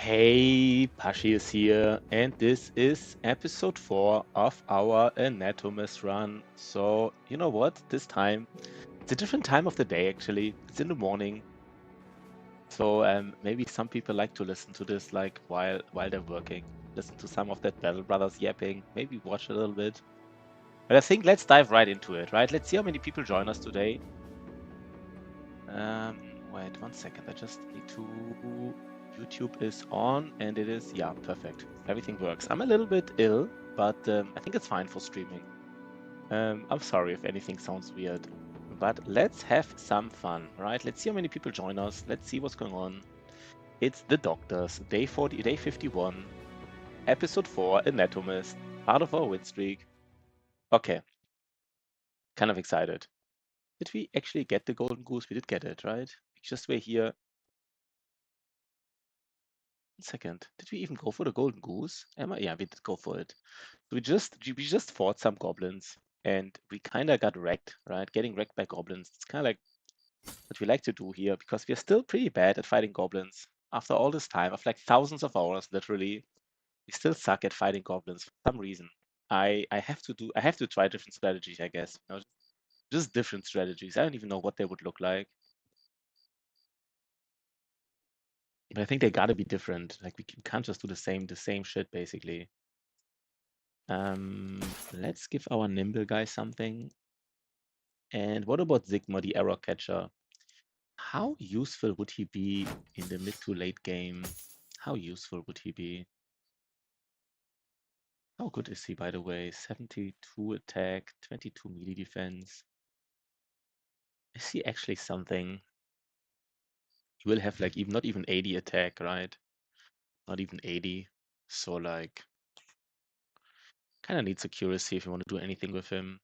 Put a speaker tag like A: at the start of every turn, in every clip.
A: Hey, Pashi is here, and this is episode 4 of our Anatomist run. So, you know what? This time, it's a different time of the day actually. It's in the morning. So, maybe some people like to listen to this like while they're working. Listen to some of that Battle Brothers yapping, maybe watch a little bit. But I think let's dive right into it, right? Let's see how many people join us today. Wait 1 second. I just need to. YouTube is on, and it is, yeah, perfect. Everything works. I'm a little bit ill, but I think it's fine for streaming. I'm sorry if anything sounds weird, but let's have some fun, right? Let's see how many people join us. Let's see what's going on. It's the Doctors, day 40, day 51, episode 4, Anatomist, part of our win streak. Okay, kind of excited. Did we actually get the golden goose? We did get it, right? We just were here. 1 second. Did we even go for the golden goose? Yeah, we did go for it. We just fought some goblins and we kind of got wrecked, right? Getting wrecked by goblins. It's kind of like what we like to do here because we're still pretty bad at fighting goblins. After all this time, of like thousands of hours, literally, we still suck at fighting goblins for some reason. I have to try different strategies, I guess. Just different strategies. I don't even know what they would look like. But I think they gotta be different. Like we can't just do the same shit basically. Let's give our nimble guy something. And what about Sigma, the error catcher? How useful would he be in the mid to late game? How useful would he be? How good is he, by the way? 72 attack, 22 melee defense. Is he actually something? He will have like not even 80 attack, right? Not even 80. So like, kind of needs accuracy if you want to do anything with him.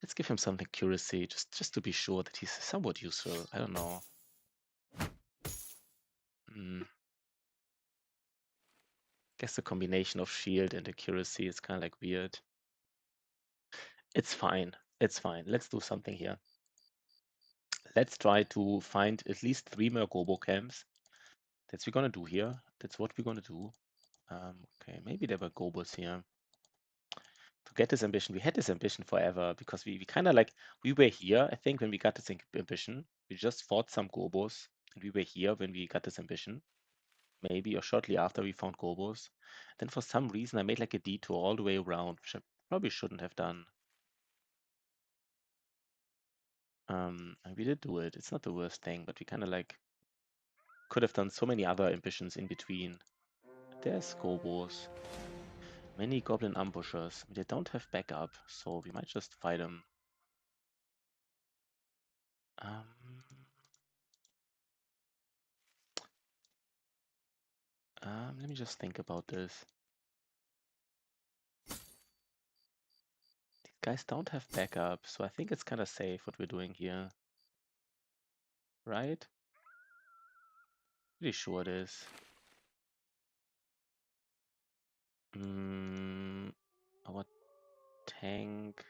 A: Let's give him some accuracy, just to be sure that he's somewhat useful. I don't know. Hmm. Guess the combination of shield and accuracy is kind of like weird. It's fine. It's fine. Let's do something here. Let's try to find at least 3 more Gobo camps. That's what we're gonna do here. That's what we're gonna do. Okay, maybe there were Gobos here. To get this ambition, we had this ambition forever because we kind of like, we were here, I think, when we got this ambition. We just fought some Gobos and we were here when we got this ambition. Maybe, or shortly after we found Gobos. Then for some reason I made like a detour all the way around, which I probably shouldn't have done. And we did do it. It's not the worst thing, but we kind of like could have done so many other ambitions in between. There's Gobos. Many goblin ambushers. They don't have backup, so we might just fight them. Um, Let me just think about this. These guys don't have backup, so I think it's kind of safe what we're doing here. Right? Pretty sure it is. Our tank.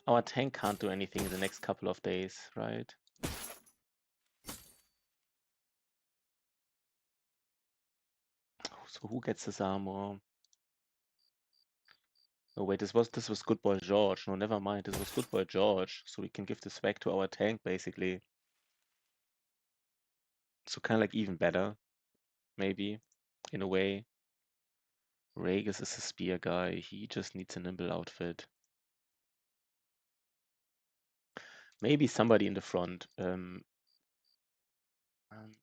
A: Our tank can't do anything in the next couple of days, right? So who gets this armor? Oh wait, this was Good Boy George. No, never mind. This was Good Boy George. So we can give this back to our tank basically. So kind of like even better, maybe, in a way. Ragus is a spear guy. He just needs a nimble outfit. Maybe somebody in the front.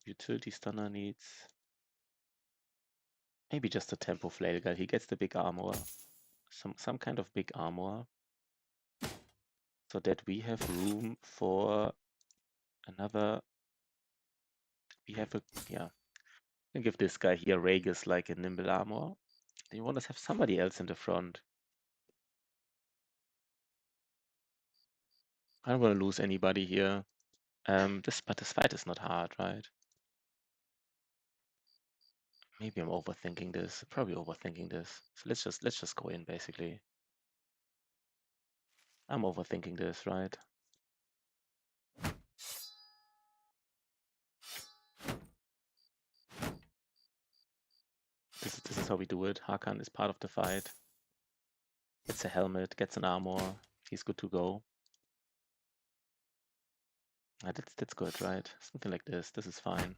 A: Utility stunner needs maybe just a tempo flail guy. He gets the big armor, some kind of big armor, so that we have room for another. We have a yeah. Can give this guy here Ragus like a nimble armor. Then you want to have somebody else in the front. I don't want to lose anybody here. But this fight is not hard, right? Maybe I'm overthinking this. Probably overthinking this. So let's just go in basically. I'm overthinking this, right? how we do it. Hakan is part of the fight. Gets a helmet, gets an armor. He's good to go. That's good, right? Something like this. This is fine.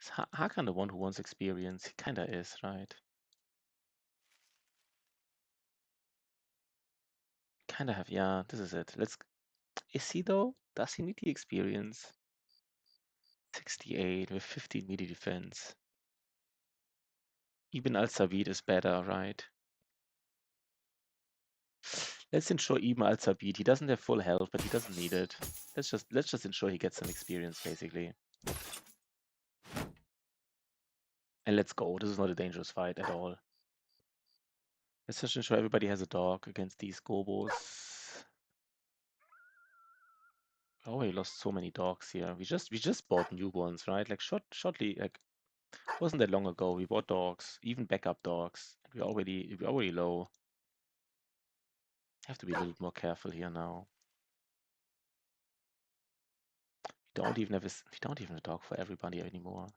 A: Is Hakan the one who wants experience? He kinda is, right? Kinda have, yeah, this is it. Is he though? Does he need the experience? 68 with 15 melee defense. Ibn al-Sabit is better, right? Let's ensure Ibn al-Sabit. He doesn't have full health, but he doesn't need it. Let's just ensure he gets some experience, basically. And let's go. This is not a dangerous fight at all. Let's just ensure everybody has a dog against these gobos. Oh, we lost so many dogs here. We just bought new ones, right? Like shortly, like wasn't that long ago. We bought dogs, even backup dogs. We're already low. Have to be a little more careful here now. We don't even have a dog for everybody anymore.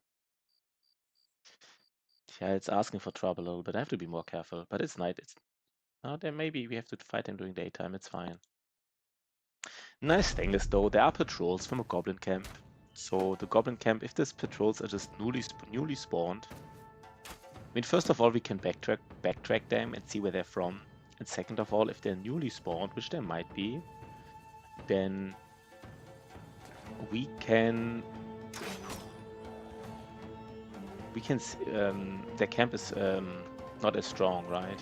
A: Yeah, it's asking for trouble a little bit. I have to be more careful, but it's night. Then maybe we have to fight him during daytime. It's fine. Nice thing is though, there are patrols from a goblin camp. So the goblin camp, if these patrols are just newly spawned, I mean, first of all, we can backtrack them and see where they're from. And second of all, if they're newly spawned, which they might be, then we can their camp is not as strong, right?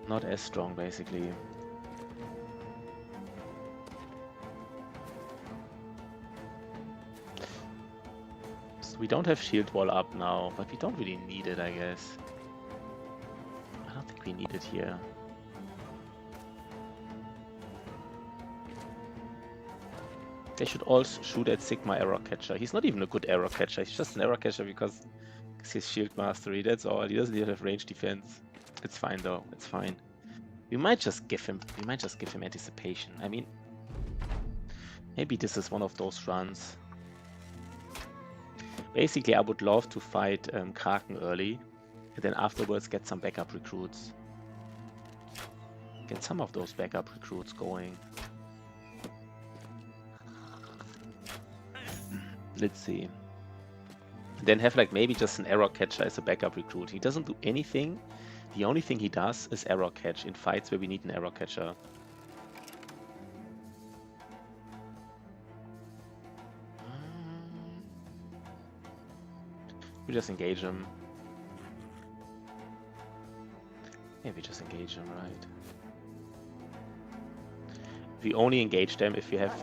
A: Not as strong, basically. So we don't have shield wall up now, but we don't really need it, I guess. I don't think we need it here. They should all shoot at Sigma error catcher. He's not even a good error catcher. He's just an error catcher because his shield mastery. That's all. He doesn't even have range defense. It's fine though. It's fine. We might just give him anticipation. I mean, maybe this is one of those runs. Basically, I would love to fight Kraken early, and then afterwards get some backup recruits. Get some of those backup recruits going. Let's see. Then have like maybe just an error catcher as a backup recruit. He doesn't do anything. The only thing he does is error catch in fights where we need an error catcher. We just engage him. Yeah, we just engage him, right? We only engage them if we have.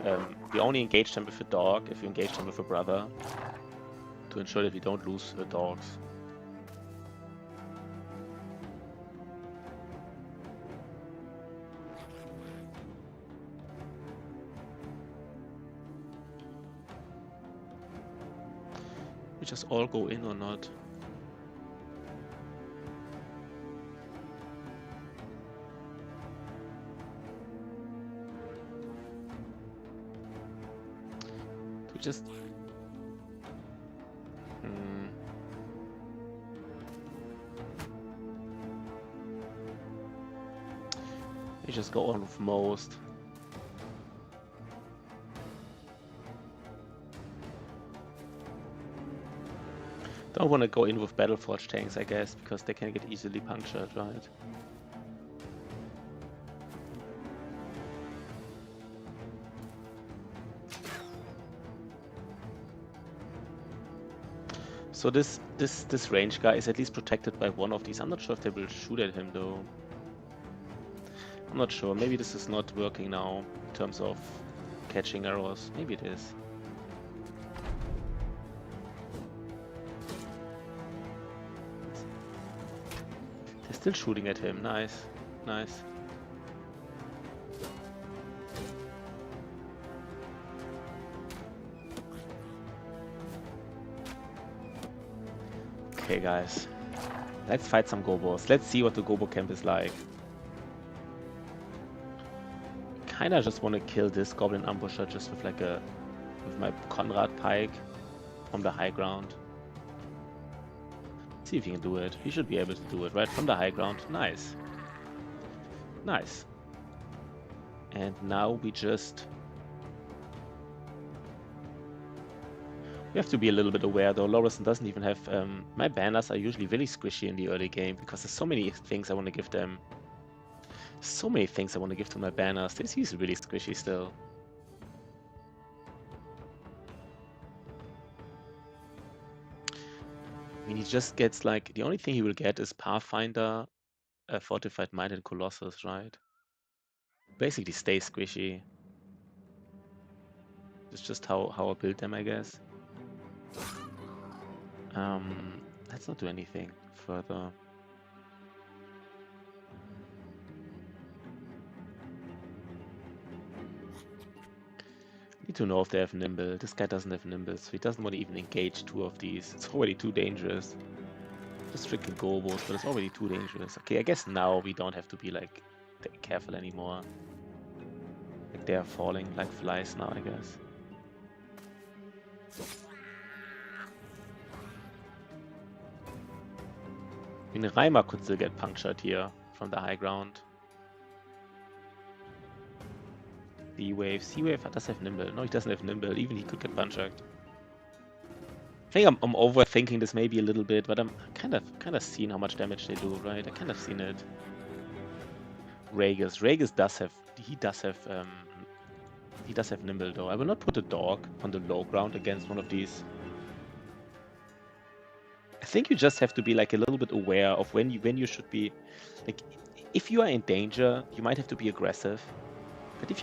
A: We only engage them with a dog. If we engage them with a brother, to ensure that we don't lose the dogs. We just all go in or not? We just... We just go on with most. Don't want to go in with Battleforge tanks, I guess, because they can get easily punctured, right? So this range guy is at least protected by one of these. I'm not sure if they will shoot at him though. I'm not sure. Maybe this is not working now in terms of catching arrows. Maybe it is. They're still shooting at him. Nice. Nice. Okay, guys. Let's fight some gobos. Let's see what the gobo camp is like. Kinda just want to kill this goblin ambusher just with like with my Conrad pike. from the high ground. See if he can do it. He should be able to do it, right? From the high ground. Nice. Nice. And now we just... We have to be a little bit aware, though. Lorison doesn't even have... my banners are usually really squishy in the early game because there's so many things I want to give them. So many things I want to give to my banners. This is really squishy still. I mean, he just gets like... The only thing he will get is Pathfinder, Fortified Mind, and Colossus, right? Basically stay squishy. It's just how I build them, I guess. Let's not do anything further. Need to know if they have Nimble. This guy doesn't have Nimble, so he doesn't want to even engage two of these. It's already too dangerous. Just freaking Gobos, but it's already too dangerous. Okay, I guess now we don't have to be like careful anymore. Like they're falling like flies now, I guess. I mean, Reimer could still get punctured here from the high ground. Sea-Wave. Sea-Wave does have Nimble. No, he doesn't have Nimble. Even he could get punctured. I think I'm overthinking this maybe a little bit, but I'm kind of seeing how much damage they do, right? I kind of seen it. Ragus does have he does have Nimble though. I will not put a dog on the low ground against one of these. I think you just have to be like a little bit aware of when you should be like, if you are in danger, you might have to be aggressive. But if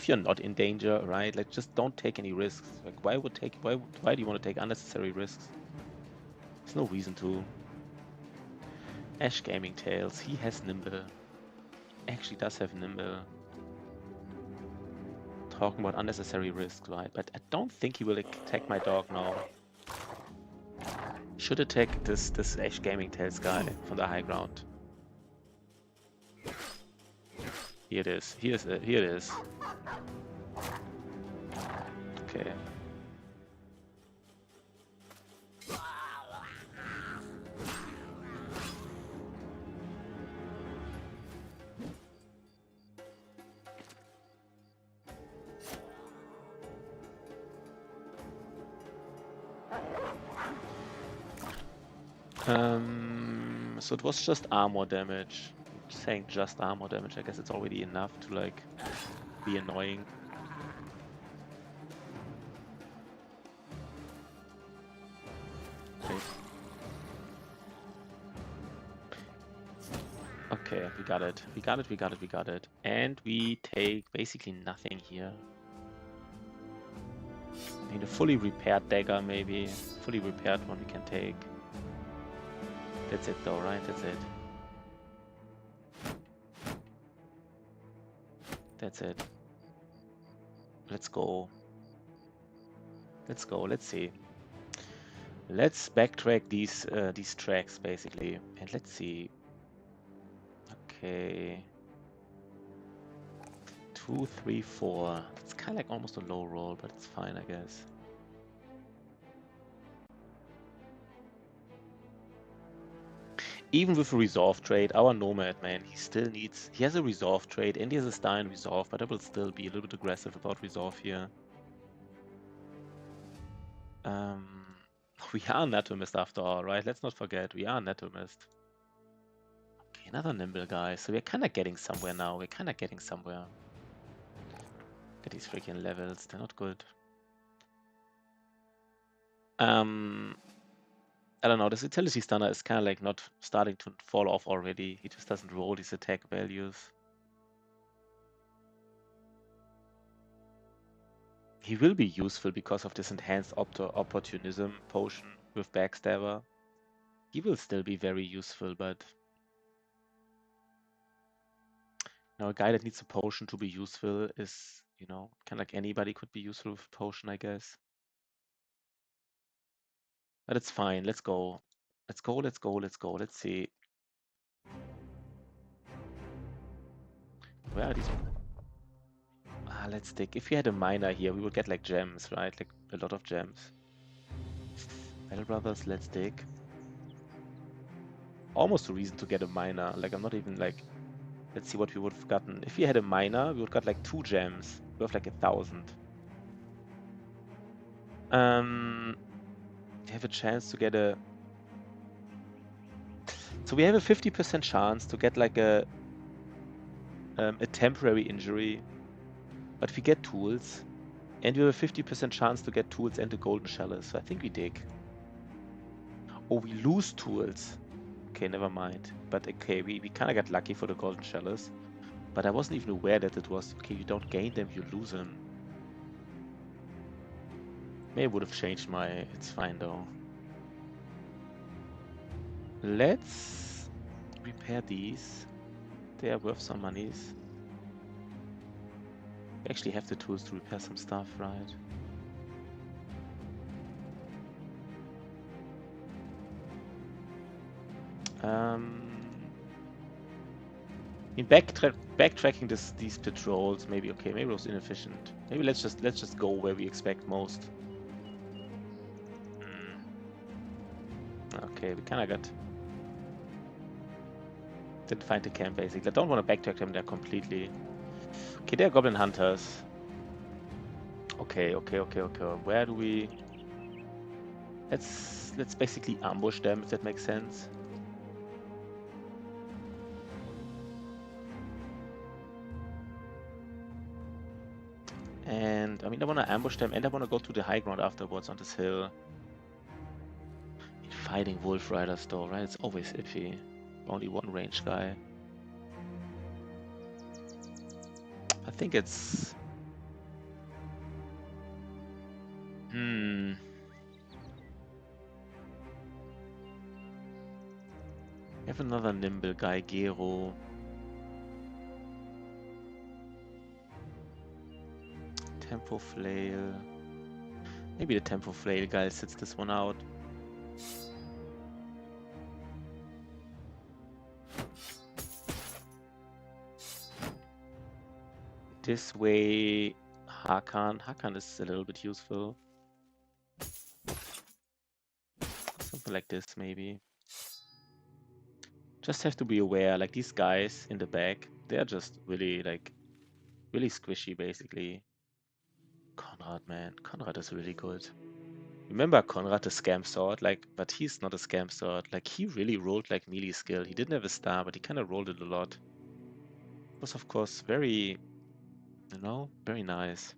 A: you're not in danger, right? Like just don't take any risks. Like why do you want to take unnecessary risks? There's no reason to. Ash Gaming Tales, he has Nimble. Actually does have Nimble. Talking about unnecessary risks, right? But I don't think he will attack my dog now. Should attack this Ash Gaming Tales guy from the high ground. Here it is. Here it is. Okay. So it was just armor damage. Saying just armor damage, I guess it's already enough to like be annoying. Okay, we got it. We got it. And we take basically nothing here. I mean, a fully repaired dagger, maybe. Fully repaired one we can take. That's it though, right? That's it. That's it. Let's go. Let's go. Let's see. Let's backtrack these tracks basically, and let's see. Okay. 2, 3, 4. It's kind of like almost a low roll, but it's fine, I guess. Even with a resolve trade, our Nomad, man, he has a resolve trade and he has a star in resolve, but I will still be a little bit aggressive about resolve here. We are Anatomist after all, right? Let's not forget, we are Anatomist. Okay, another Nimble guy, so we're kind of getting somewhere now. We're kind of getting somewhere. Get these freaking levels, they're not good. I don't know, this Utility Stunner is kind of like not starting to fall off already. He just doesn't roll these attack values. He will be useful because of this enhanced opportunism potion with Backstabber. He will still be very useful, but you know, a guy that needs a potion to be useful is, you know, kind of like anybody could be useful with a potion, I guess. But it's fine. Let's go. Let's go. Let's go. Let's go. Let's see. Where are these? Let's take. If we had a miner here, we would get like gems, right? Like a lot of gems. Battle Brothers, let's dig. Almost a reason to get a miner. Like, I'm not even like... Let's see what we would have gotten. If we had a miner, we would have got like 2 gems. Worth like 1,000. We have a chance to get a... So we have a 50% chance to get like a temporary injury. But we get tools. And we have a 50% chance to get tools and a golden chalice. So I think we dig. Oh, we lose tools. Okay, never mind. But okay, we kind of got lucky for the golden chalice. But I wasn't even aware that it was... Okay, you don't gain them, you lose them. Maybe it would have changed my... It's fine though. Let's repair these. They are worth some monies. We actually have the tools to repair some stuff, right? In backtracking these patrols, maybe okay, maybe it was inefficient. Maybe let's just go where we expect most. Okay, we kind of got... Didn't find the camp basically. I don't want to backtrack them there completely. Okay, they're goblin hunters. Okay. Where do we... Let's basically ambush them, if that makes sense. And I mean, I want to ambush them, and I want to go to the high ground afterwards on this hill. Fighting wolf riders though, right? It's always iffy. Only one range guy. I think it's... We have another nimble guy, Gero. Tempo Flail. Maybe the Tempo Flail guy sits this one out. This way, Hakan. Hakan is a little bit useful. Something like this, maybe. Just have to be aware, like these guys in the back, they're just really, like, really squishy, basically. Conrad, man. Conrad is really good. Remember Conrad, the scam sword? Like, but he's not a scam sword. Like, he really rolled like melee skill. He didn't have a star, but he kind of rolled it a lot. It was, of course, very, you know, very nice.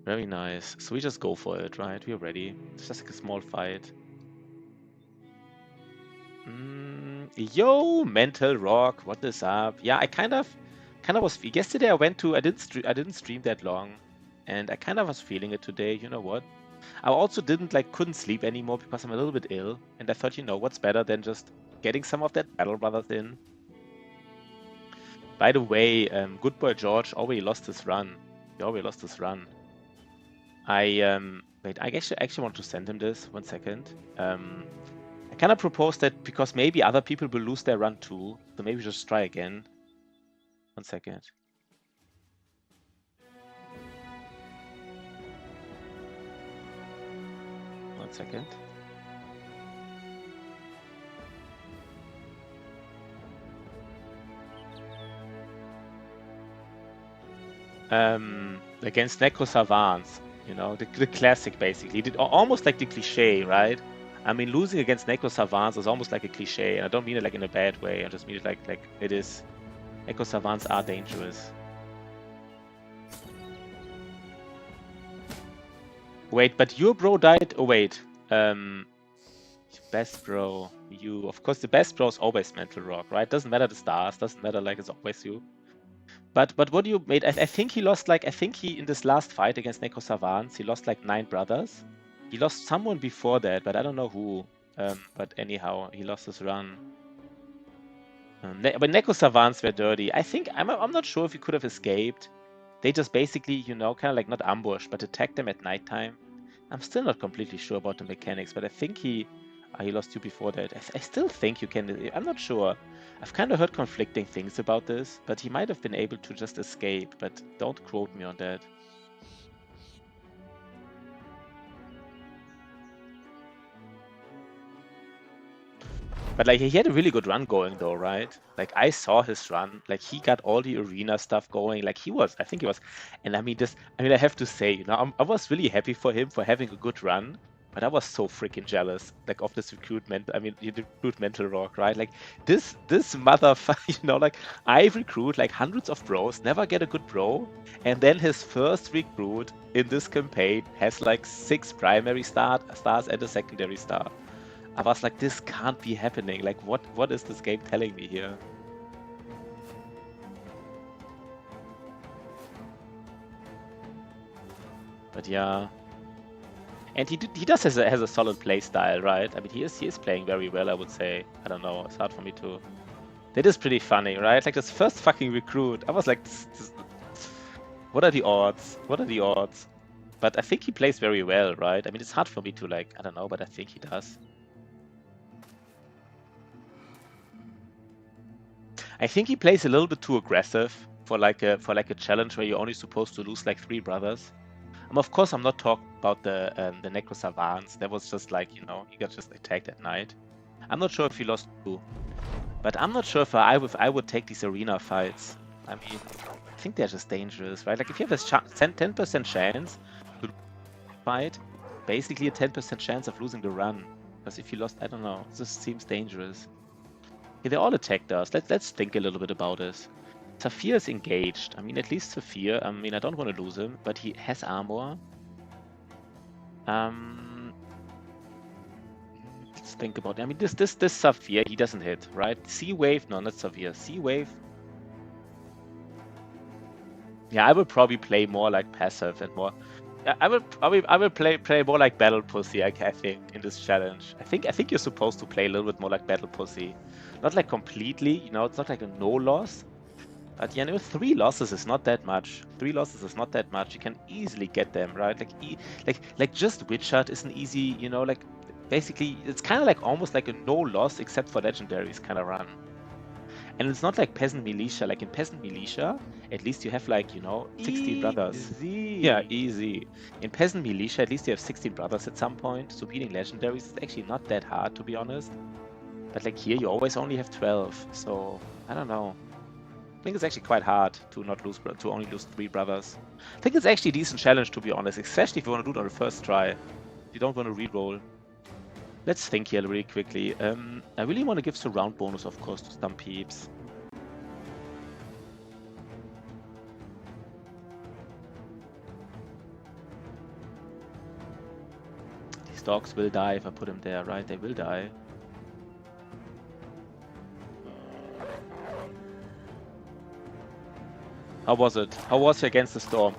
A: Very nice. So we just go for it, right? We're ready. It's just like a small fight. Yo, Mental Rock, what is up? Yeah, I kind of was... Yesterday I didn't stream that long, and I kind of was feeling it today. You know what? I also couldn't sleep anymore because I'm a little bit ill, and I thought, you know, what's better than just getting some of that Battle Brothers in. By the way, good boy George already lost his run. He already lost his run. Wait, I actually want to send him this. 1 second. I kind of propose that because maybe other people will lose their run too, so maybe just try again. 1 second. One second. Against Necro Savants, you know, the classic basically. Did almost like the cliche, right? I mean, losing against Necro Savants is almost like a cliche, and I don't mean it like in a bad way. I just mean it like it is. Necro Savants are dangerous. Wait, but your bro died? Oh wait, best bro, you. Of course, the best bro is always Mental Rock, right? Doesn't matter the stars, doesn't matter, like, it's always you. But what do you made? I think he lost like, I think he in this last fight against Necro Savants, he lost like 9 brothers. He lost someone before that, but I don't know who. But anyhow, he lost his run. But Necro Savants were dirty. I think I'm not sure if he could have escaped. They just basically, you know, kind of like not ambush, but attacked them at nighttime. I'm still not completely sure about the mechanics, but I think he lost you before that. I still think you can. I'm not sure. I've kind of heard conflicting things about this, but he might have been able to just escape, but don't quote me on that. But like he had a really good run going though, right? Like I saw his run. Like he got all the arena stuff going. Like I think he was, and I mean I have to say, you know, I was really happy for him for having a good run. But I was so freaking jealous, like of this recruitment. I mean, the recruitmental rock, right? Like this motherfucker, you know, like I recruit like hundreds of bros, never get a good bro, and then his first recruit in this campaign has like 6 primary stars and a secondary star. I was like, this can't be happening. Like, what is this game telling me here? But yeah. And he does has a solid play style, right? I mean, he is playing very well, I would say. I don't know. It's hard for me to. That is pretty funny, right? Like this first fucking recruit. I was like, what are the odds? What are the odds? But I think he plays very well, right? I mean, it's hard for me to like, I don't know, but I think he does. I think he plays a little bit too aggressive for like a challenge where you're only supposed to lose like 3 brothers. Of course, I'm not talking about the Necro Savants. That was just like, you know, he got just attacked at night. I'm not sure if he lost 2, but I'm not sure if I would take these arena fights. I mean, I think they're just dangerous, right? Like if you have a 10% chance to fight, basically a 10% chance of losing the run. Because if you lost, I don't know, this seems dangerous. Okay, they all attacked us. Let's think a little bit about this. Saphir is engaged. I mean, at least Saphir. I mean, I don't want to lose him, but he has armor. Let's think about it. I mean, this Saphir, he doesn't hit, right? Sea Wave, no, not Saphir. Sea Wave. Yeah, I would probably play more like passive and more. I will play more like Battle Pussy. I think in this challenge. I think you're supposed to play a little bit more like Battle Pussy, not like completely. You know, it's not like a no loss. But yeah, no, 3 losses is not that much. 3 losses is not that much. You can easily get them, right? Like just Witchard is an easy, you know, like basically it's kind of like almost like a no loss except for legendaries kind of run. And it's not like Peasant Militia. Like in Peasant Militia, at least you have like, you know, 16 brothers. Yeah, easy. In Peasant Militia, at least you have 16 brothers at some point. So beating legendaries is actually not that hard, to be honest. But like here, you always only have 12. So I don't know. I think it's actually quite hard to only lose 3 brothers. I think it's actually a decent challenge, to be honest, especially if you want to do it on the first try. You don't want to reroll. Let's think here really quickly. I really want to give surround bonus, of course, to some peeps. These dogs will die if I put them there, right? They will die. How was it? How was it against the storm?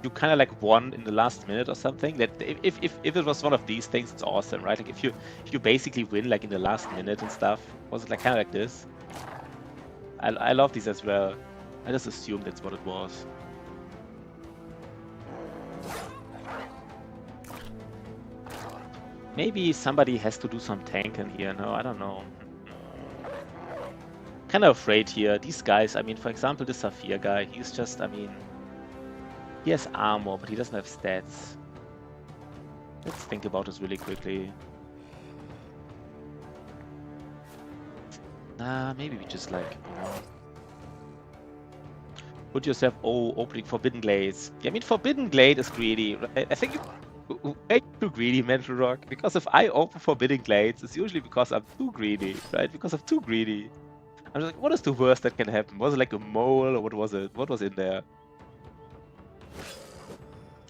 A: You kind of like won in the last minute or something. That if it was one of these things, it's awesome, right? Like if you basically win like in the last minute and stuff. Was it like kind of like this? I love these as well. I just assumed that's what it was. Maybe somebody has to do some tanking here. No, I don't know. Kind of afraid here. These guys, I mean, for example, the Saphir guy, he's just, I mean, he has armor, but he doesn't have stats. Let's think about this really quickly. Maybe we just like, you know, put yourself, opening Forbidden Glades. Yeah, I mean, Forbidden Glade is greedy. I think you're way too greedy, Mental Rock. Because if I open Forbidden Glades, it's usually because I'm too greedy, right? Because I'm too greedy. I'm just like, what is the worst that can happen? Was it like a mole or what was it? What was in there?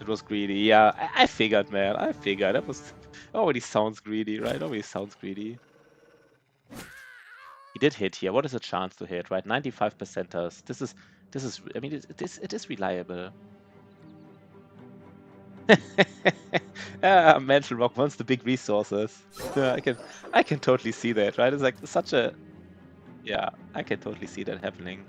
A: It was greedy. Yeah, I figured, man. I figured. That was already sounds greedy, right? Always sounds greedy. He did hit here. What is the chance to hit, right? 95%ers. This is. I mean, it is reliable. Mental Rock wants the big resources. Yeah, I can totally see that, right? It's like such a. Yeah, I can totally see that happening.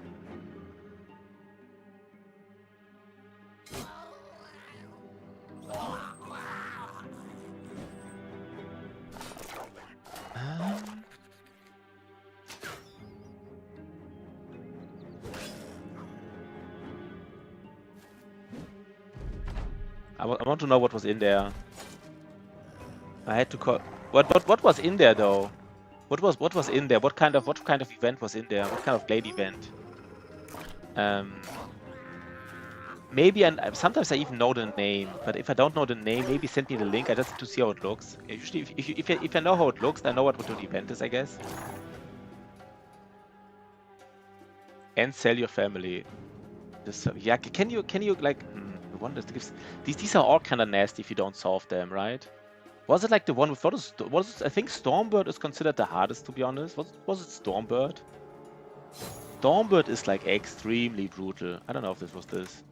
A: I want to know what was in there. I had to call. What was in there though? What was in there? What kind of event was in there? What kind of blade event? Maybe, and sometimes I even know the name, but if I don't know the name, maybe send me the link. I just need to see how it looks. Usually, if I know how it looks, I know what the event is, I guess. And sell your family. This, yeah, can you like? The one that gives these are all kind of nasty if you don't solve them, right? Was it like the one with I think Stormbird is considered the hardest, to be honest. Was it Stormbird? Stormbird is like extremely brutal. I don't know if this was this.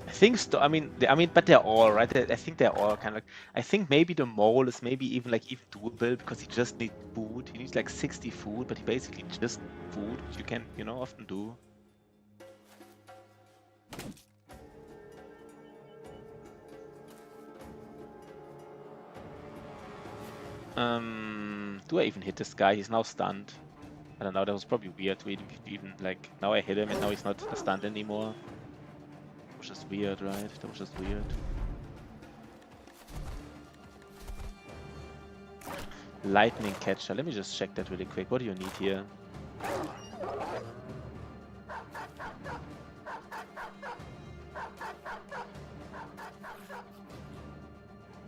A: I think I mean, but they're all right. I think they're all kind of like. I think maybe the mole is maybe even doable because he just needs food. He needs like 60 food, but he basically just food, which you can often do. Do I even hit this guy? He's now stunned. I don't know. That was probably weird to even like now I hit him and now he's not stunned anymore. That was just weird, right? That was just weird. Lightning catcher. Let me just check that really quick. What do you need here?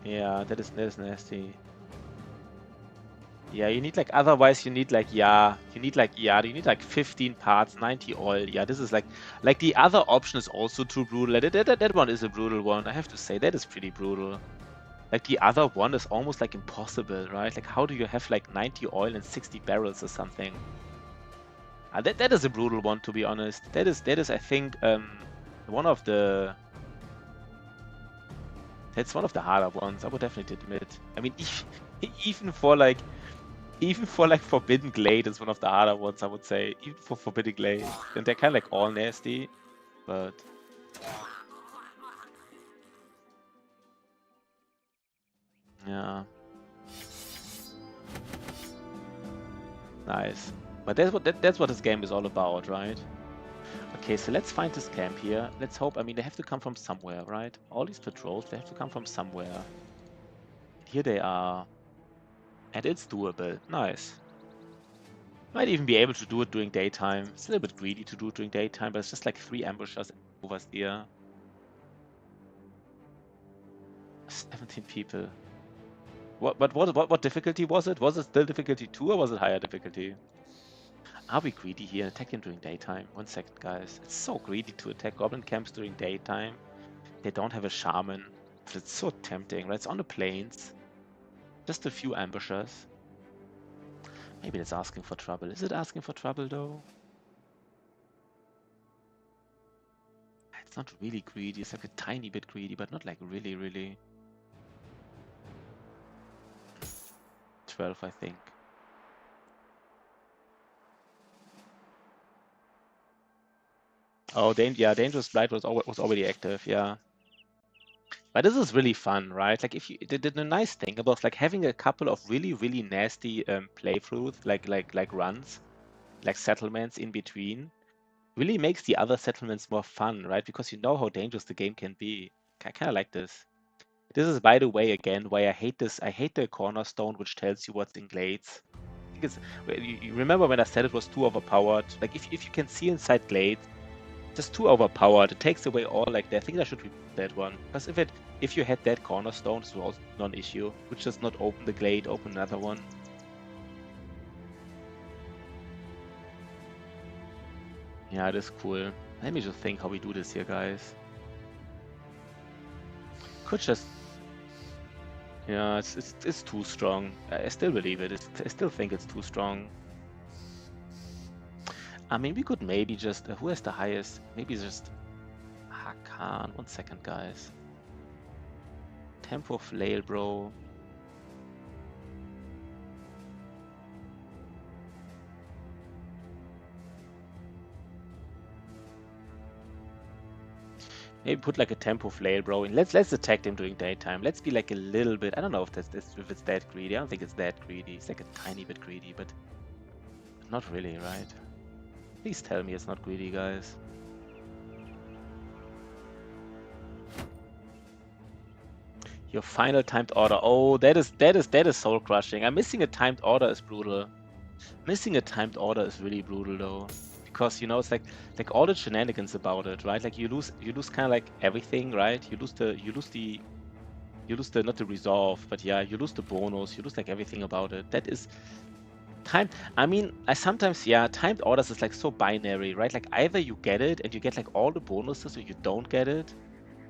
A: Yeah, that is nasty. Yeah, you need like otherwise you need like you need like 15 parts, 90 oil. Yeah, this is like the other option is also too brutal. That one is a brutal one. I have to say that is pretty brutal. Like the other one is almost like impossible, right? Like how do you have like 90 oil and 60 barrels or something? That is a brutal one, to be honest. That is I think one of the that's one of the harder ones. I would definitely admit. I mean, even for like Forbidden Glade is one of the harder ones, I would say. Even for Forbidden Glade. And they're kind of like all nasty, but yeah. Nice. But that's what this game is all about, right? Okay, so let's find this camp here. Let's hope. I mean, they have to come from somewhere, right? All these patrols, they have to come from somewhere. Here they are. And it's doable. Nice. Might even be able to do it during daytime. It's a little bit greedy to do it during daytime, but it's just like 3 ambushers over here. 17 people. What difficulty was it? Was it still difficulty 2 or was it higher difficulty? Are we greedy here? Attack him during daytime. 1 second, guys. It's so greedy to attack goblin camps during daytime. They don't have a shaman. But it's so tempting, right? It's on the plains. Just a few ambushers. Maybe that's asking for trouble. Is it asking for trouble, though? It's not really greedy. It's like a tiny bit greedy, but not like really, really. 12, I think. Oh, yeah, Dangerous Blight was already active, yeah. But this is really fun, right? Like if you the nice thing about like having a couple of really, really nasty playthroughs, like runs, like settlements in between, really makes the other settlements more fun, right? Because you know how dangerous the game can be. I kind of like this. This is, by the way, again, why I hate this. I hate the cornerstone, which tells you what's in glades. Because you remember when I said it was too overpowered? Like if you can see inside glades, just too overpowered. It takes away all like that. I think I should remove that one. Because if you had that cornerstone, it's also non-issue. Would just not open the glade, open another one. Yeah, it is cool. Let me just think how we do this here, guys. Could just... Yeah, it's too strong. I still believe it. I still think it's too strong. I mean, we could maybe just... who has the highest? Maybe just... Hakan. 1 second, guys. Tempo Flail, bro. Maybe put like a tempo flail, bro. And let's attack them during daytime. Let's be like a little bit. I don't know if if it's that greedy. I don't think it's that greedy. It's like a tiny bit greedy, but not really, right? Please tell me it's not greedy, guys. Your final timed order. Oh, that is soul crushing. I'm missing a timed order is brutal. Missing a timed order is really brutal though. Because you know it's like all the shenanigans about it, right? Like you lose kind of like everything, right? You lose the not the resolve, but yeah, you lose the bonus, you lose like everything about it. That is time. I mean, I sometimes, yeah, timed orders is like so binary, right? Like either you get it and you get like all the bonuses, or you don't get it.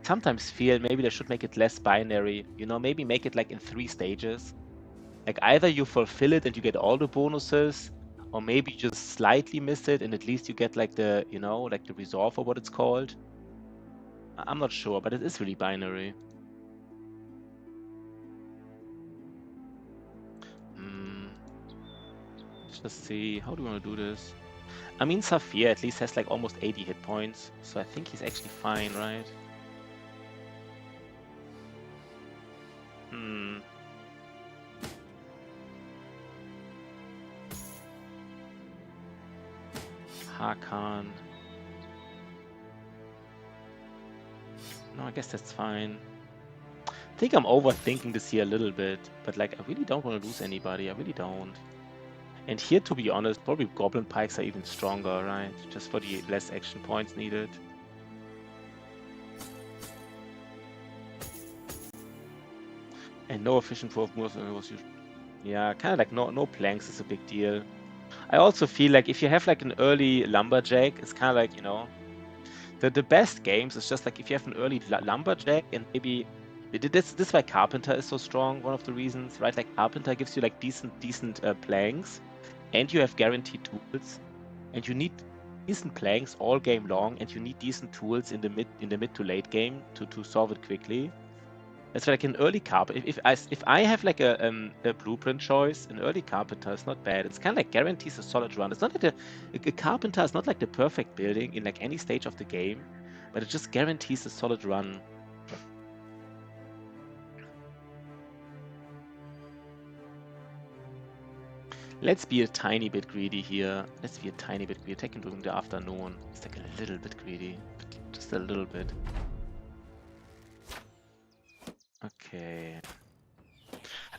A: Sometimes feel maybe they should make it less binary, you know, maybe make it like in 3 stages. Like either you fulfill it and you get all the bonuses, or maybe you just slightly miss it and at least you get like the, you know, like the resolve or what it's called. I'm not sure, but it is really binary. Let's just see, how do we want to do this? I mean, Saphir at least has like almost 80 hit points, so I think he's actually fine, right? Hakan. No, I guess that's fine. I think I'm overthinking this here a little bit, but like I really don't want to lose anybody. I really don't. And here, to be honest, probably Goblin Pikes are even stronger, right? Just for the less action points needed. And no efficient fourth moves. Yeah, kind of like no planks is a big deal. I also feel like if you have like an early Lumberjack, it's kind of like, you know, the best games is just like if you have an early Lumberjack and maybe this is why Carpenter is so strong. One of the reasons, right? Like Carpenter gives you like decent planks, and you have guaranteed tools, and you need decent planks all game long, and you need decent tools in the mid to late game to solve it quickly. It's like an early carpenter. If I have like a blueprint choice, an early carpenter is not bad. It's kind of like guarantees a solid run. It's not like a carpenter is not like the perfect building in like any stage of the game, but it just guarantees a solid run. Let's be a tiny bit greedy here. Let's be a tiny bit greedy. Attack him during the afternoon. It's like a little bit greedy, but just a little bit. Okay.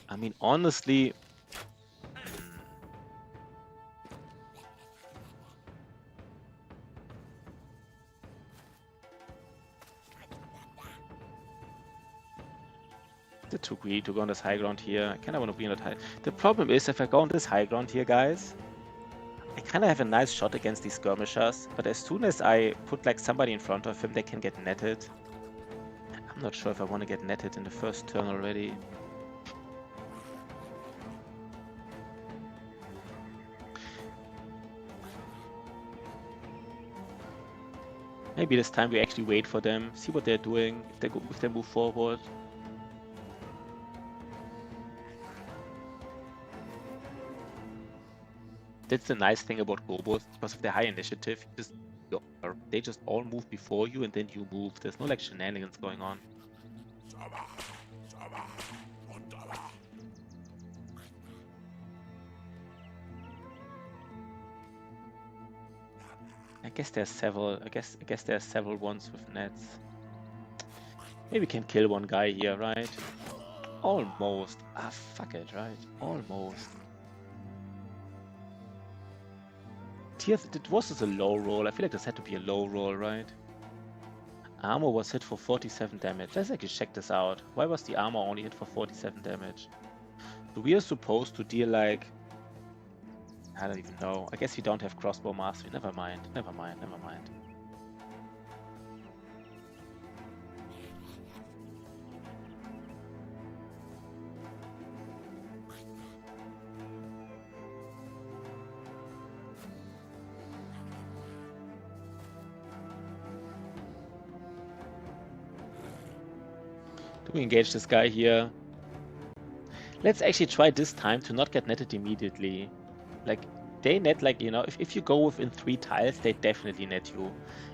A: I mean, honestly, they're too greedy to go on this high ground here. I kind of want to be on that high. The problem is, if I go on this high ground here, guys, I kind of have a nice shot against these skirmishers, but as soon as I put like somebody in front of him, they can get netted. I'm not sure if I want to get netted in the first turn already. Maybe this time we actually wait for them, see what they're doing, if they move forward. That's the nice thing about Gobos, because of their high initiative, they just all move before you and then you move. There's no like shenanigans going on. I guess there's several. I guess there are several ones with nets. Maybe we can kill one guy here, right? Almost. Ah, fuck it, right? Almost. It was a low roll. I feel like this had to be a low roll, right? Armor was hit for 47 damage. Let's actually check this out. Why was the armor only hit for 47 damage? So we are supposed to deal like... I don't even know. I guess we don't have crossbow mastery. Never mind. Never mind. Never mind. Do we engage this guy here? Let's actually try this time to not get netted immediately. Like, They net, like, you know, if you go within 3 tiles, they definitely net you.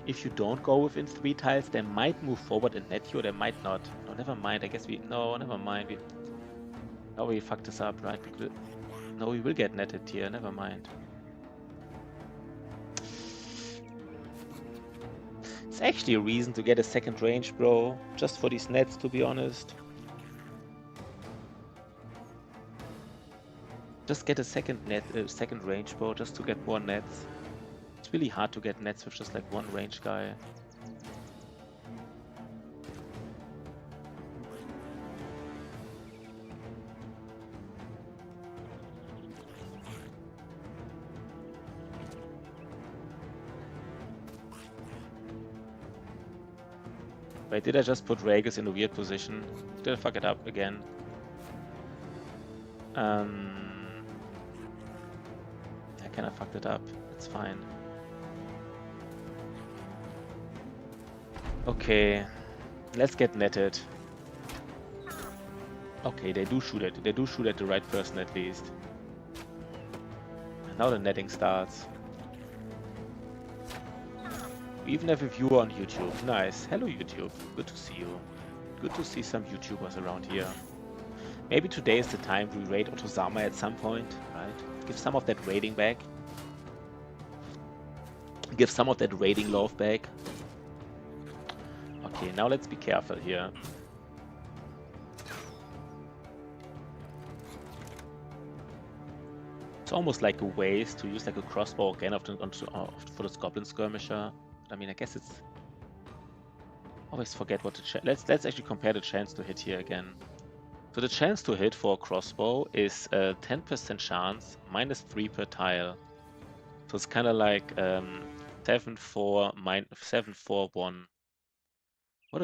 A: If you don't go within 3 tiles, they might move forward and net you, or they might not. No, never mind. I guess no, never mind. No, we fucked this up, right? No, we will get netted here. Never mind. It's actually a reason to get a second range, bro. Just for these nets, to be honest. Just get a second range, bro, just to get more nets. It's really hard to get nets with just like one range guy. Wait, did I just put Ragus in a weird position? Did I fuck it up again? I kinda fucked it up. It's fine. Okay, let's get netted. Okay, they do shoot at the right person at least. Now the netting starts. We even have a viewer on YouTube. Nice. Hello YouTube. Good to see you. Good to see some YouTubers around here. Maybe today is the time we raid Otozama at some point, right? Give some of that raiding back. Give some of that raiding love back. Okay, now let's be careful here. It's almost like a waste to use like a crossbow again for this goblin skirmisher. I mean, I guess it's... Always forget what the let's actually compare the chance to hit here again. So the chance to hit for a crossbow is 10% chance, -3 per tile. So it's kind of like 7-4, 7-4-1. What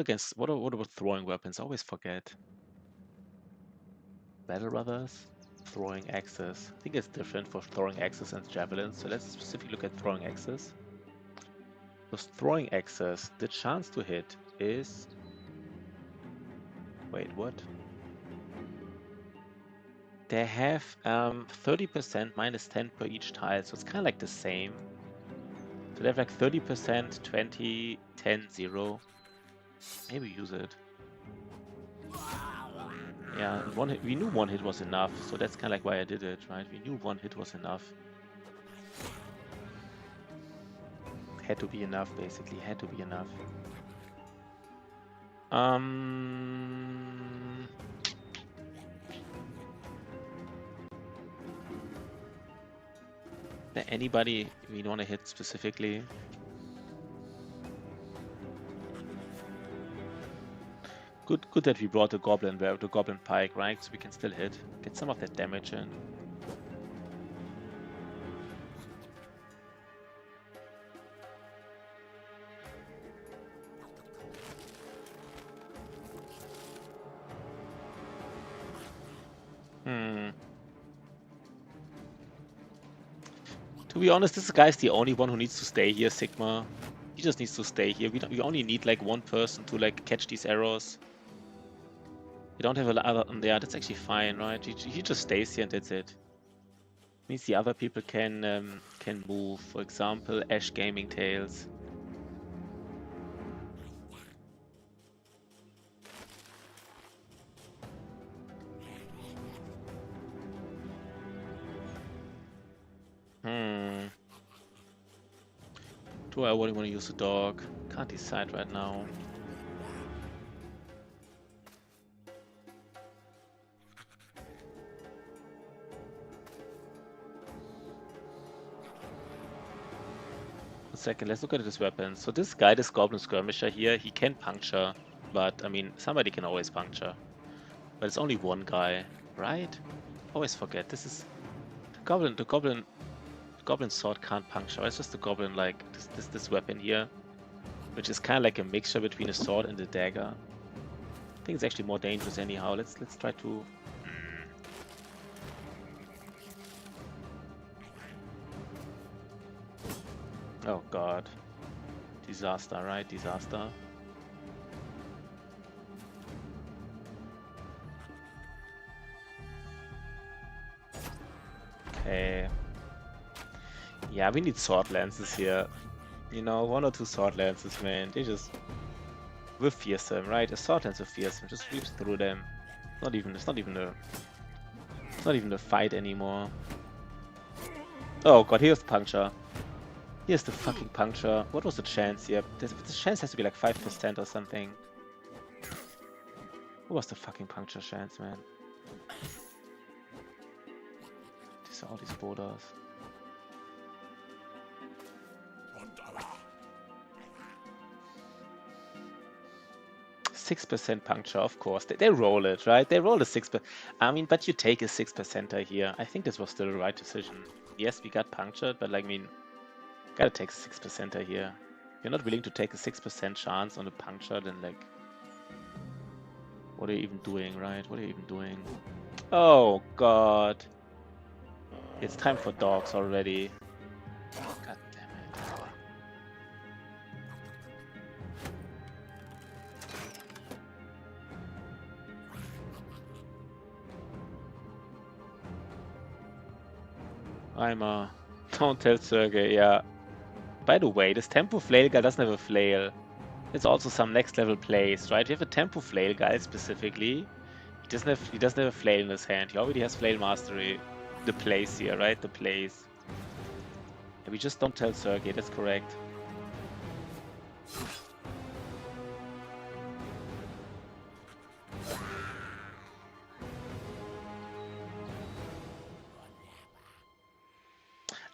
A: about throwing weapons? I always forget. Battle Brothers? Throwing axes. I think it's different for throwing axes and javelins. So let's specifically look at throwing axes. Those throwing axes, the chance to hit is... Wait, what? They have 30% -10 per each tile, so it's kind of like the same. So they have like 30%, 20, 10, 0. Maybe use it. Yeah, one hit, we knew one hit was enough, so that's kind of like why I did it, right? We knew one hit was enough. Had to be enough, basically. Had to be enough. Is there anybody we want to hit specifically? Good that we brought the goblin pike, right? So we can still hit. Get some of that damage in. To be honest, this guy's the only one who needs to stay here, Sigma. He just needs to stay here. We only need like one person to like catch these arrows. We don't have a other. Yeah, that's actually fine, right? He just stays here and that's it. Means the other people can move. For example, Ash Gaming Tales. Do I really want to use a dog? Can't decide right now. A second, let's look at his weapons. So this guy, this Goblin Skirmisher here, he can puncture. But, I mean, somebody can always puncture. But it's only one guy, right? Always forget, this is... The Goblin sword can't puncture. It's just the Goblin, like, this weapon here. Which is kind of like a mixture between a sword and a dagger. I think it's actually more dangerous anyhow. Let's try to... Oh god. Disaster, right? Disaster. Okay. Yeah, we need sword lances here. You know, 1 or 2 sword lances, man. They just... We're fearsome, right? A sword lance is fearsome. Just sweeps through them. It's not even a fight anymore. Oh god, here's the puncture. Here's the fucking puncture. What was the chance here? The chance has to be like 5% or something. What was the fucking puncture chance, man? These are all these borders. 6% puncture, of course. They roll it, right? They roll a 6%. I mean, but you take a 6%er here. I think this was still the right decision. Yes, we got punctured, but like, I mean, gotta take a 6%er here. If you're not willing to take a 6% chance on a puncture, then like, what are you even doing, right? What are you even doing? Oh god. It's time for dogs already. God damn it. Don't tell Sergey, yeah. By the way, this Tempo Flail guy doesn't have a flail. It's also some next level plays, right? You have a Tempo Flail guy specifically. He doesn't have a flail in his hand. He already has flail mastery. The plays here, right? The plays. Yeah, we just don't tell Sergey, that's correct.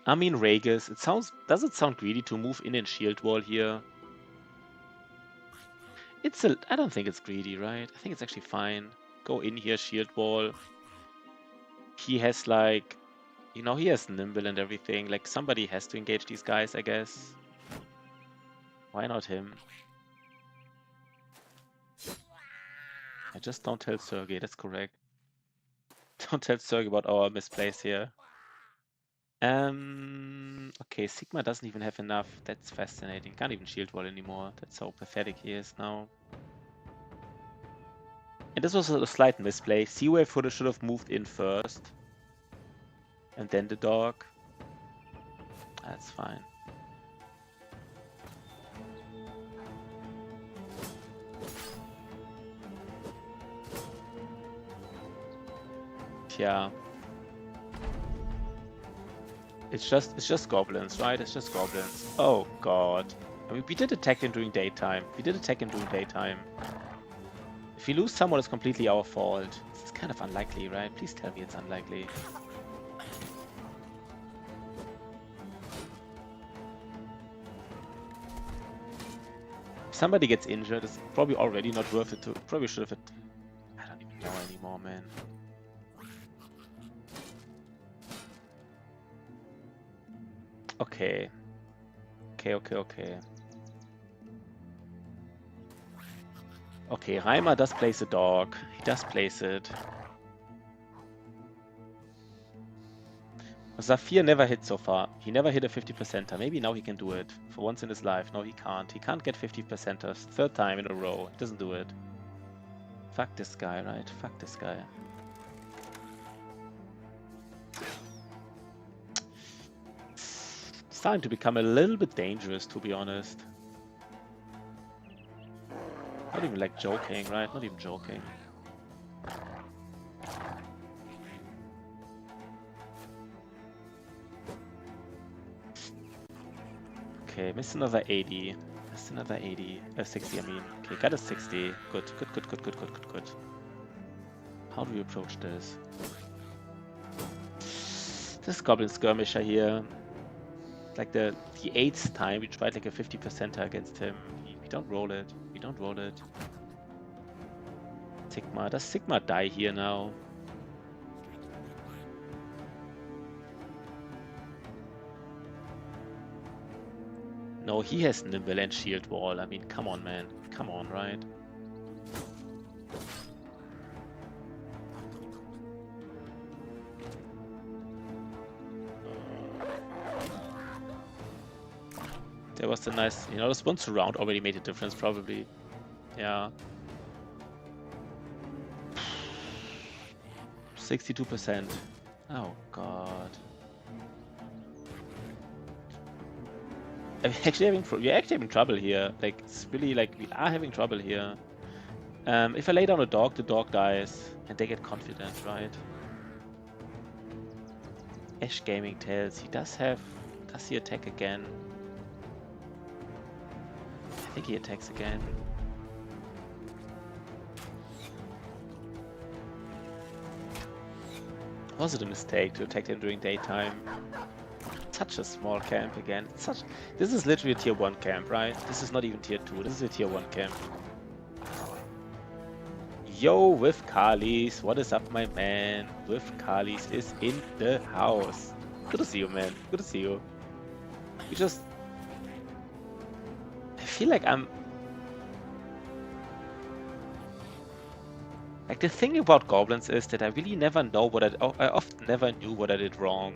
A: I mean, Ragus, does it sound greedy to move in and shield wall here? I don't think it's greedy, right? I think it's actually fine. Go in here, shield wall. He has like, you know, he has nimble and everything. Like, somebody has to engage these guys, I guess. Why not him? I just don't tell Sergey, that's correct. Don't tell Sergey about our misplays here. Okay, Sigma doesn't even have enough. That's fascinating. Can't even shield wall anymore. That's how pathetic he is now. And this was a slight misplay. Seawave should have moved in first. And then the dog. That's fine. Yeah. It's just goblins, right? It's just goblins. Oh god. I mean, we did attack him during daytime. If we lose someone, it's completely our fault. This is kind of unlikely, right? Please tell me it's unlikely. If somebody gets injured, it's probably already not worth it to... Probably should have... I don't even know anymore, man. Okay. Okay. Okay, Reimer does place a dog. He does place it. Zafir never hit so far. He never hit a 50%er. Maybe now he can do it. For once in his life. No, he can't. He can't get 50%ers. Third time in a row. He doesn't do it. Fuck this guy, right? Fuck this guy. It's starting to become a little bit dangerous, to be honest. Not even like joking, right? Not even joking. Okay, missed another 80. Missed another 80. 60, I mean. Okay, got a 60. Good. How do we approach this? This Goblin Skirmisher here. Like the 8th time we tried like a 50%er against him. We don't roll it. Sigma. Does Sigma die here now? No, he has Nimble and Shield Wall. I mean, come on, man. Come on, right? There was the nice... You know, this one surround already made a difference, probably. Yeah. 62%. Oh, God. we're actually having trouble here. Like, it's really like we are having trouble here. If I lay down a dog, the dog dies, and they get confident, right? Ash Gaming tells he does he attack again? I think he attacks again. Was it a mistake to attack him during daytime? Such a small camp again. This is literally a tier 1 camp, right? This is not even tier 2. This is a tier 1 camp. Yo, with Kalis. What is up, my man? With Kalis is in the house. Good to see you, man. Good to see you. I feel like I'm... Like, the thing about goblins is that I really never know what I often never knew what I did wrong.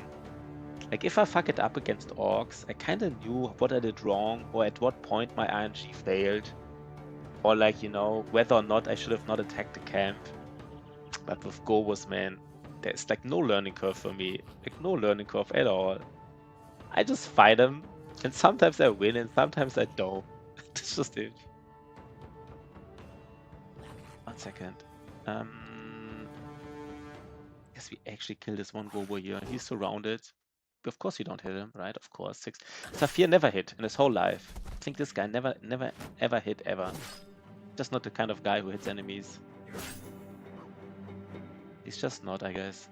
A: Like, if I fuck it up against orcs, I kind of knew what I did wrong or at what point my RNG failed. Or, like, you know, whether or not I should have not attacked the camp. But with Gobos, man, there's like no learning curve for me. Like, no learning curve at all. I just fight them, and sometimes I win and sometimes I don't. That's just it. 1 second. Yes, we actually kill this one Gobo here. He's surrounded. Of course we don't hit him, right? Of course. 6. Saphir never hit in his whole life. I think this guy never ever hit ever. Just not the kind of guy who hits enemies. He's just not, I guess.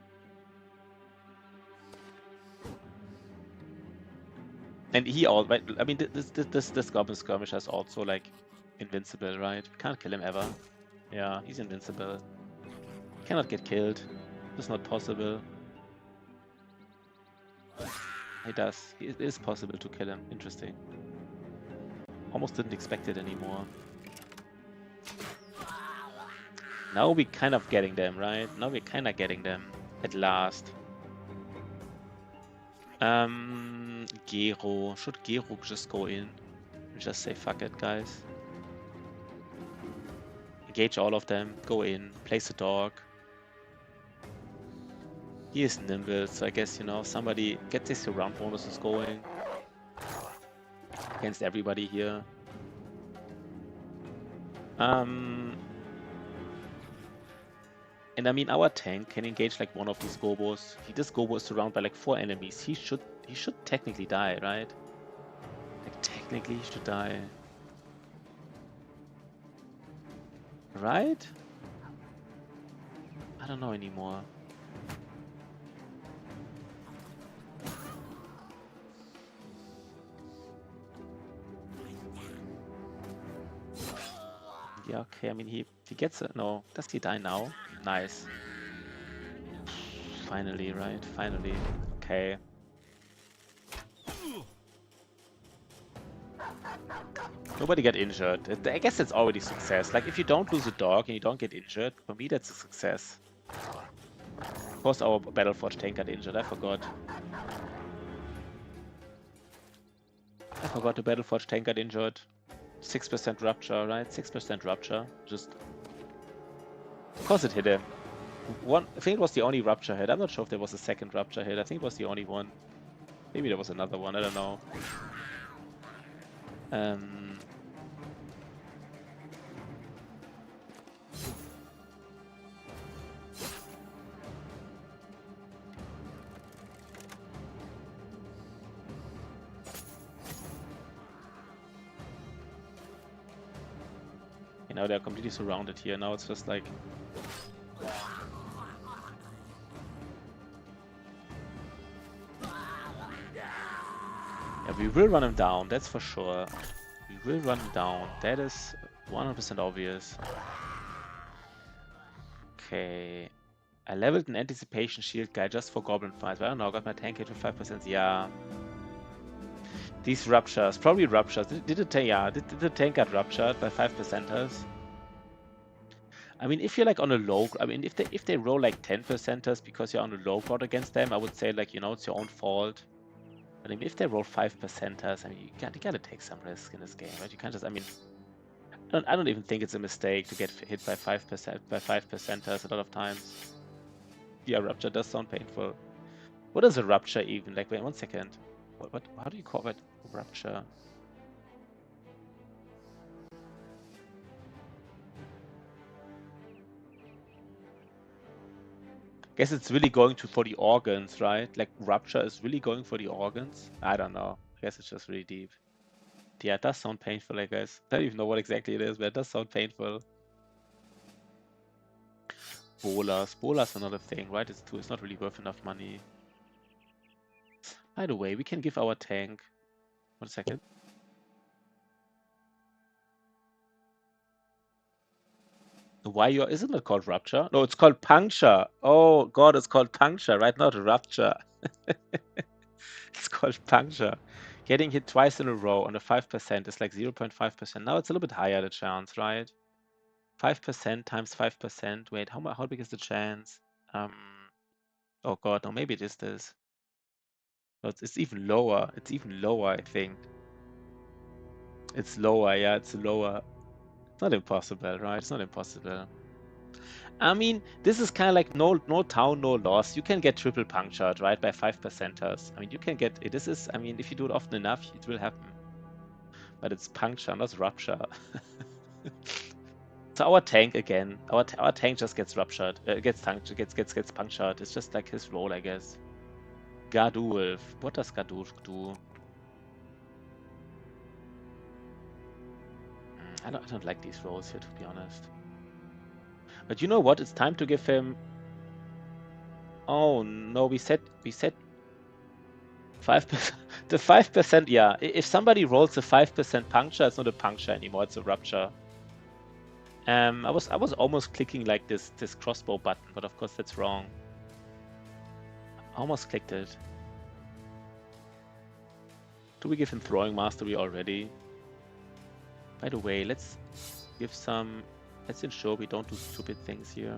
A: And he all, right? I mean, this Goblin Skirmisher is also like invincible, right? We can't kill him ever. Yeah, he's invincible. Cannot get killed. It's not possible. He does. It is possible to kill him. Interesting. Almost didn't expect it anymore. Now we're kind of getting them, right? Now we're kind of getting them. At last. Gero. Should Gero just go in? Just say fuck it, guys. Engage all of them. Go in. Place a dog. He is nimble, so I guess, you know, somebody get these round bonuses going. Against everybody here. And I mean, our tank can engage like one of these Gobos. This Gobo is surrounded by like 4 enemies. He should technically die, right? Like, technically he should die. Right? I don't know anymore. Yeah, okay, I mean, he gets it. No, does he die now? Nice. Finally, right? Finally. Okay. Nobody got injured. I guess that's already success. Like, if you don't lose a dog and you don't get injured, for me that's a success. Of course our Battleforge tank got injured, I forgot. I forgot the Battleforge tank got injured. 6% rupture, right? 6% rupture. Just... Of course it hit him. I think it was the only rupture hit. I'm not sure if there was a second rupture hit. I think it was the only one. Maybe there was another one, I don't know. Now they're completely surrounded here. Now it's just like... Yeah, we will run him down, that's for sure. We will run him down. That is 100% obvious. Okay. I leveled an anticipation shield guy just for goblin fights. I don't know, I got my tank hit with 5%. Yeah. These ruptures, probably ruptures. Did the tank get ruptured by 5%ers? I mean, if you're like on a low, I mean, if they roll like 10%ers because you're on a low ground against them, I would say like, you know, it's your own fault. But I mean, if they roll 5%ers, I mean, you gotta take some risk in this game, right? You can't just, I mean, I don't even think it's a mistake to get hit by 5%ers a lot of times. Yeah, rupture does sound painful. What is a rupture even? Like, wait, 1 second. How do you call it? Rupture. Guess it's really going for the organs, right? Like Rupture is really going for the organs? I don't know. I guess it's just really deep. Yeah, it does sound painful, I guess. I don't even know what exactly it is, but it does sound painful. Bolas. Bolas are not a thing, right? It's not really worth enough money. By the way, we can give our tank... 1 second. Isn't it called Rupture? No, it's called Puncture. Oh god, it's called Puncture, right? Not Rupture. It's called Puncture. Getting hit twice in a row on a 5% is like 0.5%. Now it's a little bit higher, the chance, right? 5% times 5%. Wait, how big is the chance? Oh god, no, maybe it is this. No, it's even lower. It's even lower, I think. It's lower, yeah, it's lower. It's not impossible, right? It's not impossible. I mean, this is kind of like no town, no loss. You can get triple punctured, right, by 5%ers. I mean, you can get, this is, I mean, if you do it often enough, it will happen. But it's puncture, not rupture. So our tank again, our tank just gets ruptured, gets punctured. It's just like his role, I guess. Gadulf. What does Gadulf do? I don't like these roles here, to be honest. But you know what? It's time to give him... Oh no, we said 5%. The 5%, yeah. If somebody rolls a 5% puncture, it's not a puncture anymore, it's a rupture. I was almost clicking like this crossbow button, but of course that's wrong. Almost clicked it. Do we give him throwing mastery already? By the way, let's ensure we don't do stupid things here.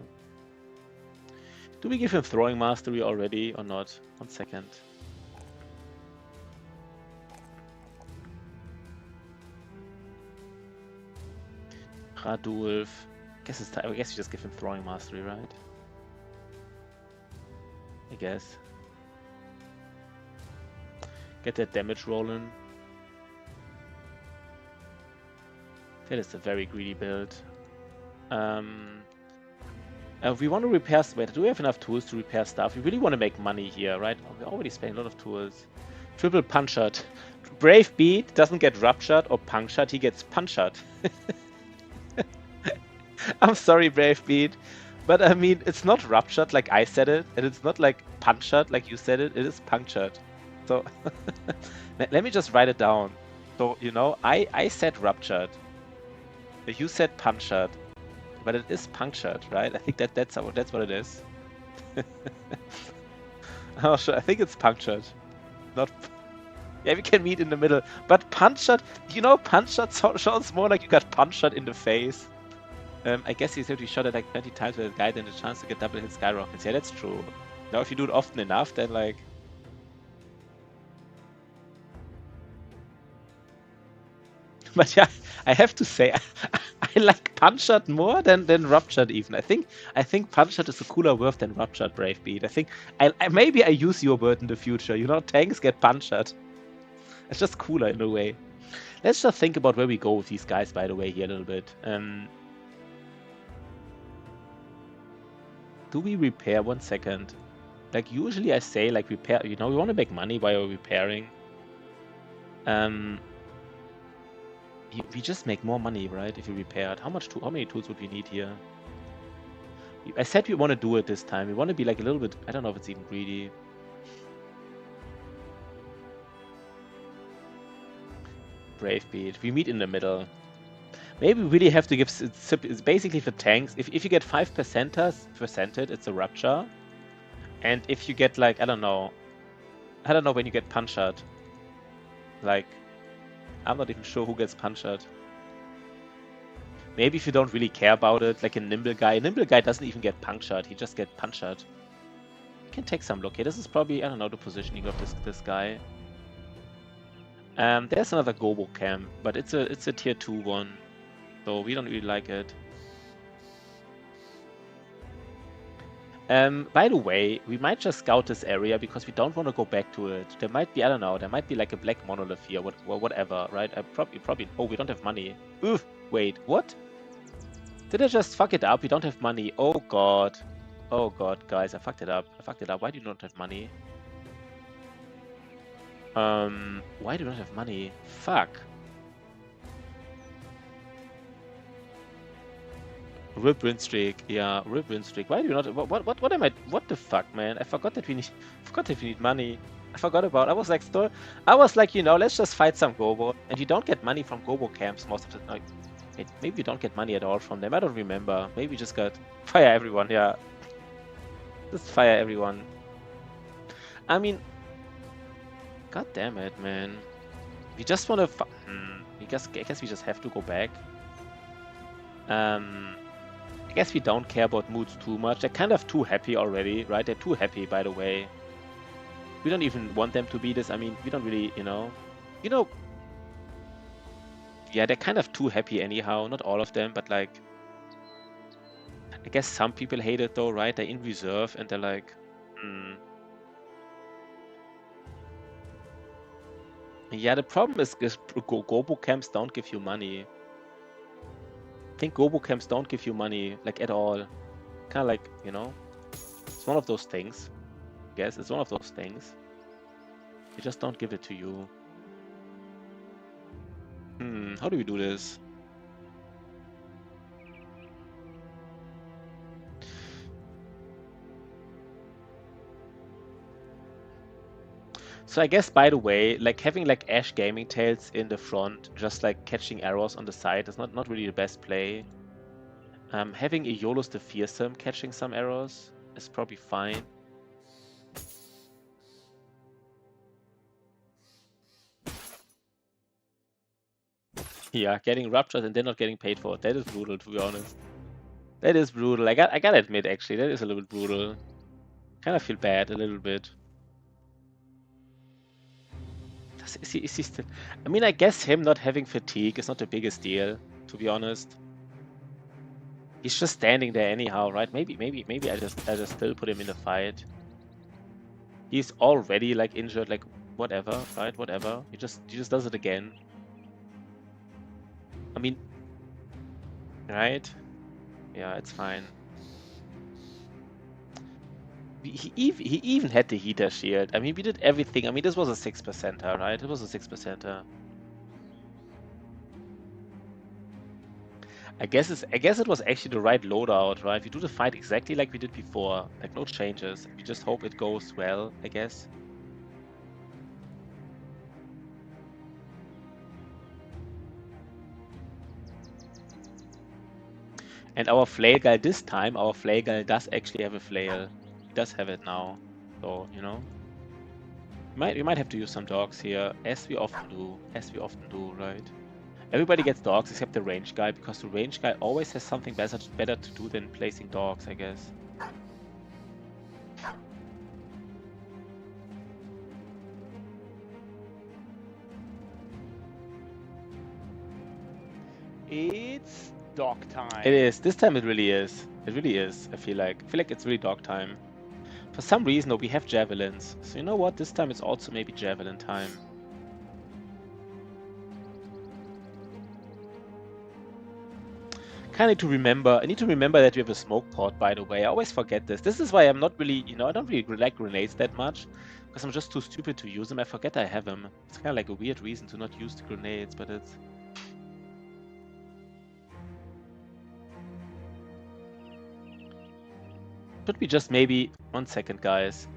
A: Do we give him throwing mastery already or not? 1 second. Radulf. I guess we just give him throwing mastery, right? I guess. Get that damage rolling. That is a very greedy build. We want to repair... Wait, do we have enough tools to repair stuff? We really want to make money here, right? We already spent a lot of tools. Triple punctured. Brave Beat doesn't get ruptured or punctured, he gets punctured. I'm sorry, Brave Beat. But I mean, it's not ruptured like I said it, and it's not like punctured like you said it. It is punctured. So let me just write it down. So, you know, I said ruptured. You said punctured. But it is punctured, right? I think that's what it is. Oh, sure. I think it's punctured. Not... Yeah, we can meet in the middle. But punctured, you know, punctured sounds more like you got punctured in the face. I guess he's if you shot it like 20 times with a guy, then the chance to get double hit skyrockets. Yeah, that's true. Now, if you do it often enough, then like... But yeah, I have to say, I like punctured more than ruptured even. I think punctured is a cooler word than ruptured, Brave Beat. I think maybe I use your word in the future. You know, tanks get punctured. It's just cooler in a way. Let's just think about where we go with these guys, by the way, here a little bit. Do we repair? 1 second. Like, usually I say, like, repair, you know, we want to make money while we're repairing. We just make more money, right, if we repaired. How many tools would we need here? I said we want to do it this time. We want to be like a little bit, I don't know if it's even greedy. Brave Beat. We meet in the middle. Maybe we really have to give... It's basically for tanks. If you get 5%, it's a rupture. And if you get like, I don't know when you get punctured. Like, I'm not even sure who gets punctured. Maybe if you don't really care about it, like a nimble guy. A nimble guy doesn't even get punctured. He just gets punctured. You can take some look here. This is probably, I don't know, the positioning of this guy. There's another Gobo camp, but it's a tier 2 one. So we don't really like it. By the way, we might just scout this area because we don't want to go back to it. There might be, I don't know, there might be like a black monolith here, whatever, right? Probably. Oh, we don't have money. Oof. Wait, what? Did I just fuck it up? We don't have money. Oh god. Oh god, guys, I fucked it up. I fucked it up. Why do you not have money? Why do you not have money? Fuck. Rip win streak. Yeah, rip win streak. Why do you not? What am I? What the fuck, man? I forgot that we need. Forgot that we need money. I forgot about. I was like, I was like, you know, let's just fight some Gobo. And you don't get money from Gobo camps most of the time. Maybe you don't get money at all from them. I don't remember. Maybe you just got fire everyone. Yeah, just fire everyone. I mean, god damn it, man. We just want to. I guess we just have to go back. I guess we don't care about moods too much. They're kind of too happy already, right? They're too happy, by the way. We don't even want them to be this. I mean, we don't really, you know, yeah, they're kind of too happy anyhow. Not all of them, but like, I guess some people hate it though, right? They're in reserve and they're like, Yeah, the problem is Gobo camps don't give you money. I think Gobo camps don't give you money, like, at all. Kind of like, you know, it's one of those things. I guess it's one of those things. They just don't give it to you. How do we do this? So I guess, by the way, like having like Ash Gaming Tails in the front, just like catching arrows on the side is not really the best play. Having Aeolus the Fearsome catching some arrows is probably fine. Yeah, getting ruptured and then not getting paid for it. That is brutal, to be honest. That is brutal. I gotta admit, actually, that is a little bit brutal. Kind of feel bad a little bit. Is he still... I mean, I guess him not having fatigue is not the biggest deal, to be honest. He's just standing there anyhow, right? Maybe I just still put him in the fight. He's already like injured, like whatever, right? Whatever. He just does it again. I mean, right? Yeah, it's fine. He even had the heater shield. I mean, we did everything. I mean, this was a 6%er, right? It was a 6%er. I guess it was actually the right loadout, right? We do the fight exactly like we did before. Like, no changes. We just hope it goes well, I guess. And our flail guy this time, our flail guy does actually have a flail. He does have it now. So, you know. We might have to use some dogs here, as we often do, right? Everybody gets dogs except the range guy, because the range guy always has something better to do than placing dogs, I guess.
B: It's dog time.
A: It is. This time it really is. It really is, I feel like. It's really dog time. For some reason, though, we have javelins. So you know what? This time it's also maybe javelin time. I need to remember that we have a smoke pot, by the way. I always forget this. This is why I'm not really, you know, I don't really like grenades that much. Because I'm just too stupid to use them. I forget I have them. It's kind of like a weird reason to not use the grenades, but it's... Should we just maybe... 1 second, guys.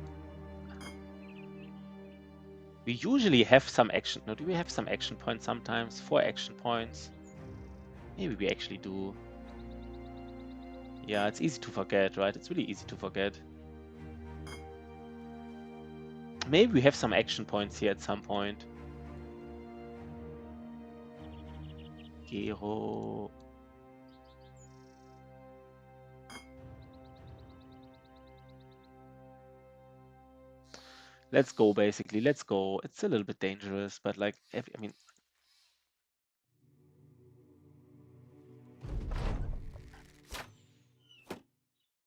A: We usually have some action... No, do we have some action points sometimes? 4 action points. Maybe we actually do. Yeah, it's easy to forget, right? It's really easy to forget. Maybe we have some action points here at some point. Gero... Let's go, basically. Let's go. It's a little bit dangerous, but like, I mean...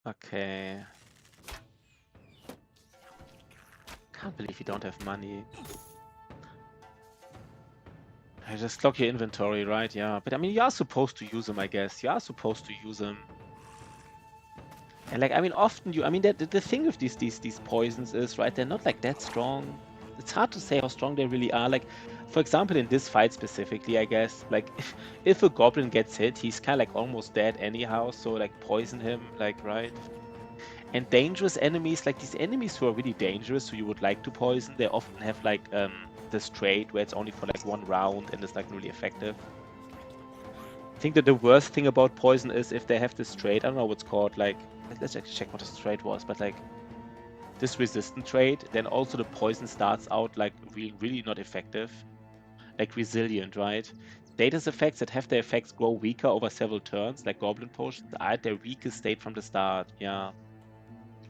A: Okay. Can't believe you don't have money. I just clock your inventory, right? Yeah, but I mean, you are supposed to use them, I guess. You are supposed to use them. And like, I mean, often I mean, the thing with these poisons is, right, they're not like that strong. It's hard to say how strong they really are. Like, for example, in this fight specifically, I guess, like, if a goblin gets hit, he's kind of like almost dead anyhow. So like, poison him, like, right? And dangerous enemies, like these enemies who are really dangerous, who you would like to poison, they often have like this trait where it's only for like 1 round and it's like really effective. I think that the worst thing about poison is if they have this trait, I don't know what's called, like, let's actually check what this trait was, but like this resistant trait, then also the poison starts out like really not effective, like resilient, right? Status effects that have their effects grow weaker over several turns, like goblin potions, are at their weakest state from the start. Yeah.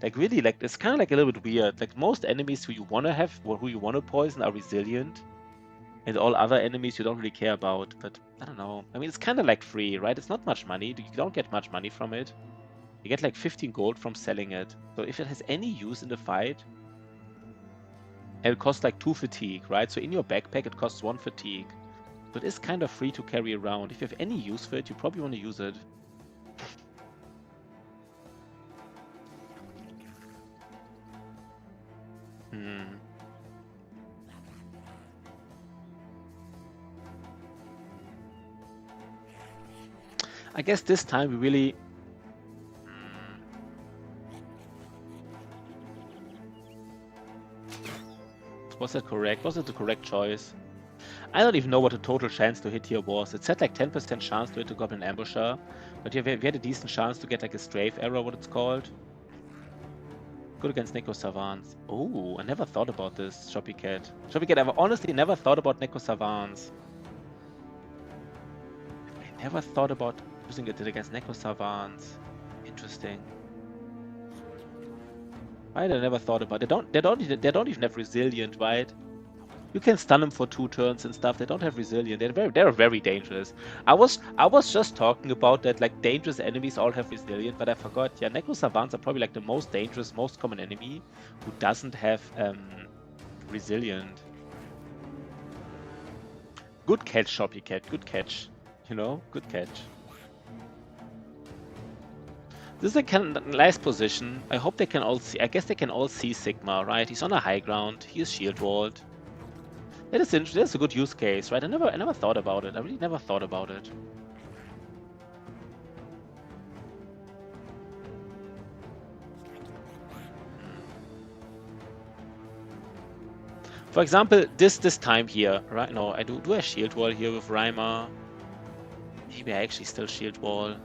A: Like really, like it's kind of like a little bit weird. Like most enemies who you want to have or who you want to poison are resilient, and all other enemies you don't really care about. But I don't know. I mean, it's kind of like free, right? It's not much money. You don't get much money from it. You get like 15 gold from selling it. So if it has any use in the fight, and it costs like 2 fatigue, right? So in your backpack it costs 1 fatigue. So it is kind of free to carry around. If you have any use for it, you probably want to use it. Hmm. I guess this time we really... Was that correct? Was it the correct choice? I don't even know what the total chance to hit here was. It said like 10% chance to hit a goblin ambusher, but we had a decent chance to get like a strafe error, what it's called. Good against Neko Savants. Oh, I never thought about this, Shoppy Cat. Shoppy Cat, I've honestly never thought about Neko Savants. I never thought about using it against Neko Savants. Interesting. Right, I never thought about it. They don't even have resilient, right? You can stun them for 2 turns and stuff. They don't have resilient. They're very dangerous. I was just talking about that like dangerous enemies all have resilient, but I forgot. Yeah, Necro Savants are probably like the most dangerous, most common enemy who doesn't have resilient. Good catch, Shoppy Cat. Good catch. You know, good catch. This is a kind of nice position. I hope they can all see. I guess they can all see Sigma, right? He's on a high ground. He is shield walled. That is interesting. That's a good use case, right? I never thought about it. I really never thought about it. For example, this time here, right? No, I do I shield wall here with Reimer? Maybe I actually still shield wall.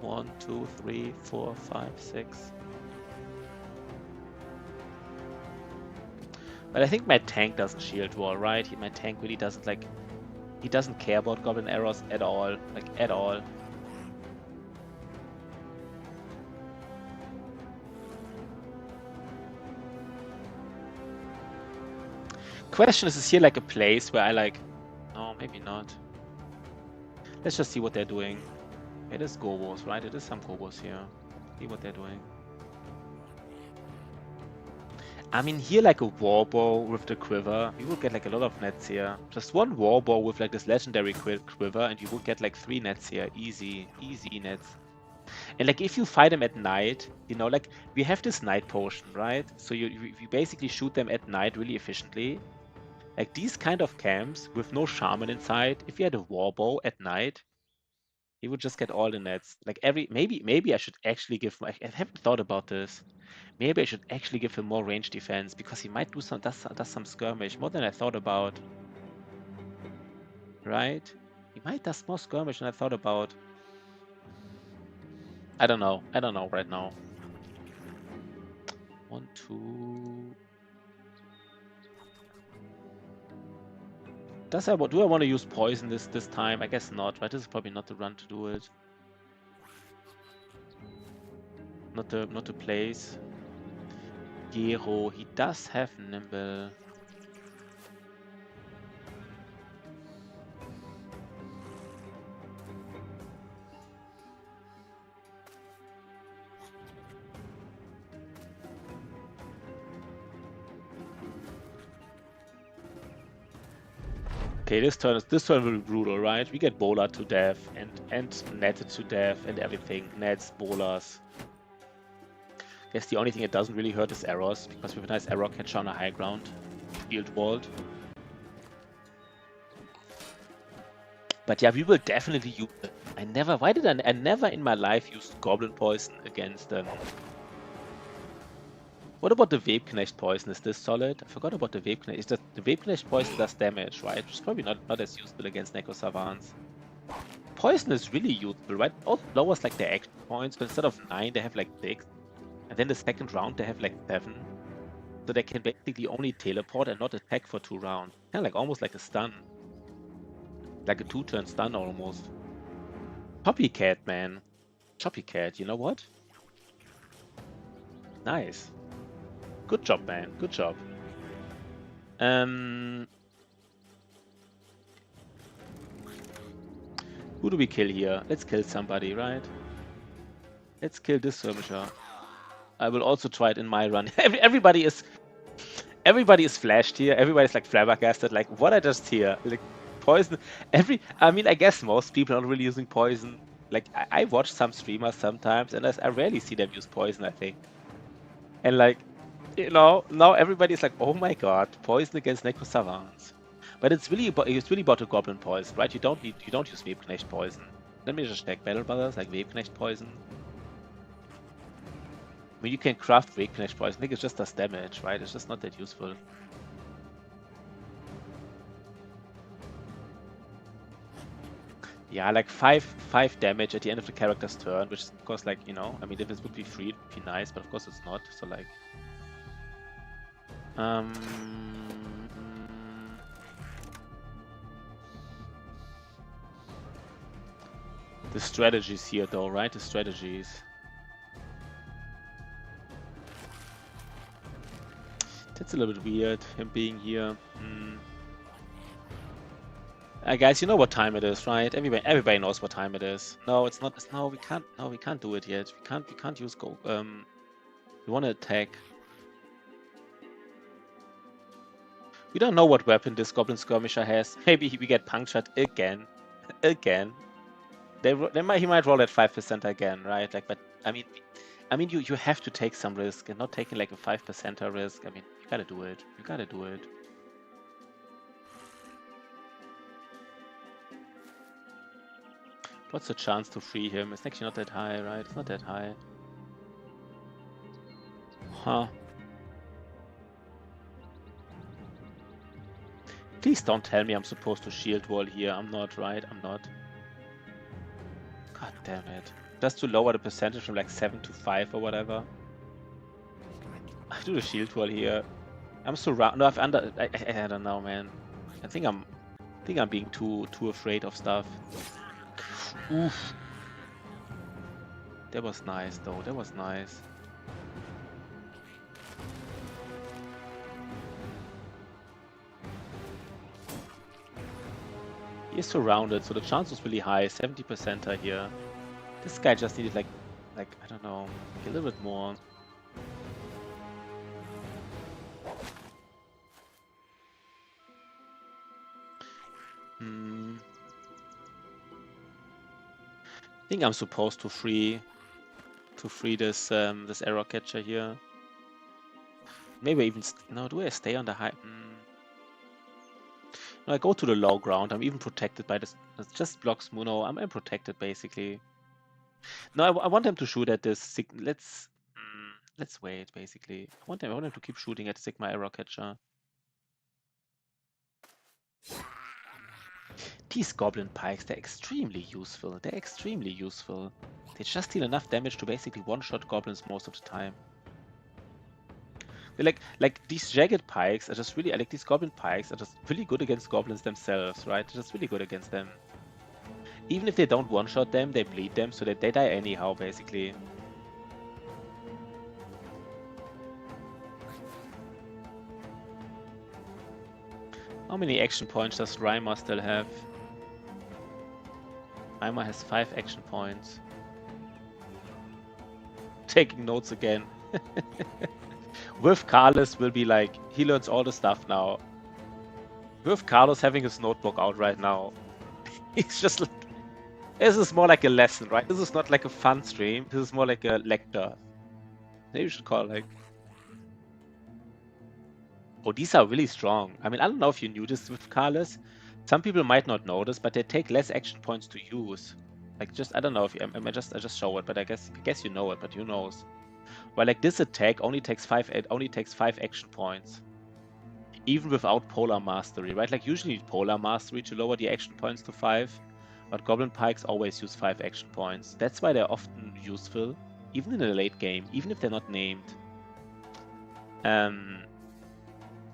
A: 1, 2, 3, 4, 5, 6. But I think my tank doesn't shield wall, right? My tank really doesn't like... He doesn't care about goblin arrows at all. Like, at all. Question is here like a place where I like... No, maybe not. Let's just see what they're doing. It is Gobos, right? It is some Gobos here. See what they're doing. I mean, here like a warbow with the quiver, you would get like a lot of nets here. Just one warbow with like this legendary quiver and you would get like 3 nets here. Easy, easy nets. And like if you fight them at night, you know, like we have this night potion, right? So you basically shoot them at night really efficiently. Like these kind of camps with no shaman inside, if you had a warbow at night, you would just get all the nets. Like maybe I should actually give I haven't thought about this. Maybe I should actually give him more range defense because he might do does some skirmish more than I thought about. Right? He might does more skirmish than I thought about. I don't know. I don't know right now. 1, 2. Do I want to use poison this time? I guess not, right? This is probably not the run to do it. Not the place. Gero, he does have nimble. Okay, this turn will be brutal, right? We get bowler to death and netted to death and everything. Nets, bowlers. Guess the only thing that doesn't really hurt is arrows, because we have a nice arrow catcher on a high ground. Field walled. But yeah, we will definitely use it. I never in my life used Goblin Poison against What about the Webknecht Poison? Is this solid? I forgot about the Webknecht. Is that the Webknecht Poison does damage, right? Which is probably not as useful against Neko Savants. Poison is really useful, right? Also lowers like their action points, but instead of 9, they have like 6. And then the second round, they have like 7. So they can basically only teleport and not attack for 2 rounds. Kind of like almost like a stun. Like a 2-turn stun almost. Copycat, man. Copycat, you know what? Nice. Good job, man. Good job. Who do we kill here? Let's kill somebody, right? Let's kill this skirmisher. I will also try it in my run. Everybody is flashed here. Everybody's like flabbergasted. Like, what I just hear? Like, poison. I mean, I guess most people aren't really using poison. Like, I watch some streamers sometimes, and I rarely see them use poison, I think. And like, you know, now everybody's like, oh my god, poison against Necro Savants. But it's really about a goblin poison, right? You don't use Webknecht poison. Let me just check Battle Brothers, like Webknecht poison. I mean, you can craft Webknecht poison. I think it just does damage, right? It's just not that useful. Yeah, like 5 damage at the end of the character's turn, which is of course like, you know, I mean, if it would be free, it would be nice, but of course it's not. So like, the strategies here, though, right? The strategies. That's a little bit weird, him being here. Guys, you know what time it is, right? Everybody knows what time it is. No, it's not. No, we can't. No, we can't do it yet. We can't use go. We want to attack. We don't know what weapon this Goblin Skirmisher has. Maybe we get punctured again, again. He might roll at 5% again, right? Like, but I mean, you have to take some risk, and not taking like a 5% risk. I mean, you gotta do it. You gotta do it. What's the chance to free him? It's actually not that high, right? It's not that high. Huh. Please don't tell me I'm supposed to shield wall here. I'm not, right? I'm not. God damn it. Just to lower the percentage from like 7 to 5 or whatever. I do the shield wall here. I'm surrounded. No, I don't know, man. I think I'm being too afraid of stuff. Oof. That was nice, though. That was nice. He is surrounded, so the chance was really high. 70% here. This guy just needed like I don't know, a little bit more. I think I'm supposed to free this this arrow catcher here. Maybe even no. Do I stay on the high? No, I go to the low ground. I'm even protected by this. It just blocks Muno. I'm protected basically. No, I want him to shoot at this. Let's wait. Basically, I want him to keep shooting at Sigma arrow catcher. These goblin pikes, they're extremely useful. They're extremely useful. They just deal enough damage to basically one-shot goblins most of the time. They're like these jagged pikes are just really, like these goblin pikes are just really good against goblins themselves, right? They're just really good against them. Even if they don't one-shot them, they bleed them, so that they die anyhow, basically. How many action points does Reimer still have? Reimer has 5 action points. Taking notes again. With Carlos will be like, he learns all the stuff now. With Carlos having his notebook out right now, he's just like, this is more like a lesson, right? This is not like a fun stream. This is more like a lecture. Maybe you should call it like, oh, these are really strong. I mean, I don't know if you knew this with Carlos. Some people might not know this, but they take less action points to use. Like, just I don't know if you, I just show it, but I guess you know it, but who knows? Well, like this attack only takes it only takes 5 action points, even without Polar Mastery, right? Like usually you need Polar Mastery to lower the action points to 5, but Goblin Pikes always use 5 action points. That's why they're often useful, even in the late game, even if they're not named.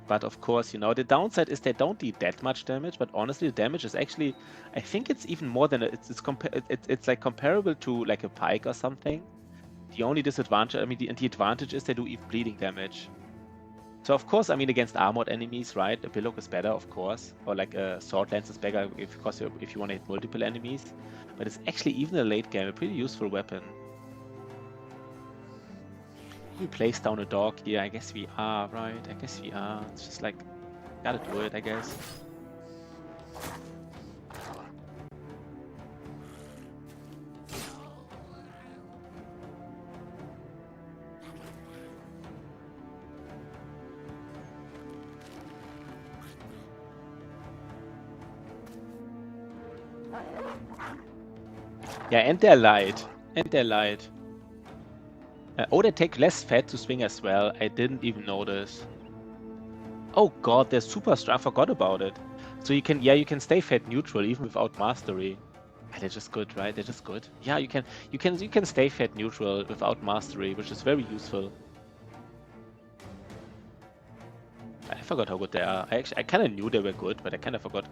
A: But of course, you know, the downside is they don't do that much damage, but honestly, the damage is actually, I think it's even more than, it's like comparable to like a Pike or something. The only disadvantage, I mean, the advantage is they do even bleeding damage. So of course, I mean, against armored enemies, right, a Billock is better, of course, or like a Sword Lance is better if you want to hit multiple enemies. But it's actually, even in the late game, a pretty useful weapon. We place down a dog here. I guess we are, right? I guess we are. It's just like, gotta do it, I guess. Yeah, and they're light. And they're light. Oh, they take less fat to swing as well. I didn't even notice. Oh god, they're super strong. I forgot about it. So you can, yeah, you can stay fat neutral even without mastery. They're just good, right? They're just good. Yeah, you can stay fat neutral without mastery, which is very useful. I forgot how good they are. I kind of knew they were good, but I kind of forgot.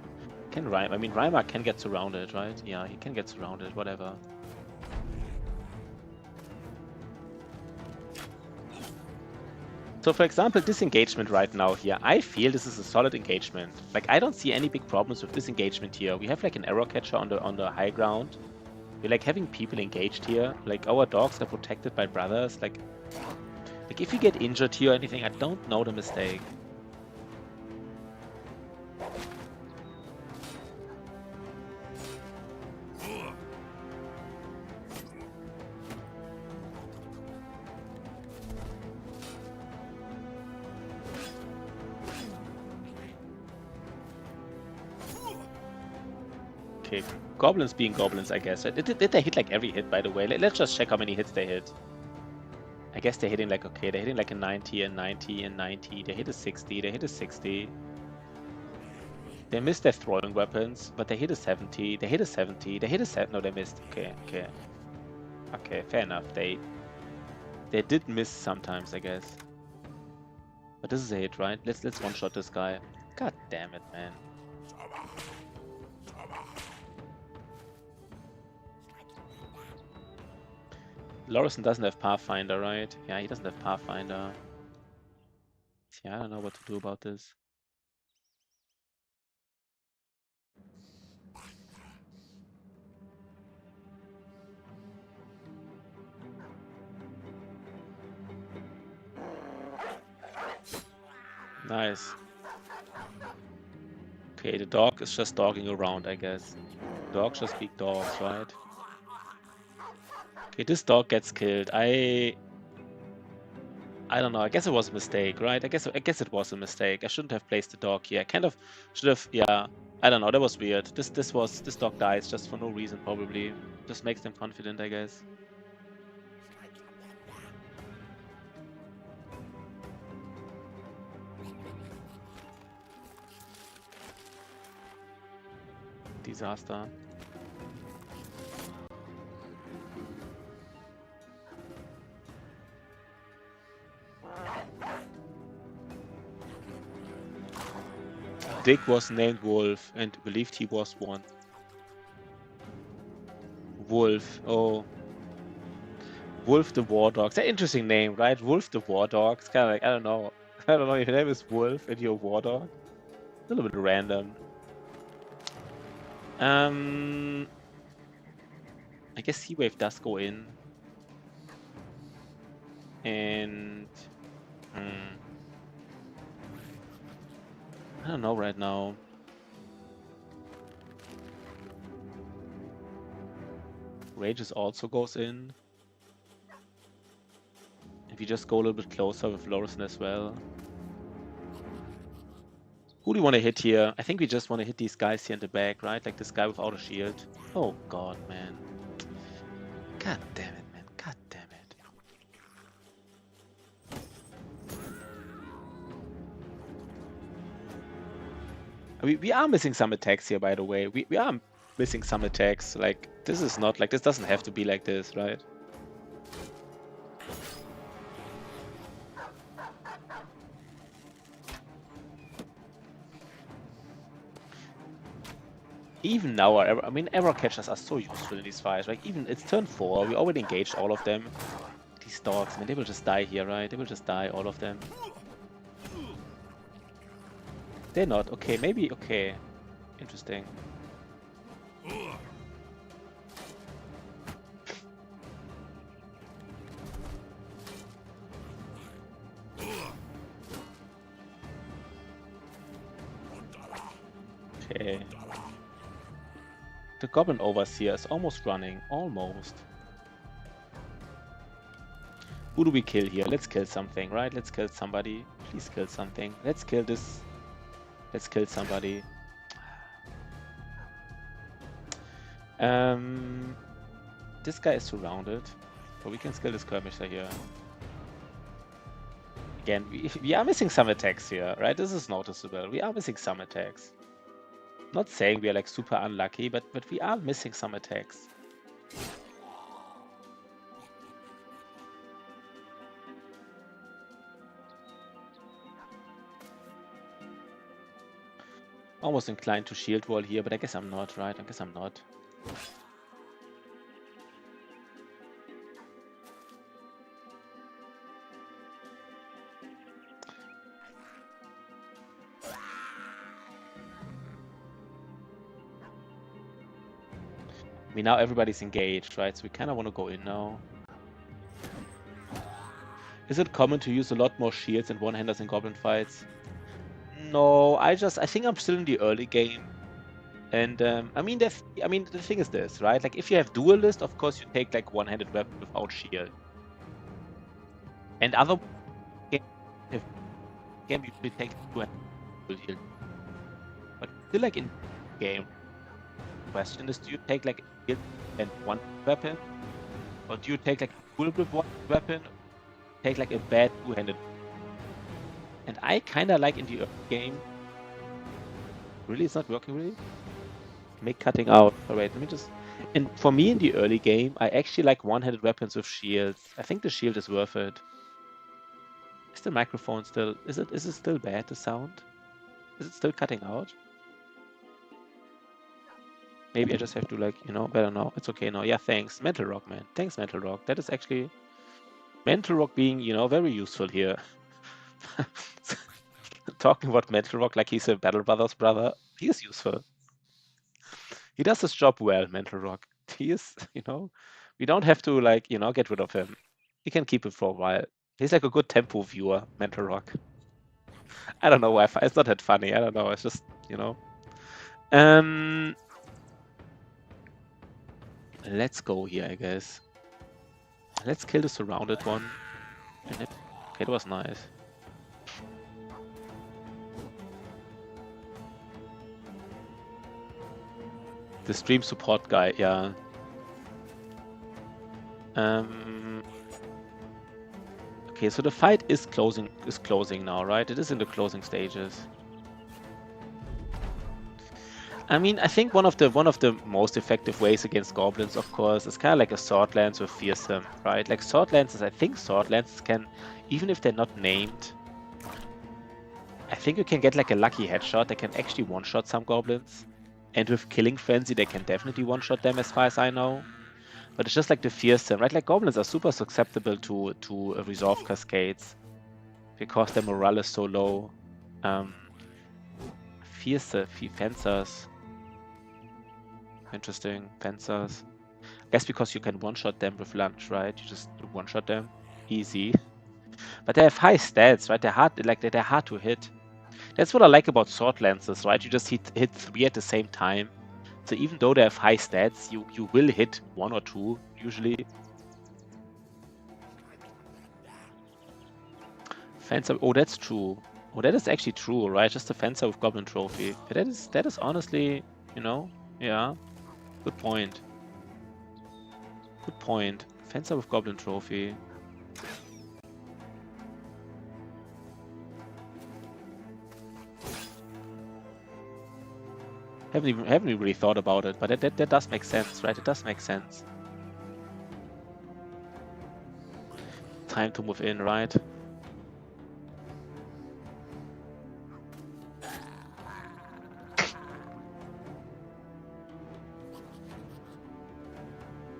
A: Can Rhyme? I mean, Rhymer can get surrounded, right? Yeah, he can get surrounded. Whatever. So for example, disengagement right now here, I feel this is a solid engagement. Like I don't see any big problems with disengagement here. We have like an arrow catcher on the high ground. We're like having people engaged here. Like our dogs are protected by brothers. Like if you get injured here or anything, I don't know the mistake. Okay, goblins being goblins, I guess. Did they hit like every hit, by the way? Let's just check how many hits they hit. I guess they're hitting like, okay, they're hitting like a 90 and 90 and 90. They hit a 60, they hit a 60. They missed their throwing weapons, but they hit a 70, they hit a 70, they hit a 7. No, they missed. Okay, okay. Okay, fair enough. They did miss sometimes, I guess. But this is a hit, right? Let's one-shot this guy. God damn it, man. Lorison doesn't have Pathfinder, right? Yeah, he doesn't have Pathfinder. Yeah, I don't know what to do about this. Nice. Okay, the dog is just dogging around, I guess. Dogs just beat dogs, right? Okay, this dog gets killed. I don't know. I guess it was a mistake, right? I guess it was a mistake. I shouldn't have placed the dog here. I kind of should have. Yeah, I don't know. That was weird. This dog dies just for no reason, probably. Just makes them confident, I guess. Disaster. Dick was named Wolf and believed he was one. Wolf. Oh. Wolf the War Dog. It's an interesting name, right? Wolf the War Dog. It's kind of like, I don't know. I don't know. Your name is Wolf and you're a War Dog. A little bit random. I guess Sea Wave does go in. And I don't know right now. Rages also goes in. If we just go a little bit closer with Lorison as well. Who do you want to hit here? I think we just want to hit these guys here in the back, right? Like this guy without a shield. Oh god, man. God damn it, man. God damn it. We are missing some attacks here, by the way. We are missing some attacks. Like, this is not like, this doesn't have to be like this, right? Even now, I mean, error catchers are so useful in these fights. Like, even it's turn 4, we already engaged all of them. These dogs, man, they will just die here, right? They will just die, all of them. They're not. Okay, maybe, okay. Interesting. Okay. The Goblin Overseer is almost running. Almost. Who do we kill here? Let's kill something, right? Let's kill somebody. Please kill something. Let's kill this. Let's kill somebody. This guy is surrounded. But we can kill this skirmisher here. Again, we are missing some attacks here, right? This is noticeable. We are missing some attacks. Not saying we are like super unlucky, but we are missing some attacks. Almost inclined to shield wall here, but I guess I'm not, right? I guess I'm not. I mean, now everybody's engaged, right? So we kind of want to go in now. Is it common to use a lot more shields and one-handers in goblin fights? No, I think I'm still in the early game. And I mean, the thing is this, right? Like, if you have duelist, of course you take like one-handed weapon without shield. And other if game you take two-handed shield. But still, like in game, question is, do you take like a shield and one weapon, or do you take like a dual with one weapon, take like a bad two-handed? And I kind of like in the early game. Really, it's not working really. Make cutting out. All right, let me just. And for me in the early game, I actually like one-handed weapons with shields. I think the shield is worth it. Is the microphone still? Is it still bad? The sound? Is it still cutting out? Maybe I just have to like, you know, I don't know. It's okay now. Yeah, thanks, Mental Rock, man. Thanks, Mental Rock. That is actually Mental Rock being, you know, very useful here. Talking about Mental Rock like he's a Battle Brothers brother, he is useful. He does his job well, Mental Rock. He is, you know, we don't have to like, you know, get rid of him. We can keep him for a while. He's like a good tempo viewer, Mental Rock. I don't know why. It's not that funny. I don't know. It's just, you know. Let's go here, I guess. Let's kill the surrounded one. Okay, that was nice. The stream support guy, yeah. Okay, so the fight is closing now, right? It is in the closing stages. I mean, I think one of the most effective ways against goblins, of course, is kind of like a sword lance with fearsome, right? Like sword lances, I think sword lances can, even if they're not named, I think you can get like a lucky headshot that can actually one-shot some goblins. And with Killing Frenzy, they can definitely one-shot them as far as I know. But it's just like the fearsome, right? Like goblins are super susceptible to resolve cascades because their morale is so low. Fencers. Interesting. Fencers. I guess because you can one-shot them with lunge, right? You just one-shot them. Easy. But they have high stats, right? They're hard to hit. That's what I like about sword lances, right? You just hit 3 at the same time. So even though they have high stats, you will hit 1 or 2 usually. Fencer. Oh, that's true. Oh, that is actually true, right? Just a fencer with Goblin Trophy. That is honestly, you know, yeah. Good point. Good point. Fencer with Goblin Trophy. Haven't even really thought about it, but that does make sense, right? It does make sense. Time to move in, right?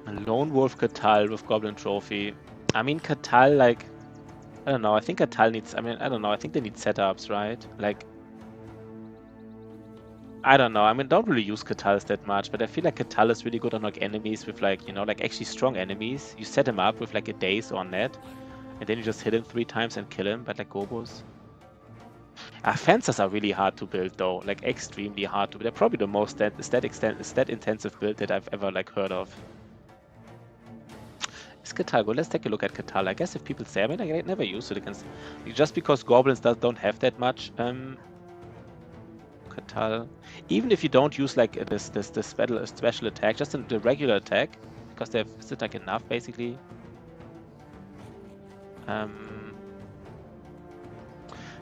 A: A Lone Wolf Catal with Goblin Trophy. I mean, Catal, like, I don't know. I think Catal needs, I mean, I don't know. I think they need setups, right? Like, I don't know. I mean, don't really use Catals that much, but I feel like Catal is really good on like enemies with like, you know, like actually strong enemies. You set him up with like a daze or net, and then you just hit him 3 times and kill him, but like Gobos. Fencers are really hard to build though, like extremely hard to build. They're probably the most stat intensive build that I've ever like heard of. Is Catal good? Let's take a look at Catal. I guess if people say, I mean, I never use it against, just because goblins don't have that much Catal. Even if you don't use like this special attack, just the regular attack, because they have, is it like enough basically?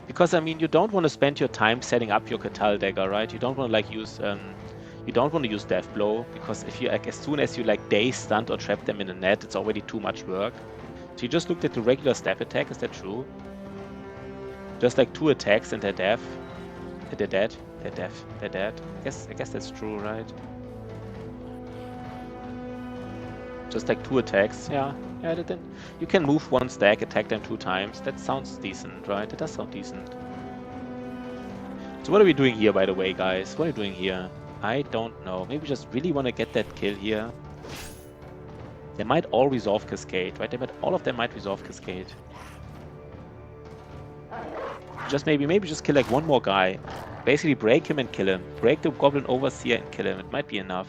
A: Because I mean, you don't want to spend your time setting up your Catal dagger, right? You don't want to like use you don't want to use Death Blow, because if you like, as soon as you like daze, stunt, or trap them in a net, it's already too much work. So you just looked at the regular stab attack. Is that true? Just like 2 attacks and they're deaf. They're dead. They're deaf. They're dead. I guess that's true, right? Just like 2 attacks. Yeah. Yeah, then you can move 1 stack, attack them 2 times. That sounds decent, right? That does sound decent. So what are we doing here, by the way, guys? What are we doing here? I don't know. Maybe we just really want to get that kill here. They might all resolve Cascade, right? All of them might resolve Cascade. Just maybe just kill like 1 more guy. Basically break him and kill him. Break the Goblin Overseer and kill him. It might be enough.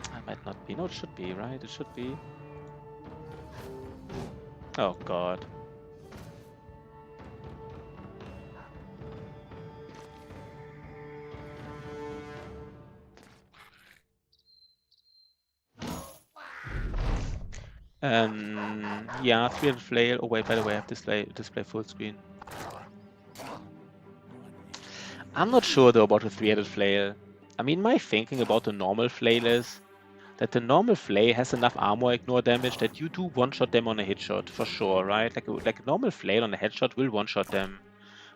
A: It might not be. No, it should be, right? It should be. Oh god. Yeah, 300 flail. Oh wait, by the way, I have display full screen. I'm not sure though about the 3-headed flail. I mean, my thinking about the normal flail is that the normal flail has enough armor ignore damage that you do one-shot them on a hit shot, for sure, right? Like a normal flail on a headshot will one-shot them,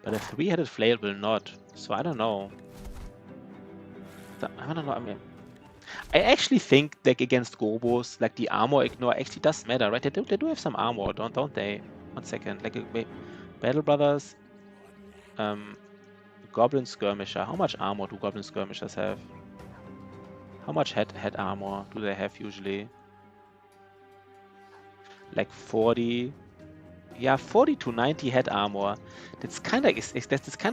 A: but a 3-headed flail will not. So I don't know. I don't know. I mean, I actually think like against Gobos, like the armor ignore actually does matter, right? They do have some armor, don't they? 1 second. Like wait, Battle Brothers, Goblin Skirmisher. How much armor do Goblin Skirmishers have? How much head armor do they have usually? Like 40. Yeah, 40 to 90 head armor. That's kind of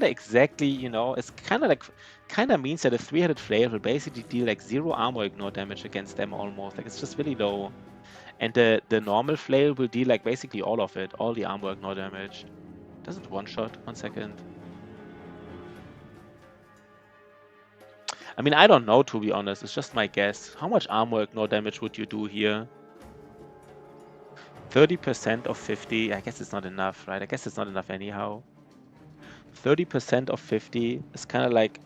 A: exactly, you know, it's kind of means that a 3-headed flail will basically deal like 0 armor ignore damage against them almost. Like it's just really low. And the normal flail will deal like basically all of it, all the armor ignore damage. Does it one-shot? 1 second. I mean, I don't know, to be honest. It's just my guess. How much armor ignore damage would you do here? 30% of 50. I guess it's not enough, right? I guess it's not enough anyhow. 30% of 50 is kind of like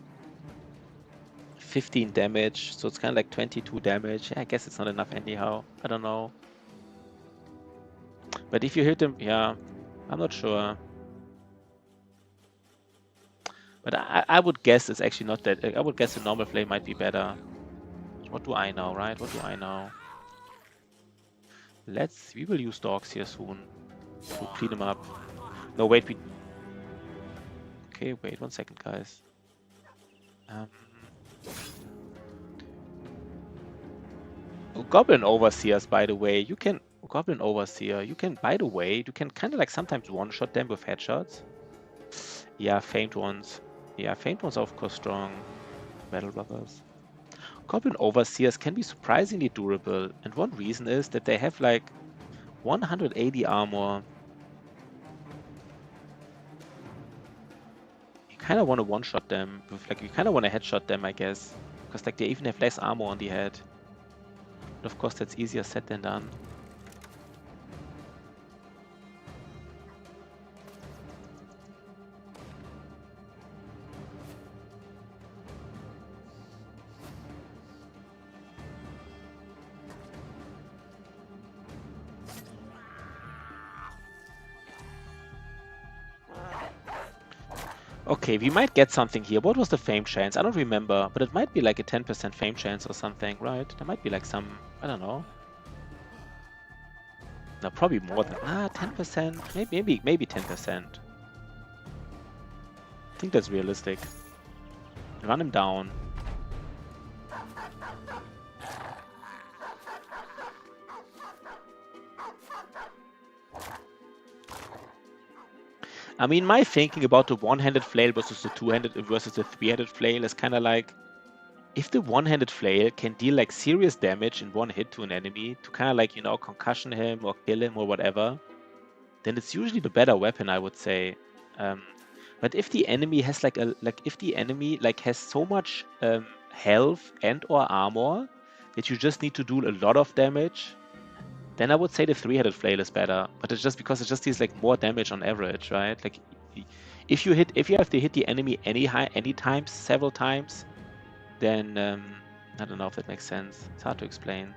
A: 15 damage. So it's kind of like 22 damage. Yeah, I guess it's not enough anyhow. I don't know. But if you hit him, yeah, I'm not sure. But I would guess it's actually not that. I would guess the normal flame might be better. What do I know, right? What do I know? We will use dogs here soon to clean them up. No, wait, okay, wait 1 second, guys. Goblin Overseers, by the way, Goblin Overseer, you can kind of like sometimes one-shot them with headshots. Yeah, faint ones. Yeah, famed ones are of course strong. Battle Brothers. Goblin Overseers can be surprisingly durable, and one reason is that they have like 180 armor. You kind of want to one-shot them with like you kind of want to headshot them, I guess, because like they even have less armor on the head. But of course, that's easier said than done. Okay, we might get something here. What was the fame chance? I don't remember, but it might be like a 10% fame chance or something, right? There might be like some, I don't know. No, probably more than 10%. Maybe 10%. I think that's realistic. Run him down. I mean, my thinking about the one-handed flail versus the two-handed versus the three-handed flail is kind of like, if the one-handed flail can deal like serious damage in one hit to an enemy to kind of like, you know, concussion him or kill him or whatever, then it's usually the better weapon, I would say. But if the enemy has if the enemy like has so much health and or armor that you just need to do a lot of damage, then I would say the three-headed flail is better. But it's just because it just deals like more damage on average, right? Like if you have to hit the enemy any times, several times, then I don't know if that makes sense. It's hard to explain.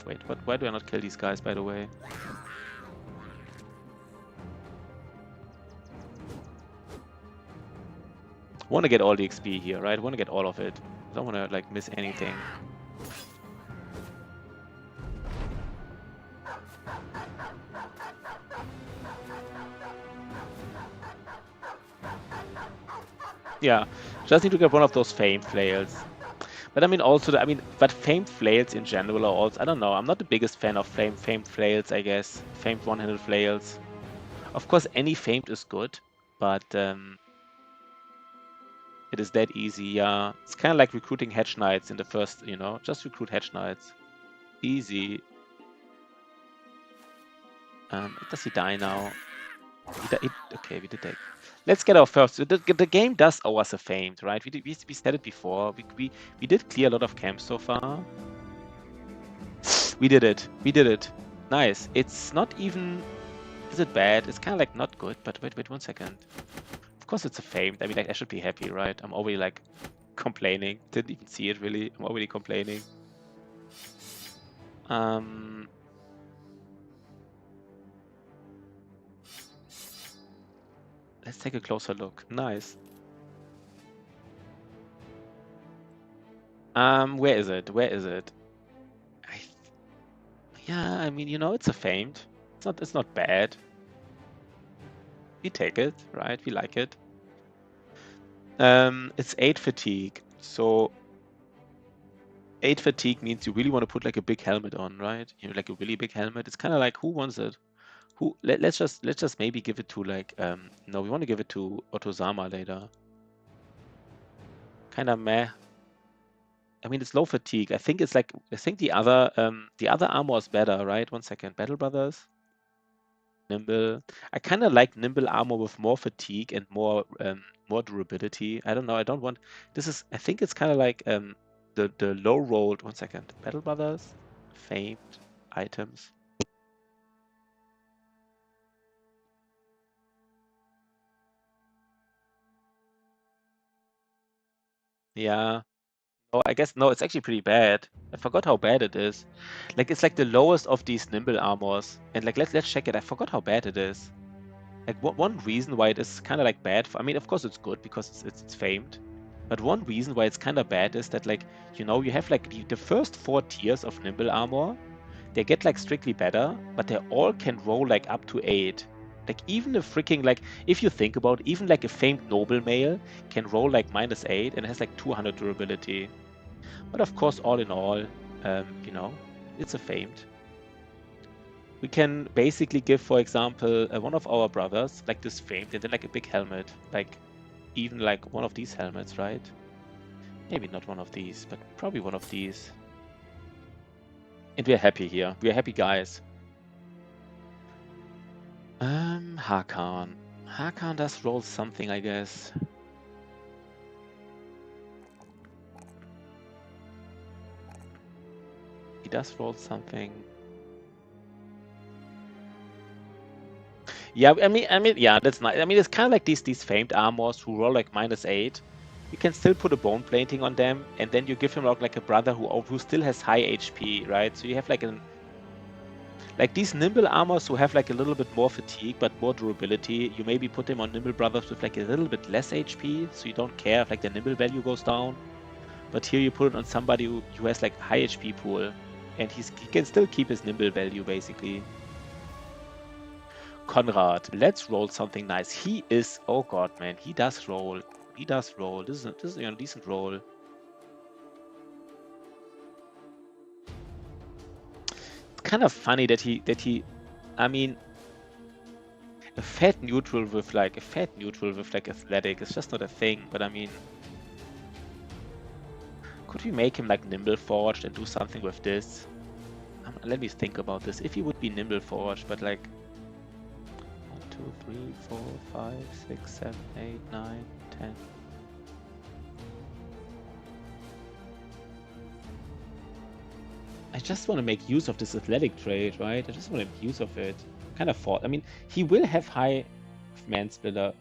A: Wait, what? Why do I not kill these guys, by the way? Want to get all the XP here, right? Want to get all of it. Don't want to like miss anything. Yeah, just need to get one of those famed flails. But I mean, also, but famed flails in general are also, I don't know, I'm not the biggest fan of famed flails, I guess. Famed one-handed flails. Of course, any famed is good, but it is that easy, yeah. It's kind of like recruiting hedge knights in the first, you know, just recruit hedge knights. Easy. Does he die now? Okay, we did that. Let's get our first. The game does owe us a famed, right? We said it before. We did clear a lot of camps so far. We did it. We did it. Nice. It's not even. Is it bad? It's kind of like not good. But wait 1 second. Of course, it's a famed. I mean, like I should be happy, right? I'm already like complaining. Didn't even see it really. I'm already complaining. Let's take a closer look. Nice. Where is it? Where is it? Yeah, I mean, you know, it's a famed. It's not bad. We take it, right? We like it. It's 8 fatigue. So 8 fatigue means you really want to put like a big helmet on, right? You know, like a really big helmet. It's kind of like, who wants it? Let's just maybe give it to like no, we want to give it to Otozama later. Kind of meh. I mean, it's low fatigue. I think it's like the other armor is better, right? 1 second. Battle Brothers. Nimble. I kind of like nimble armor with more fatigue and more durability. I don't know. I don't want. This is. I think it's kind of like the low rolled. 1 second. Battle Brothers, famed items. Yeah. Oh, I guess no. It's actually pretty bad. I forgot how bad it is. Like it's like the lowest of these nimble armors. And like let's check it. I forgot how bad it is. Like one reason why it is kind of like bad. I mean, of course it's good because it's famed. But one reason why it's kind of bad is that like, you know, you have like the first 4 tiers of nimble armor, they get like strictly better, but they all can roll like up to 8. Like even a freaking like, if you think about it, even like a famed noble male can roll like -8 and has like 200 durability. But of course, all in all, you know, it's a famed. We can basically give, for example, one of our brothers like this famed and then like a big helmet, like even like one of these helmets, right? Maybe not one of these, but probably one of these. And we're happy here. We're happy guys. Hakan. Hakan does roll something, I guess. He does roll something. Yeah, I mean, yeah, that's nice. I mean, it's kind of like these famed armors who roll like -8. You can still put a bone plating on them, and then you give him like a brother who still has high HP, right? So you have like these nimble armors who have like a little bit more fatigue but more durability. You maybe put them on nimble brothers with like a little bit less HP, so you don't care if like the nimble value goes down. But here you put it on somebody who has like high HP pool, and he can still keep his nimble value basically. Konrad, let's roll something nice. He is, oh god, man, he does roll. He does roll. This is a decent roll. It's kind of funny that he, I mean, a fat neutral with like athletic is just not a thing. But I mean, could we make him like nimble forged and do something with this? Let me think about this. If he would be nimble forged, but like 1, 2, 3, 4, 5, 6, 7, 8, 9, 10. I just want to make use of this athletic trait, right? I just want to make use of it. Kind of thought. I mean, he will have high man splitter.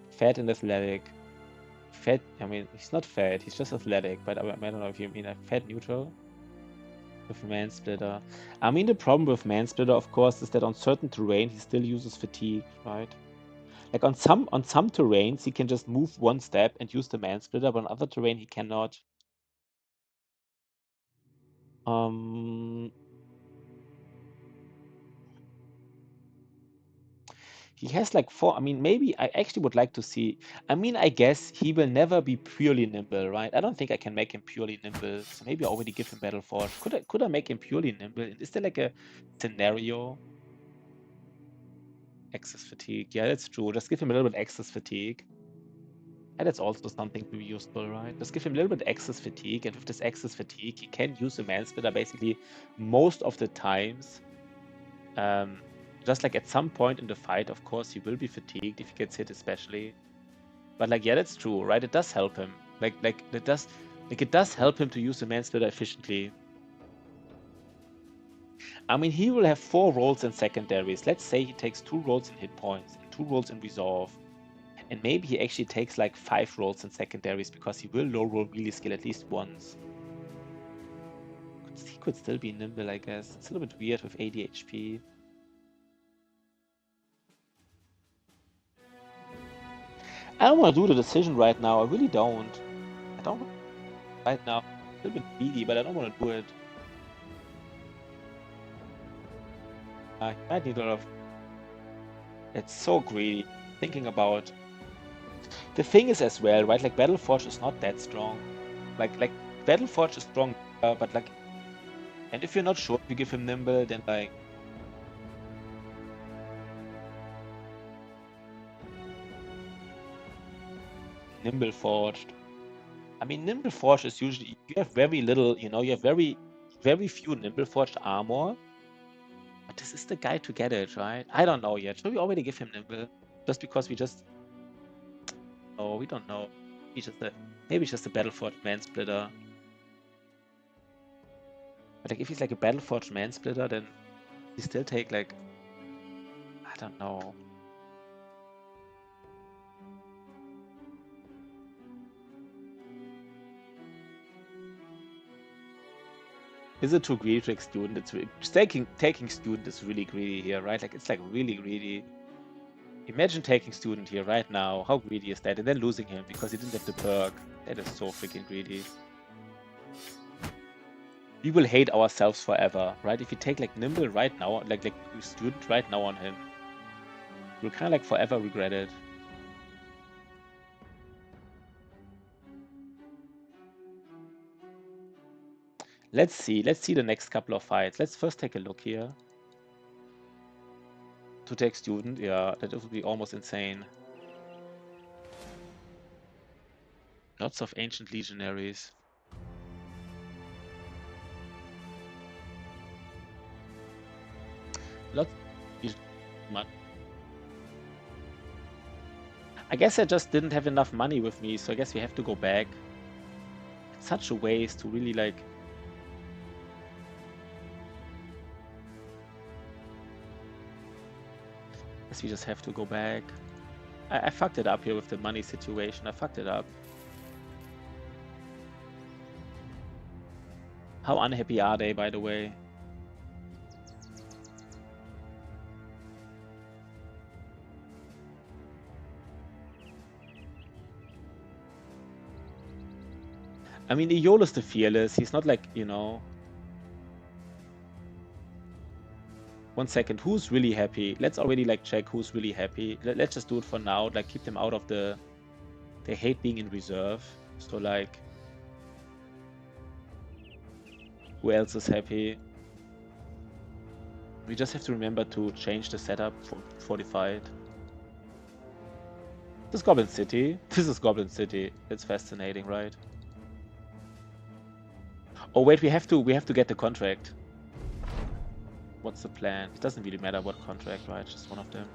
A: Fat and athletic. Fat, I mean, he's not fat, he's just athletic, but I don't know if you mean a fat neutral with man splitter. I mean, the problem with man splitter, of course, is that on certain terrain, he still uses fatigue, right? Like on some terrains, he can just move one step and use the man splitter, but on other terrain, he cannot. He has like 4. I mean, maybe I actually would like to see. I mean, I guess he will never be purely nimble, right? I don't think I can make him purely nimble. So maybe I already give him Battle Forge. Could I make him purely nimble? Is there like a scenario? Excess fatigue. Yeah, that's true. Just give him a little bit excess fatigue. And that's also something to be useful, right? Just give him a little bit excess fatigue, and with this excess fatigue, he can use the man splitter basically most of the times. Just like at some point in the fight, of course, he will be fatigued if he gets hit, especially. But like, yeah, that's true, right? It does help him. It does help him to use the man splitter efficiently. I mean, he will have 4 rolls in secondaries. Let's say he takes 2 rolls in hit points and 2 rolls in resolve. And maybe he actually takes like 5 rolls in secondaries because he will low roll melee skill at least once. He could still be nimble, I guess. It's a little bit weird with 80 HP. I don't want to do the decision right now. I really don't. I don't right now. A little bit greedy, but I don't want to do it. I might need a lot of. It's so greedy. Thinking about. The thing is as well, right? Like Battleforge is not that strong. Like Battleforge is strong, but like, and if you're not sure if you give him nimble, then like. Nimble forged. I mean, nimble forged is usually you have very little. You know, you have very few nimble forged armor. But this is the guy to get it, right? I don't know yet. Should we already give him nimble? Just because we just. Oh, we don't know. Maybe it's just a Battleforged man splitter. But like if he's like a Battleforged man splitter, then he still take like, I don't know. Is it too greedy to take student? It's taking student is really greedy here, right? Like it's like really greedy. Imagine taking student here right now. How greedy is that? And then losing him because he didn't have the perk. That is so freaking greedy. We will hate ourselves forever, right? If we take like nimble right now, like student right now on him, we'll kind of like forever regret it. Let's see the next couple of fights. Let's first take a look here. To take student, yeah, that would be almost insane. Lots of ancient legionaries. Lots of I guess I just didn't have enough money with me, so I guess we have to go back. It's such a waste to really like. Guess we just have to go back. I fucked it up here with the money situation. I fucked it up. How unhappy are they, by the way? I mean, Iola's the fearless. He's not like, you know. 1 second. Who's really happy? Let's already like check who's really happy. Let's just do it for now. Like keep them out of the. They hate being in reserve. So like, who else is happy? We just have to remember to change the setup for fortified. This is Goblin City. This is Goblin City. It's fascinating, right? Oh wait, we have to get the contract. What's the plan? It doesn't really matter what contract, right? Just one of them.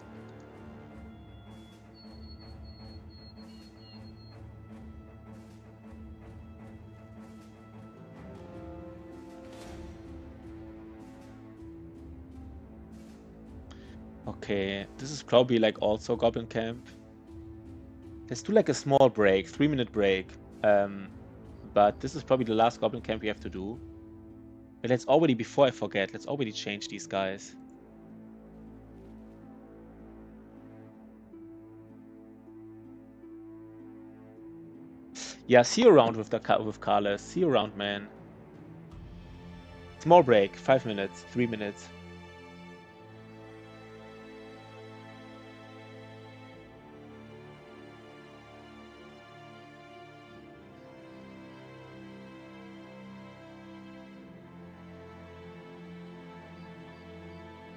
A: Okay, this is probably like also Goblin Camp. Let's do like a small break, 3-minute break. But this is probably the last Goblin Camp we have to do. But let's already, before I forget, let's already change these guys. Yeah, see you around with Carlos. See you around, man. Small break, 5 minutes, 3 minutes.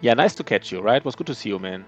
A: Yeah, nice to catch you, right? Was good to see you, man.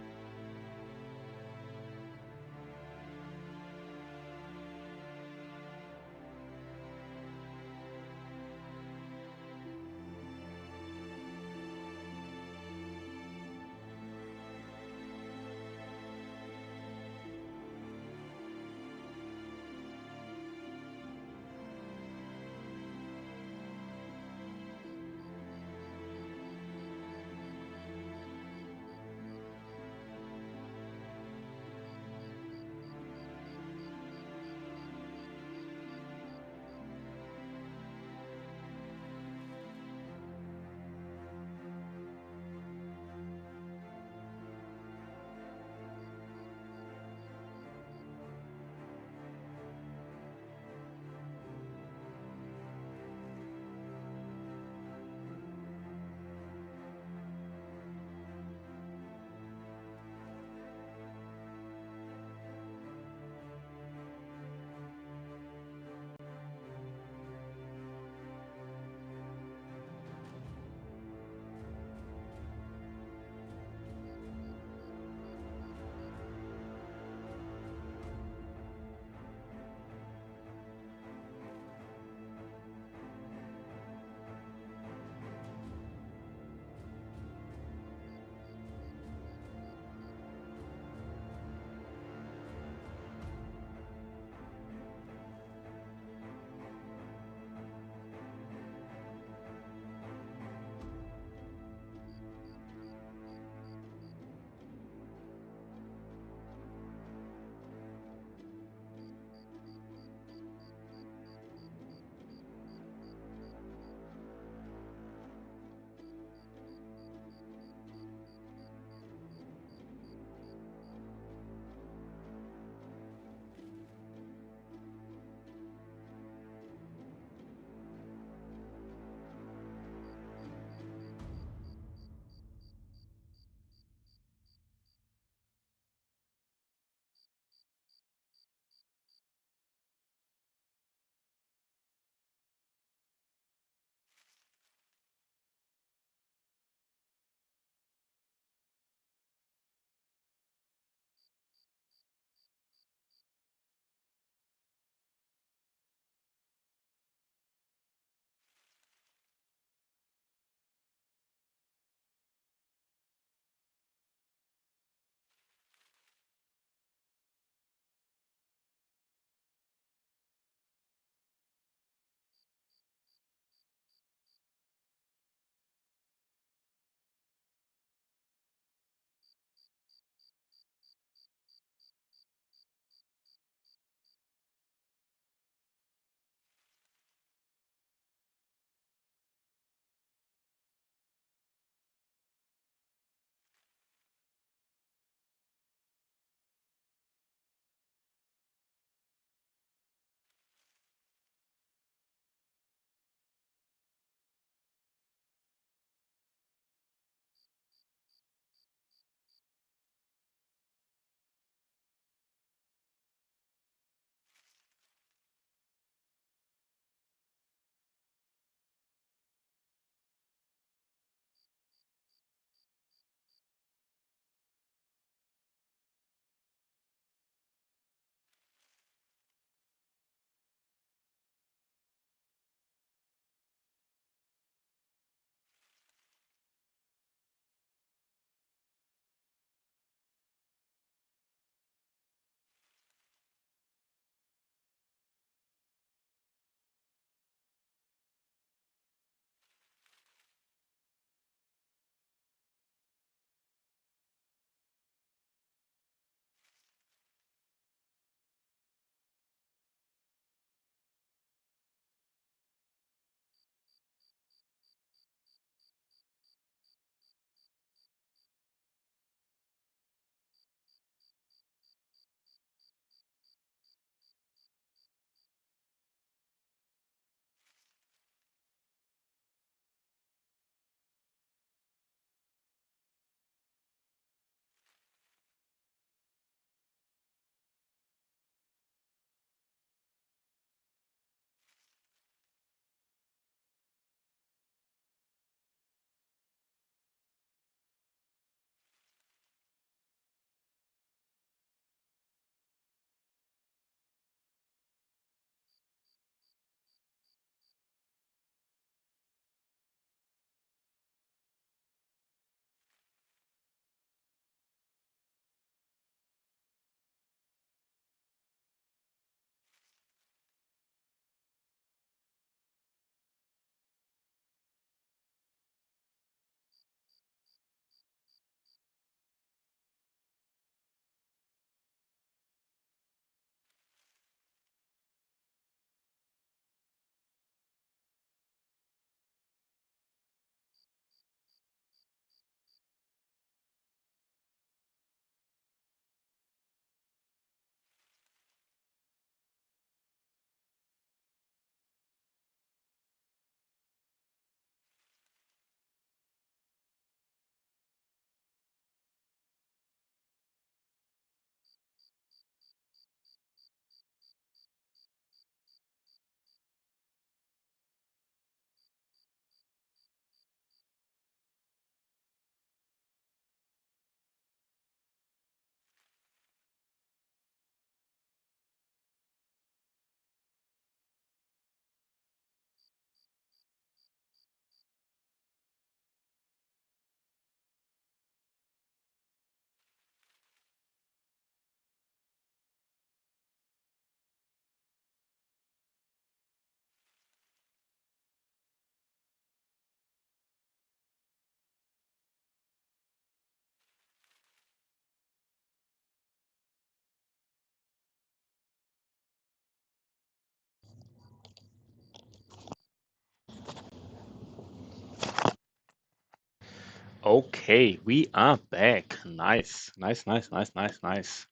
A: Okay, we are back. Nice, nice, nice, nice, nice, nice.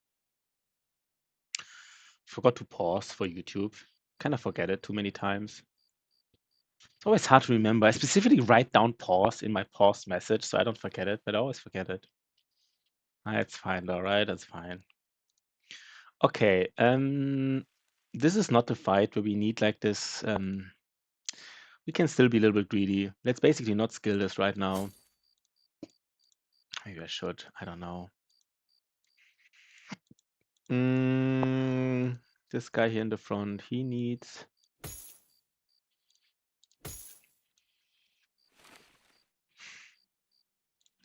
A: Forgot to pause for YouTube. Kind of forget it too many times. It's always hard to remember. I specifically write down pause in my pause message so I don't forget it, but I always forget it. It's fine, all right, that's fine. Okay, this is not the fight where we need like this. We can still be a little bit greedy. Let's basically not skill this right now. Maybe I should. I don't know. This guy here in the front, he needs.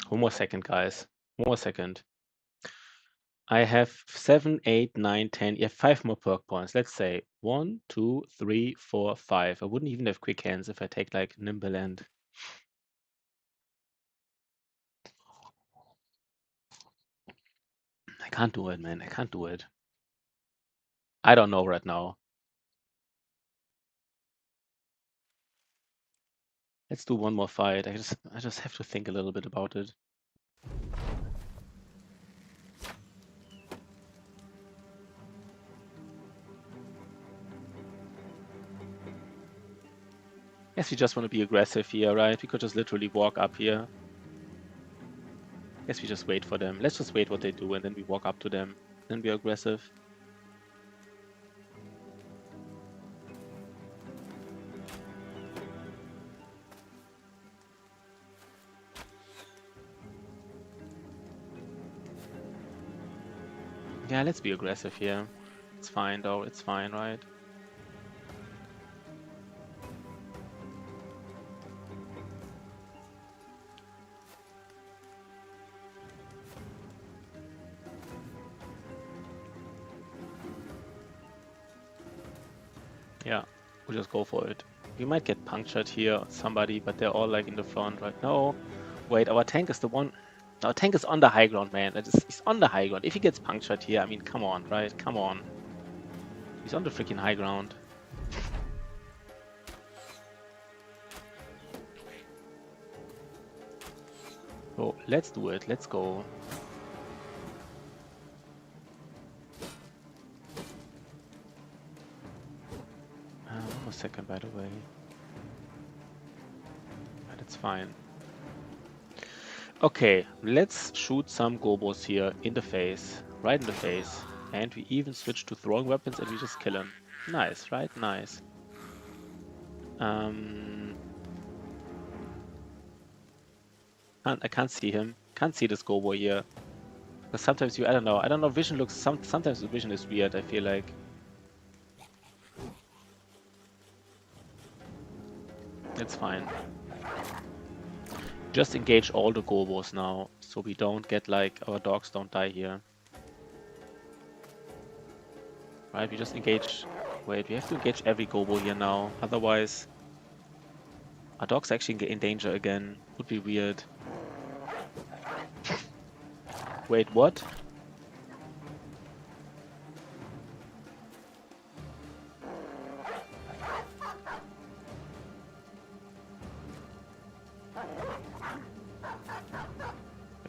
A: One more second, guys. One more second. I have 7, 8, 9, 10. You have 5 more perk points. Let's say 1, 2, 3, 4, 5. I wouldn't even have quick hands if I take like nimble and. I can't do it, man. I can't do it. I don't know right now. Let's do one more fight. I just have to think a little bit about it. Guess we just want to be aggressive here, right? We could just literally walk up here. Guess we just wait for them. Let's just wait what they do and then we walk up to them. Then we're aggressive. Yeah, let's be aggressive here. It's fine though, it's fine, right? Yeah, we'll just go for it. We might get punctured here, somebody, but they're all like in the front right now. Wait, our tank is the one. Our tank is on the high ground, man. He's on the high ground. If he gets punctured here, I mean, come on, right? Come on. He's on the freaking high ground. So let's do it. Let's go. One more second, by the way. But it's fine. Okay, let's shoot some gobos here in the face. Right in the face. And we even switch to throwing weapons and we just kill him. Nice, right? Nice. I can't see him. Can't see this gobo here. Because sometimes I don't know. Vision looks. Sometimes the vision is weird. I feel like. It's fine. Just engage all the gobos now, so we don't get like our dogs don't die here. Right? We just engage. Wait, we have to engage every gobo here now. Otherwise, our dogs actually get in danger again. Would be weird. Wait, what?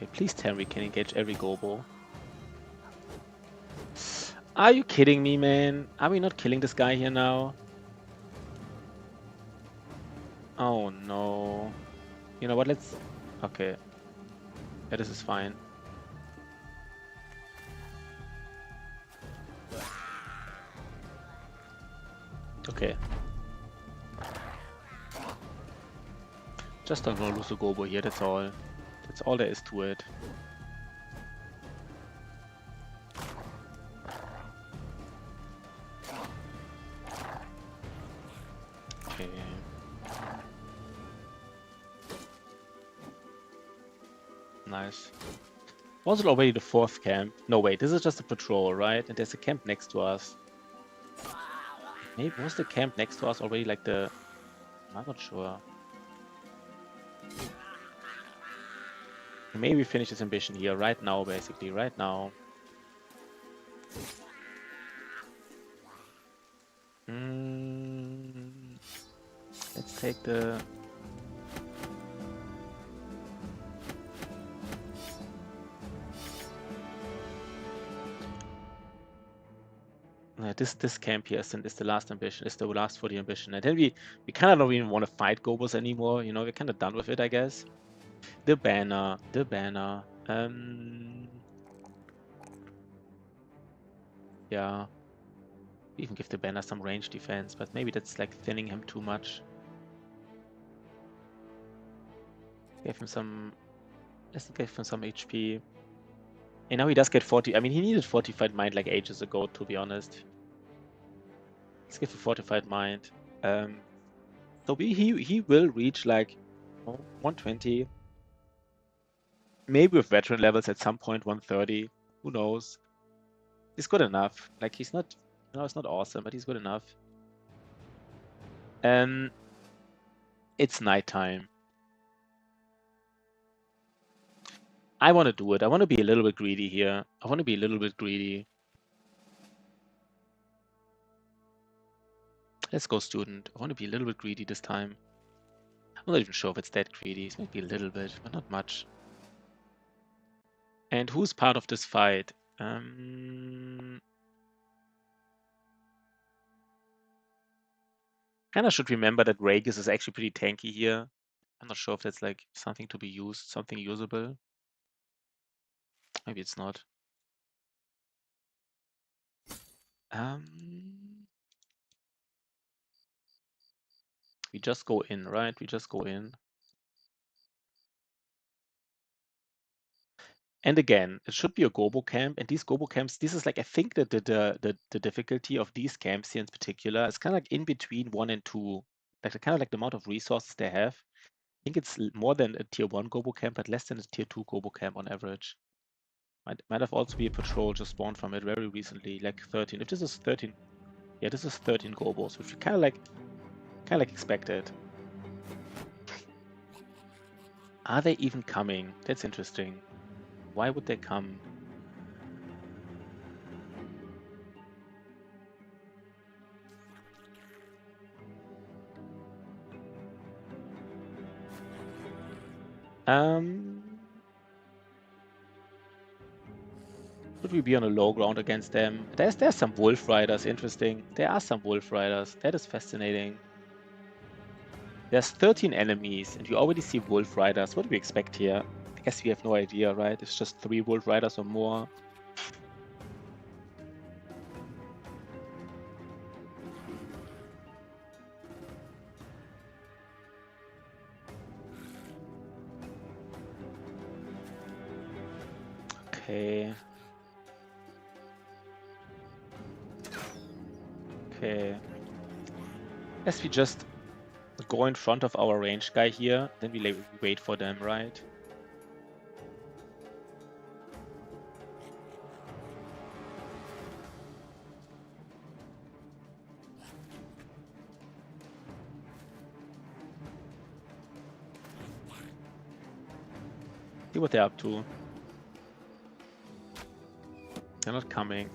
A: Wait, please tell me we can engage every gobo. Are you kidding me, man? Are we not killing this guy here now? Oh no. You know what, let's... Okay. Yeah, this is fine. Okay. Just don't want to lose a gobo here, that's all. That's all there is to it. Okay. Nice. Was it already the 4th camp? No, wait, this is just a patrol, right? And there's a camp next to us. Maybe was the camp next to us already like the... I'm not sure. Maybe we finish this ambition here, right now, basically, right now. Let's take the... this camp here is the last ambition, is the last for the ambition. And then we kind of don't even want to fight Gobos anymore. You know, we're kind of done with it, I guess. The banner. Yeah. Even give the banner some range defense, but maybe that's like thinning him too much. Let's give him some HP. And now he does get 40. I mean, he needed Fortified Mind like ages ago, to be honest. Let's give a Fortified Mind. So he will reach like 120. Maybe with veteran levels at some point 130. Who knows? He's good enough. Like he's not, it's not awesome, but he's good enough. It's nighttime. I want to do it. I want to be a little bit greedy here. Let's go, student. I want to be a little bit greedy this time. I'm not even sure if it's that greedy. It's maybe a little bit, but not much. And who's part of this fight? Kind of should remember that Ragus is actually pretty tanky here. I'm not sure if that's like something to be used, something usable. Maybe it's not. We just go in, right? We just go in. And again, it should be a Gobo camp. And these Gobo camps, this is like, I think that the difficulty of these camps here in particular is kind of like in between 1 and 2. Like kind of like the amount of resources they have. I think it's more than a tier 1 Gobo camp, but less than a tier 2 Gobo camp on average. Might have also be a patrol just spawned from it very recently, like 13. If this is 13, yeah, this is 13 Gobos, which we kind of like expected. Are they even coming? That's interesting. Why would they come? Should we be on a low ground against them? There's some Wolf Riders, interesting. There are some Wolf Riders. That is fascinating. There's 13 enemies, and you already see Wolf Riders. What do we expect here? I guess we have no idea, right? It's just 3 Wolf Riders or more. Okay. Okay. As we just go in front of our range guy here, then we wait for them, right? See what they're up to. They're not coming.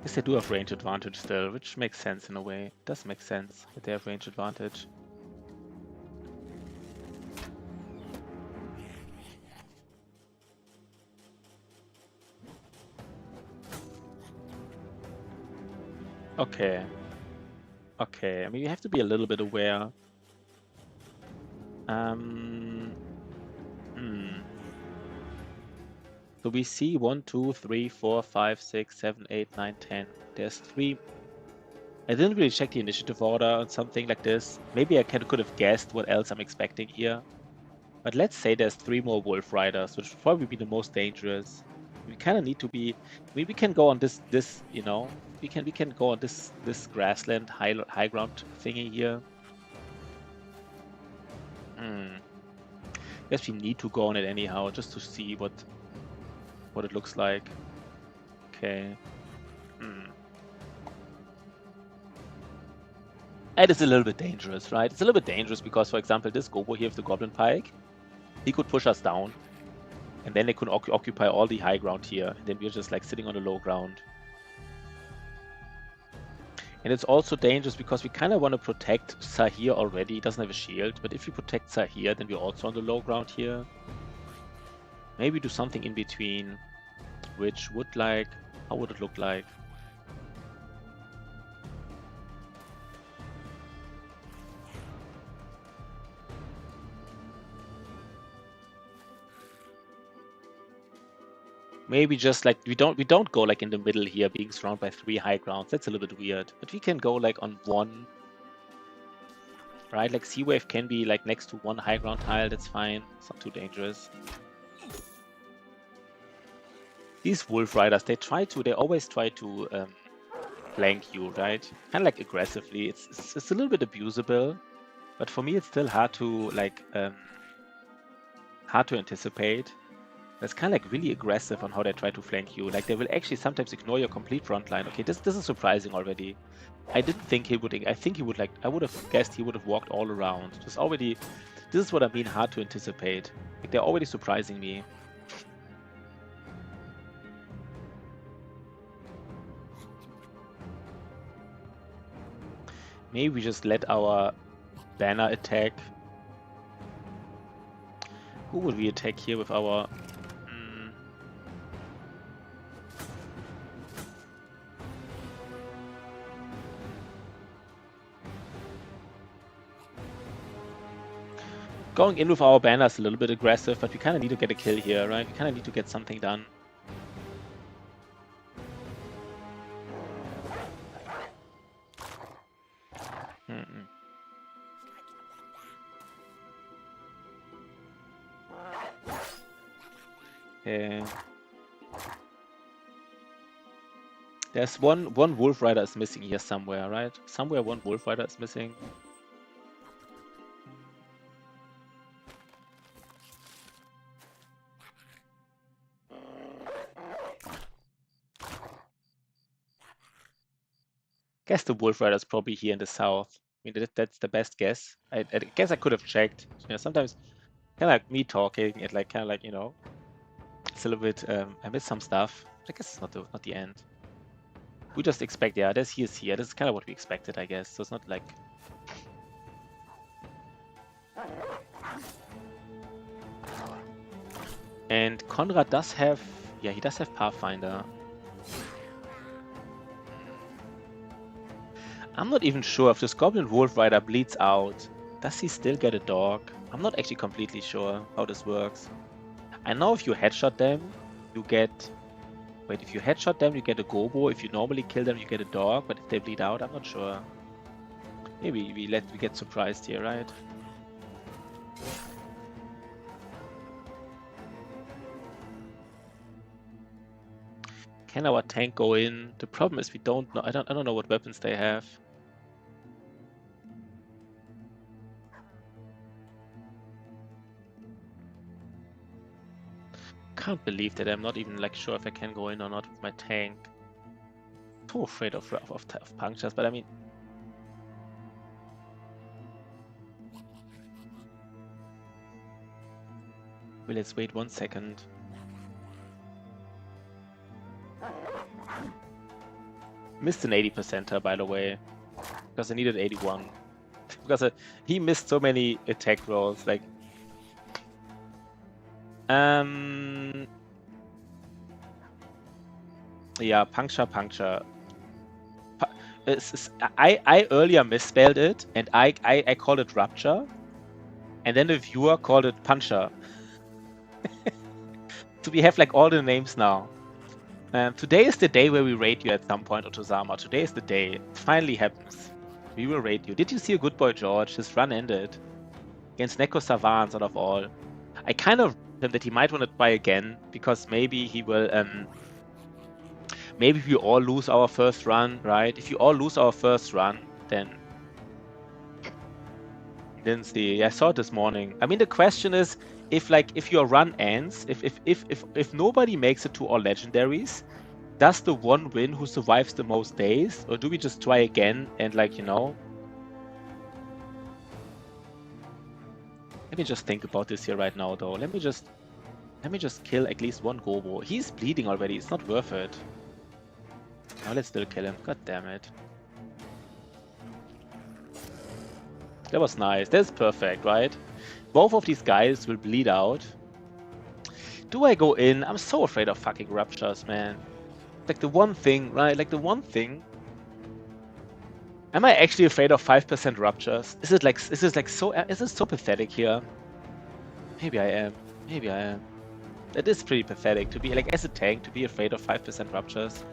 A: Yes, they do have range advantage still, which makes sense in a way. It does make sense that they have range advantage. Okay. Okay, I mean, we have to be a little bit aware. So we see 1, 2, 3, 4, 5, 6, 7, 8, 9, 10. There's 3. I didn't really check the initiative order on something like this. Maybe I could have guessed what else I'm expecting here. But let's say there's 3 more Wolf Riders, which would probably be the most dangerous. We kind of need to be. I mean, we can go on this you know, we can go on this grassland high ground thingy here. Guess we need to go on it anyhow, just to see what it looks like. Okay. And it's a little bit dangerous, right? It's a little bit dangerous because, for example, this Gobo here with the Goblin Pike, he could push us down. And then they could occupy all the high ground here. And then we're just like sitting on the low ground. And it's also dangerous because we kind of want to protect Sahir already. He doesn't have a shield. But if we protect Sahir, then we're also on the low ground here. Maybe do something in between. Which would like... How would it look like? Maybe just like we don't go like in the middle here, being surrounded by 3 high grounds. That's a little bit weird. But we can go like on 1, right? Like Sea Wave can be like next to 1 high ground tile. That's fine. It's not too dangerous. These Wolf Riders, they always try to flank you, right? Kind of like aggressively. It's a little bit abusable, but for me it's still hard to like hard to anticipate. That's kind of like really aggressive on how they try to flank you. Like they will actually sometimes ignore your complete front line. Okay, this is surprising already. I didn't think he would. I think he would like. I would have guessed he would have walked all around. Just already. This is what I mean. Hard to anticipate. Like they're already surprising me. Maybe we just let our banner attack. Who would we attack here with our? Going in with our banner is a little bit aggressive, but we kind of need to get a kill here, right? We kind of need to get something done. Okay. There's one Wolf Rider is missing here somewhere, right? Somewhere one Wolf Rider is missing. Guess the Wolf Rider is probably here in the south. I mean, that's the best guess. I guess I could have checked. You know, sometimes kind of like me talking, it like kind of like, you know, it's a little bit. I missed some stuff. I guess it's not the end. We just expect, yeah, he is here. This is kind of what we expected, I guess. So it's not like. And Konrad does have, yeah, he does have Pathfinder. I'm not even sure if this Goblin Wolf Rider bleeds out. Does he still get a dog? I'm not actually completely sure how this works. I know if you headshot them, you get... Wait, if you headshot them, you get a Gobo. If you normally kill them, you get a dog. But if they bleed out, I'm not sure. Maybe we get surprised here, right? Can our tank go in? The problem is we don't know. I don't know what weapons they have. Can't believe that I'm not even like sure if I can go in or not with my tank. So afraid of punctures, but I mean. Well, let's wait 1 second. Missed an 80%er, by the way, because I needed 81. Because he missed so many attack rolls, like. Yeah, puncture. I earlier misspelled it, and I called it rupture, and then the viewer called it puncher. So we have like all the names now. Today is the day where we raid you at some point, Otozama. Today is the day. It finally happens. We will raid you. Did you see a good boy George? His run ended against Neko Savans out of all. I kind of him that he might want to try again, because maybe he will. Maybe we all lose our first run, right? If you all lose our first run, then didn't see. I saw it this morning. I mean, the question is, if your run ends, if nobody makes it to all legendaries, does the one win who survives the most days, or do we just try again and like, you know? Let me just think about this here right now, though. Let me just kill at least one Gobo. He's bleeding already. It's not worth it. Now let's still kill him. God damn it. That was nice. That's perfect, right? Both of these guys will bleed out. Do I go in? I'm so afraid of fucking ruptures, man. Like the one thing, right? Like the one thing. Am I actually afraid of 5% ruptures? Is it so pathetic here? Maybe I am. Maybe I am. That is pretty pathetic to be, like, as a tank, to be afraid of 5% ruptures.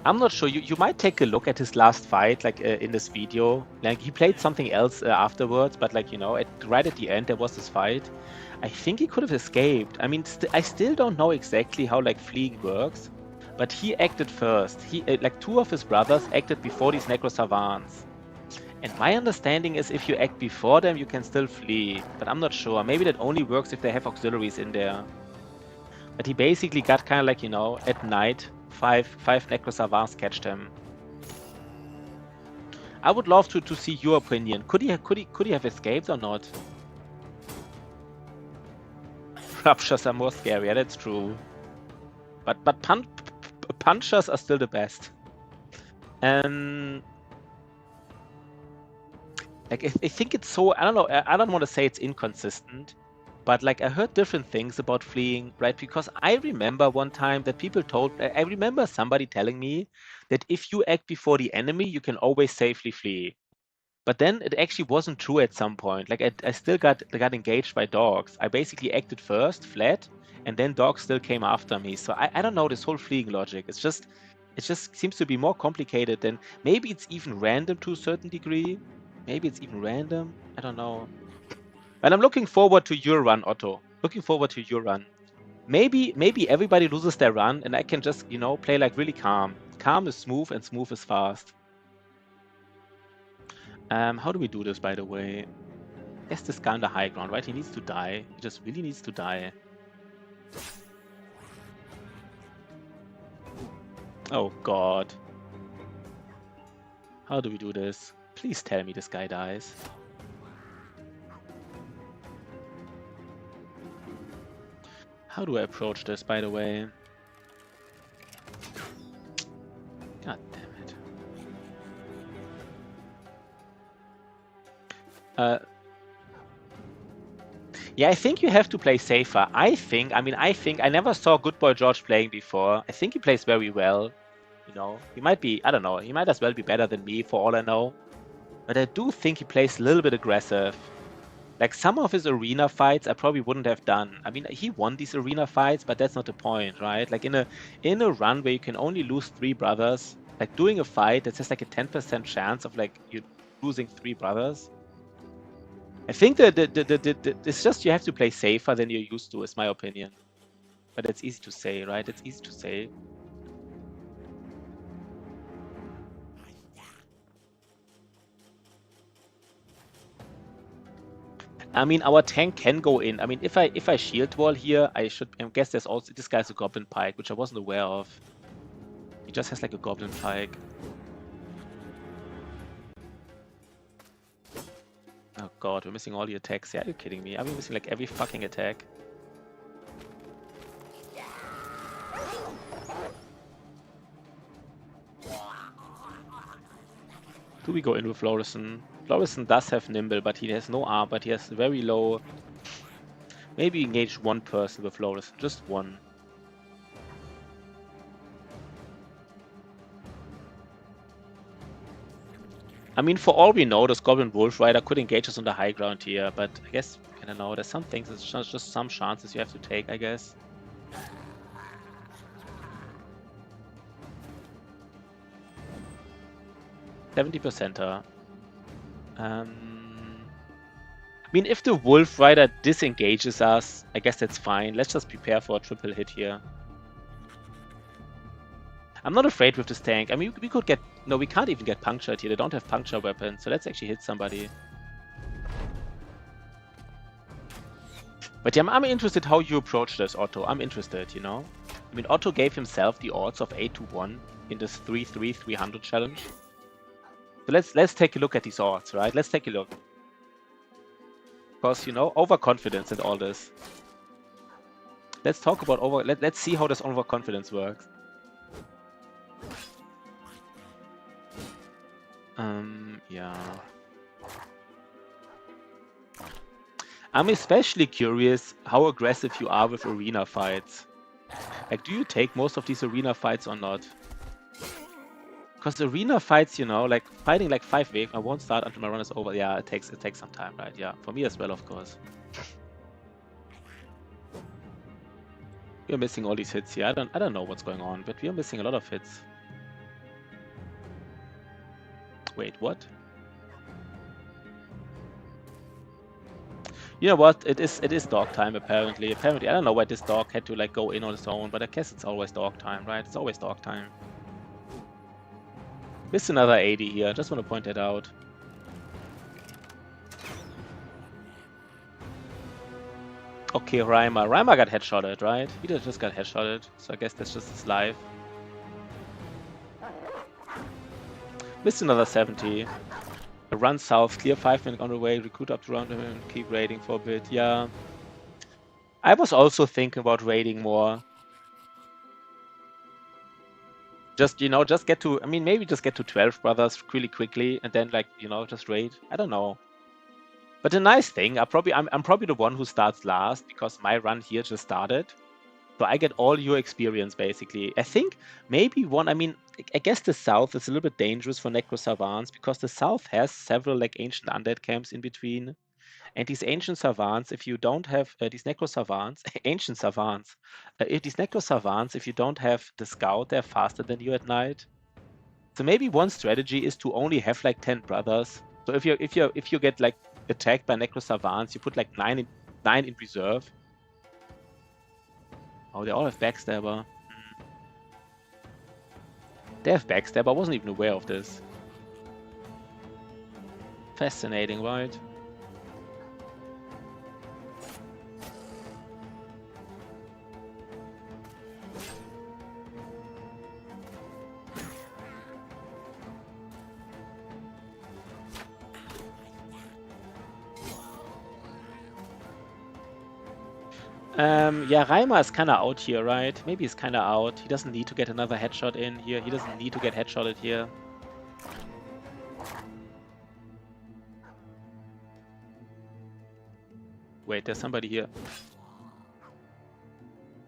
A: I'm not sure. You might take a look at his last fight, like in this video. Like he played something else afterwards, but like right at the end there was this fight. I think he could have escaped. I mean, I still don't know exactly how like fleeing works, but he acted first. He like two of his brothers acted before these Necro Savants. And my understanding is if you act before them, you can still flee. But I'm not sure. Maybe that only works if they have auxiliaries in there. But he basically got kind of like, at night, five Necro Savants catched him. I would love to see your opinion. Could he have escaped or not? Ruptures are more scary. Yeah, that's true. But punchers are still the best. Like I think it's so, I don't know. I don't want to say it's inconsistent, but like I heard different things about fleeing, right? Because I remember one time that people told. I remember somebody telling me that if you act before the enemy, you can always safely flee. But then it actually wasn't true at some point. Like I still got engaged by dogs. I basically acted first, fled, and then dogs still came after me. So I don't know this whole fleeing logic. It just seems to be more complicated than maybe it's even random to a certain degree. Maybe it's even random. I don't know. And I'm looking forward to your run, Otto. Looking forward to your run. Maybe everybody loses their run and I can just, play like really calm. Calm is smooth and smooth is fast. How do we do this, by the way? Is this guy on the high ground, right? He needs to die. He just really needs to die. Oh, God. How do we do this? Please tell me this guy dies. How do I approach this, by the way? God damn it. Yeah, I think you have to play safer. I think I never saw Good Boy George playing before. I think he plays very well. He might be, I don't know, he might as well be better than me for all I know. But I do think he plays a little bit aggressive. Like some of his arena fights I probably wouldn't have done. I mean, he won these arena fights, but that's not the point, right? Like in a run where you can only lose 3 brothers, like doing a fight that's just like a 10% chance of like you losing 3 brothers. I think that it's just you have to play safer than you're used to, is my opinion. But it's easy to say, right? It's easy to say. I mean, our tank can go in. I mean, if I shield wall here, I guess there's also this guy's a goblin pike, which I wasn't aware of. He just has like a goblin pike. Oh god, we're missing all the attacks. Yeah, are you kidding me? Are we missing like every fucking attack? Do we go in with Florison? Florison does have Nimble, but he has no arm, but he has very low. Maybe engage one person with Florison, just one. I mean, for all we know, this Goblin Wolf Rider could engage us on the high ground here, but I guess, I don't know, there's some things, it's just some chances you have to take, I guess. %. I mean, if the Wolf Rider disengages us, I guess that's fine. Let's just prepare for a triple hit here. I'm not afraid with this tank. I mean, we could get... No, we can't even get punctured here. They don't have puncture weapons, so let's actually hit somebody. But yeah, I'm interested how you approach this, Otto. I'm interested, I mean, Otto gave himself the odds of 8-1 in this 3-3 300 challenge. So let's take a look at these odds, right? Let's take a look. Because, overconfidence and all this. Let's talk about let's see how this overconfidence works. Yeah. I'm especially curious how aggressive you are with arena fights. Like, do you take most of these arena fights or not? Because arena fights, like fighting like 5 waves, I won't start until my run is over. Yeah, it takes some time, right? Yeah, for me as well, of course. We're missing all these hits here. I don't know what's going on, but we are missing a lot of hits. Wait, what? You know what? It is dog time apparently. Apparently, I don't know why this dog had to like go in on its own, but I guess it's always dog time, right? It's always dog time. Missed another 80 here. Just want to point that out. Okay, Reimer. Reimer got headshotted, right? He just got headshotted, so I guess that's just his life. Missed another 70. Run south, clear 5 minutes on the way, recruit up to round and keep raiding for a bit. Yeah. I was also thinking about raiding more. Just, just get to, I mean, maybe just get to 12 brothers really quickly and then, like, just raid. I don't know. But the nice thing, I'm probably the one who starts last because my run here just started. So I get all your experience, basically. I think maybe I guess the south is a little bit dangerous for Necro Savants because the south has several, like, ancient undead camps in between. And these ancient savants, if you don't have these Necro Savants, ancient savants, if these Necro Savants, if you don't have the scout, they're faster than you at night. So maybe one strategy is to only have like 10 brothers. So if you get like attacked by Necro Savants, you put like 9 in reserve. Oh, they all have Backstabber. They have Backstabber. I wasn't even aware of this. Fascinating, right? Yeah, Reimer is kind of out here, right? Maybe he's kind of out. He doesn't need to get another headshot in here. He doesn't need to get headshotted here. Wait, there's somebody here.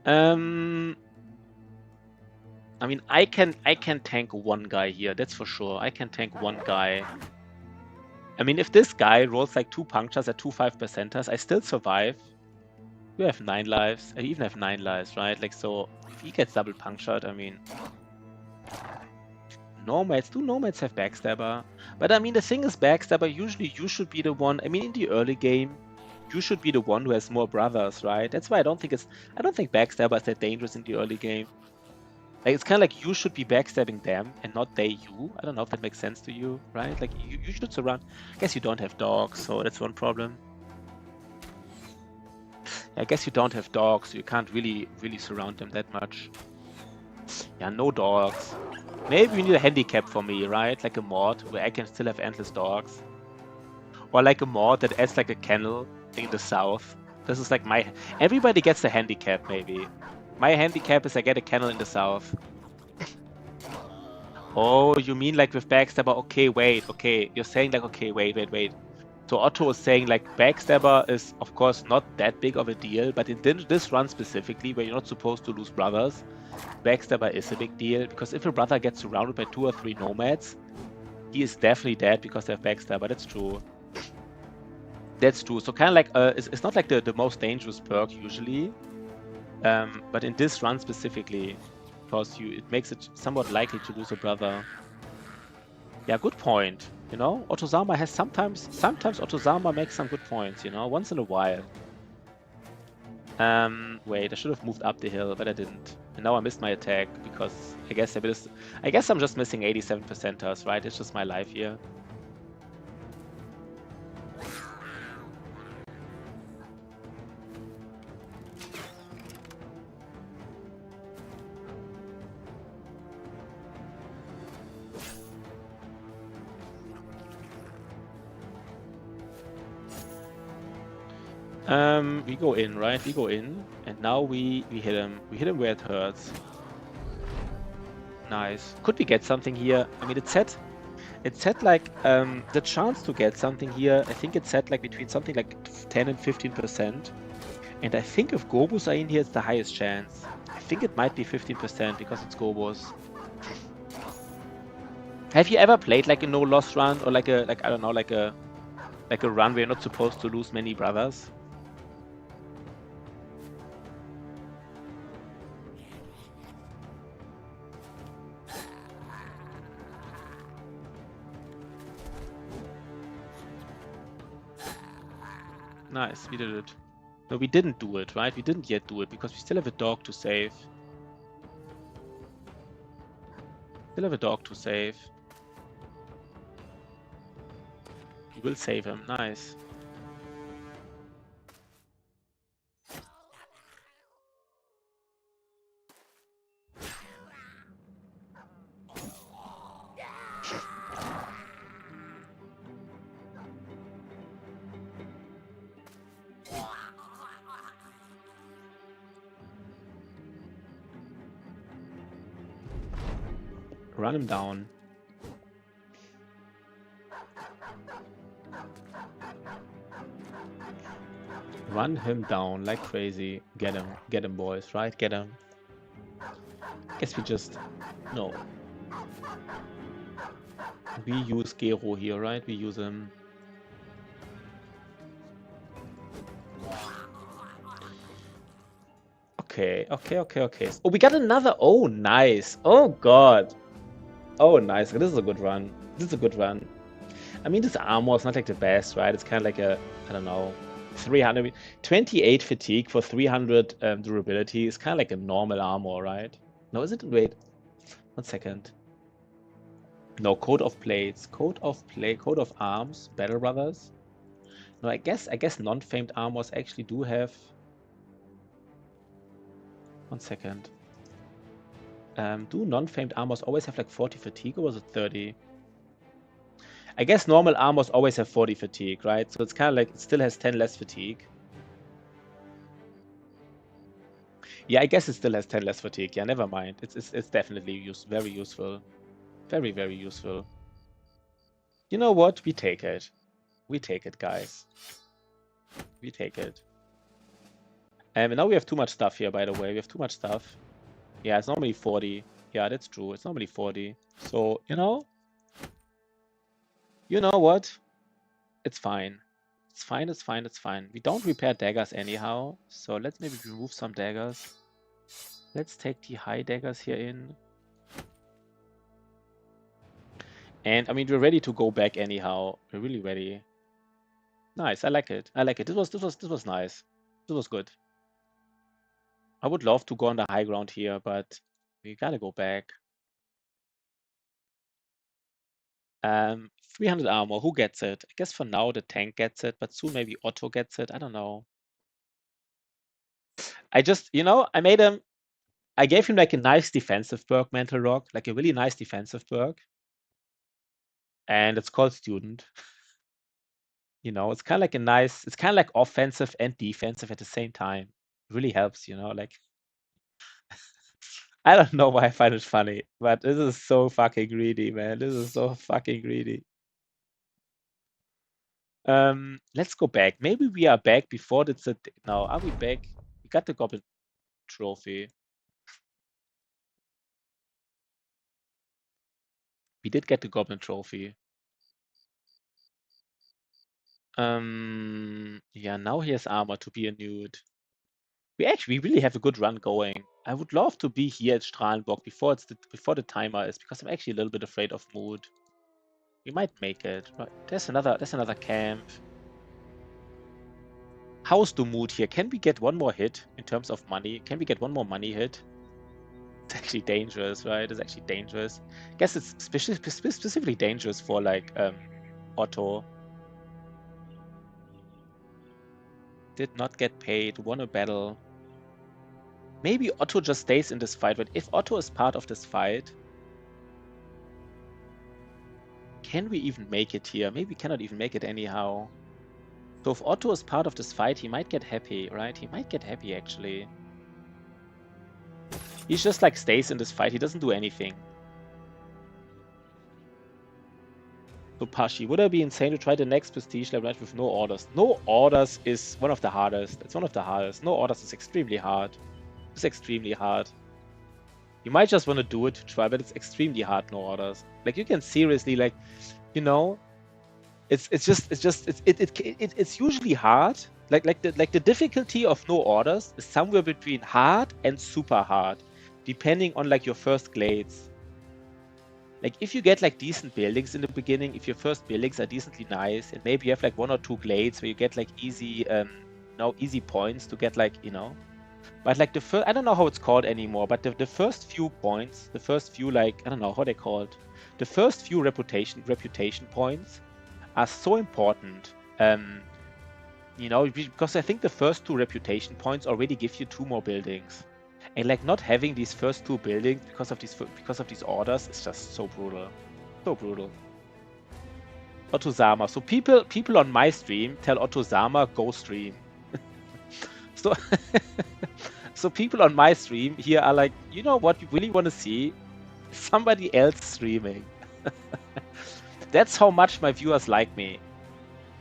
A: I mean, I can tank one guy here. That's for sure. I can tank one guy. I mean, if this guy rolls like 2 punctures at 2 5%ers, I still survive. You have 9 lives. I even have 9 lives, right? Like, so if he gets double punctured, I mean, Nomads. Do Nomads have Backstabber? But I mean, the thing is, Backstabber, usually you should be the one. I mean, in the early game, you should be the one who has more brothers, right? That's why I don't think Backstabber is that dangerous in the early game. Like, it's kind of like you should be backstabbing them and not they you. I don't know if that makes sense to you, right? Like, you should surround. I guess you don't have dogs, so that's one problem. I guess you don't have dogs, so you can't really surround them that much. Yeah, no dogs. Maybe you need a handicap for me, right? Like a mod where I can still have endless dogs. Or like a mod that adds like a kennel in the south. This is like my... Everybody gets a handicap, maybe. My handicap is I get a kennel in the south. Oh, you mean like with Backstabber? Okay, wait, okay. You're saying like, okay, wait. So Otto is saying like Backstabber is of course not that big of a deal, but in this run specifically, where you're not supposed to lose brothers, Backstabber is a big deal, because if a brother gets surrounded by 2 or 3 nomads, he is definitely dead because they have Backstabber. That's true. That's true. So kind of like, it's not like the most dangerous perk usually, but in this run specifically, because it makes it somewhat likely to lose a brother. Yeah, good point. Otozama has sometimes Otozama makes some good points, once in a while. Wait, I should have moved up the hill, but I didn't. And now I missed my attack because I guess I'm just missing 87%ers, right? It's just my life here. We go in, right? We go in, and now we hit him. We hit him where it hurts. Nice. Could we get something here? I mean, it said like the chance to get something here. I think it said like between something like 10 and 15%. And I think if Gobos are in here, it's the highest chance. I think it might be 15% because it's Gobos. Have you ever played like a no loss run or like a I don't know, like a run where you're not supposed to lose many brothers? Nice, we did it. No, we didn't do it, right? We didn't yet do it because we still have a dog to save. Still have a dog to save. We will save him. Nice. Run him down. Run him down like crazy. Get him, boys, right? Get him. Guess we just... No. We use Gero here, right? We use him. Okay. Oh, we got another. Oh, nice. Oh, God. Oh, nice. This is a good run. This is a good run. I mean, this armor is not like the best, right? It's kind of like a, I don't know, 300, 28 fatigue for 300 durability is kind of like a normal armor, right? No, is it? Wait, 1 second. No, coat of plates, coat of arms, Battle Brothers. No, I guess non-famed armors actually do have. 1 second. Do non-famed armors always have like 40 fatigue, or was it 30? I guess normal armors always have 40 fatigue, right? So it's kind of like it still has 10 less fatigue. Yeah, I guess it still has 10 less fatigue. Yeah, never mind. It's definitely very useful. Very, very useful. You know what? We take it. We take it, guys. We take it. And now we have too much stuff here, by the way. We have too much stuff. Yeah, it's normally 40. Yeah, that's true. It's normally 40. So, you know what? It's fine. It's fine, it's fine, it's fine. We don't repair daggers anyhow. So let's maybe remove some daggers. Let's take the high daggers here in. And I mean, we're ready to go back anyhow. We're really ready. Nice. I like it. I like it. This was nice. This was good. I would love to go on the high ground here, but we gotta go back. 300 armor. Who gets it? I guess for now the tank gets it, but soon maybe Otto gets it. I don't know. I just, I made him. I gave him like a nice defensive perk, Mental Rock, like a really nice defensive perk. And it's called Student. It's kind of like it's kind of like offensive and defensive at the same time. It really helps, like, I don't know why I find it funny, but this is so fucking greedy, man. This is so fucking greedy. Let's go back. Maybe we are back before it's a... No, are we back? We got the Goblin Trophy. We did get the Goblin Trophy. Yeah, now he has armor to be a nude. We really have a good run going. I would love to be here at Strahlenburg before the timer is, because I'm actually a little bit afraid of mood. We might make it. Right. There's another camp. How's the mood here? Can we get one more hit in terms of money? Can we get one more money hit? It's actually dangerous, right? It's actually dangerous. I guess it's specifically dangerous for like Otto. Did not get paid. Won a battle. Maybe Otto just stays in this fight, but if Otto is part of this fight, can we even make it here? Maybe we cannot even make it anyhow. So if Otto is part of this fight, he might get happy, right? He might get happy, actually. He just like stays in this fight. He doesn't do anything. So Pashi, would it be insane to try the next prestige level right with no orders? No orders is one of the hardest. It's one of the hardest. No orders is extremely hard. It's extremely hard. You might just want to do it to try, but it's extremely hard. No orders. Like you can seriously like, it's usually hard. Like the difficulty of no orders is somewhere between hard and super hard, depending on like your first glades. Like if you get like decent buildings in the beginning, if your first buildings are decently nice, and maybe you have like 1 or 2 glades where you get like easy, easy points to get like, but like the first, I don't know how it's called anymore, but the first few points, the first few like, I don't know how they're called, the first few reputation points are so important. Because I think the first 2 reputation points already give you 2 more buildings. And like not having these first 2 buildings because of these orders is just so brutal. So brutal. Ottosama. So people on my stream tell Ottosama go stream. So so people on my stream here are like, you know what you really want to see? Somebody else streaming. That's how much my viewers like me.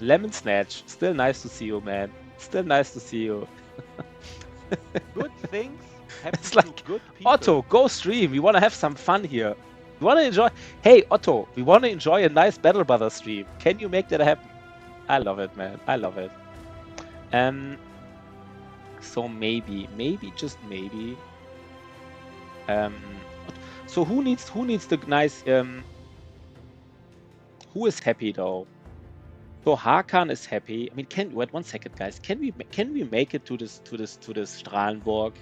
A: Lemon Snatch, still nice to see you, man. Still nice to see you.
B: Good things happen
A: It's
B: to
A: like,
B: good people.
A: Otto, go stream. We want to have some fun here. We want to enjoy. Hey, Otto, we want to enjoy a nice Battle Brothers stream. Can you make that happen? I love it, man. I love it. So maybe, just maybe. So who needs the nice? Who is happy though? So Hakan is happy. I mean, wait 1 second, guys. Can we make it to this Strahlenburg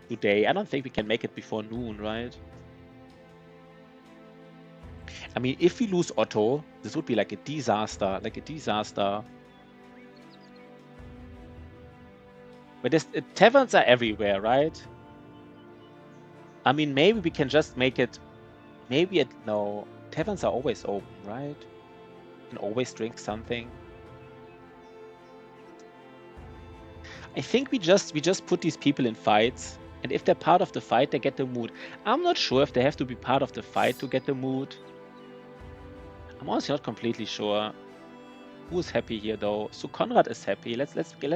A: today? I don't think we can make it before noon, right? I mean, if we lose Otto, this would be like a disaster. But taverns are everywhere, right? I mean, maybe we can just make it. No, taverns are always open, right? You can always drink something. I think we just put these people in fights, and if they're part of the fight, they get the mood. I'm not sure if they have to be part of the fight to get the mood. I'm honestly not completely sure. Who's happy here though? So Konrad is happy. Let's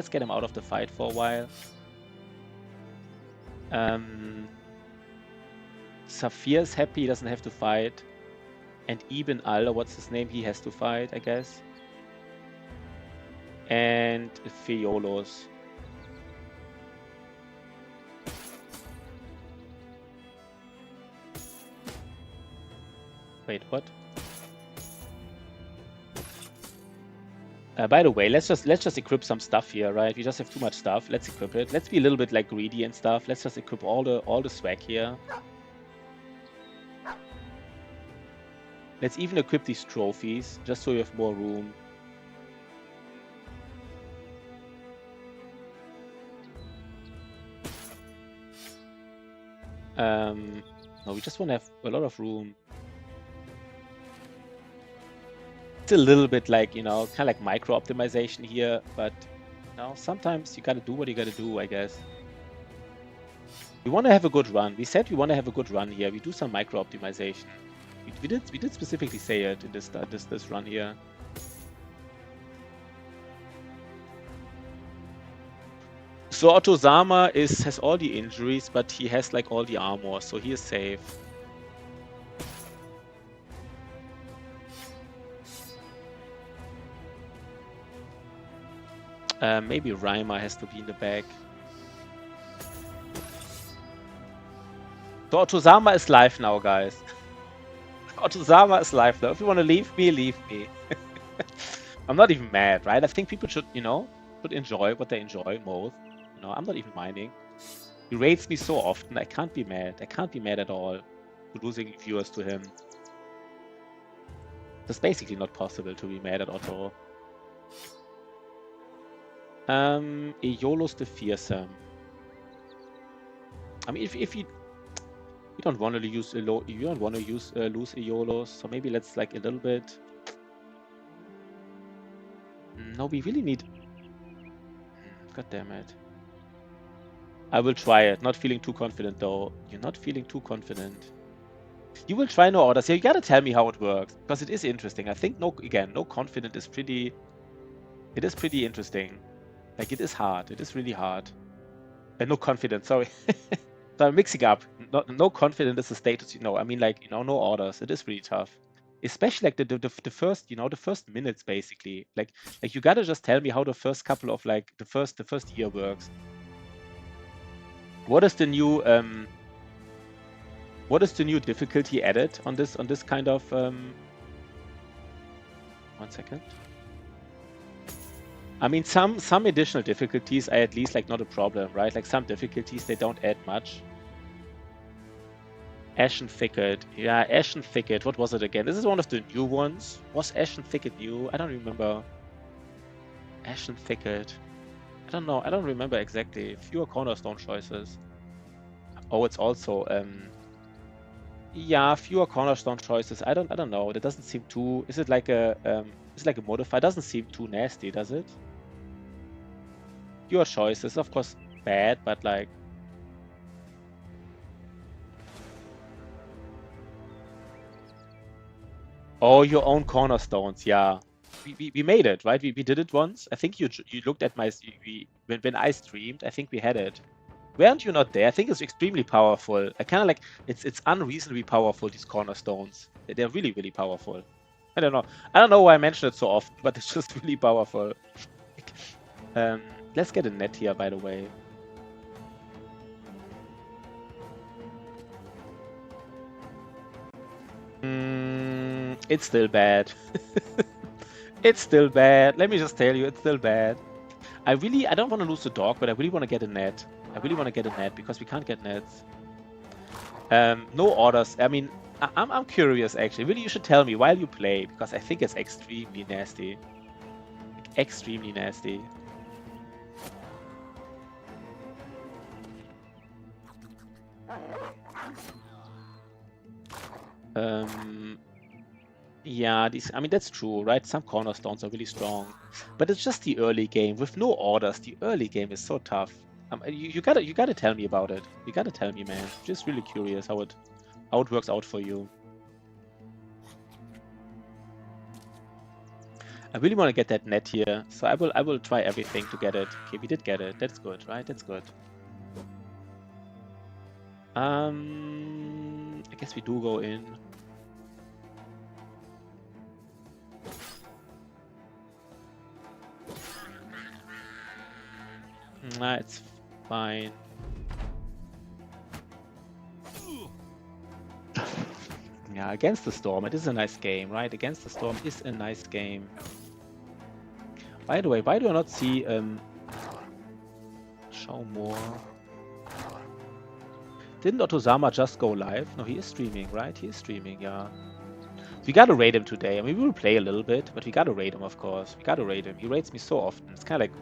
A: get him out of the fight for a while. Safir is happy. He doesn't have to fight. And Ibn Al, what's his name? He has to fight, I guess. And Fiolos. Wait, what? By the way, let's just equip some stuff here, right? We just have too much stuff. Let's equip it. Let's be a little bit like greedy and stuff. Let's just equip all the swag here. Let's even equip these trophies, just so we have more room. No, we just want to have a lot of room. It's a little bit like, kind of like micro optimization here, but sometimes you gotta do what you gotta do, I guess. We want to have a good run. We said we want to have a good run here. We do some micro optimization. We did specifically say it in this run here. So Ottosama has all the injuries, but he has like all the armor, so he is safe. Maybe Reimer has to be in the back. So Ottosama is live now, guys. Ottosama is live now. If you want to leave me, leave me. I'm not even mad, right? I think people should, should enjoy what they enjoy most. I'm not even minding. He rates me so often. I can't be mad. I can't be mad at all for losing viewers to him. It's basically not possible to be mad at Otto. Aeolus the Fearsome. I mean, if you don't want to use lose Aeolus, so maybe let's like a little bit. No, we really need. God damn it. I will try it. Not feeling too confident though. You're not feeling too confident. You will try no orders. Yeah, you gotta tell me how it works, because it is interesting. I think no confident is pretty. It is pretty interesting. Like it is hard. It is really hard. And no confidence. Sorry. So I'm mixing up. No confidence is a status. I mean like no orders. It is really tough. Especially like the first the first minutes basically. Like you gotta just tell me how the first couple of like the first year works. What is the new What is the new difficulty added on this kind of 1 second. I mean, some additional difficulties are at least like not a problem, right? Like some difficulties, they don't add much. Ashen Thicket. Yeah, Ashen Thicket. What was it again? This is one of the new ones. Was Ashen Thicket new? I don't remember. Ashen Thicket. I don't know. I don't remember exactly. Fewer cornerstone choices. Oh, it's also yeah, fewer cornerstone choices. I don't know. That doesn't seem too. Is it like a modifier? Doesn't seem too nasty, does it? Fewer choices, of course, bad, but like. Oh, your own cornerstones, yeah. We made it, right? We did it once. I think you looked at my when I streamed. I think we had it. Weren't you not there? I think it's extremely powerful. I kind of like it's unreasonably powerful. These cornerstones, they're really powerful. I don't know. I don't know why I mention it so often, but it's just really powerful. Let's get a net here, by the way. It's still bad. It's still bad. Let me just tell you, it's still bad. I don't want to lose the dog, but I really want to get a net. I really want to get a net because we can't get nets. No orders. I mean, I'm curious actually. Really, you should tell me while you play because I think it's extremely nasty. Like, extremely nasty. Yeah, I mean, that's true, right? Some cornerstones are really strong, but it's just the early game with no orders. The early game is so tough. You gotta tell me about it. You gotta tell me, man. Just really curious how it works out for you. I really want to get that net here, so I will try everything to get it. Okay, we did get it. That's good, right? That's good. I guess we do go in. Nah, it's fine. Yeah, Against the Storm, it is a nice game, right? Against the Storm is a nice game. By the way, why do I not see show more? Didn't Otozama just go live? No, he is streaming, right? He is streaming, yeah. We gotta raid him today. I mean, we will play a little bit, but we gotta raid him, of course. We gotta raid him. He raids me so often. It's kind of like,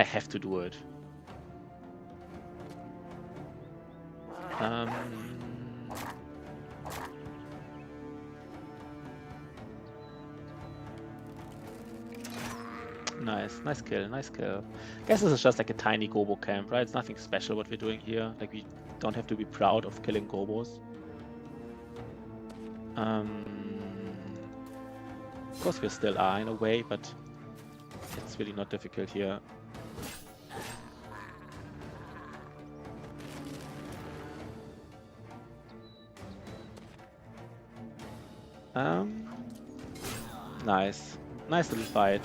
A: have to do it. Nice kill, nice kill. I guess this is just like a tiny gobo camp, right? It's nothing special what we're doing here. Like, we don't have to be proud of killing gobos. Of course we still are in a way, but it's really not difficult here. Nice. Nice little fight.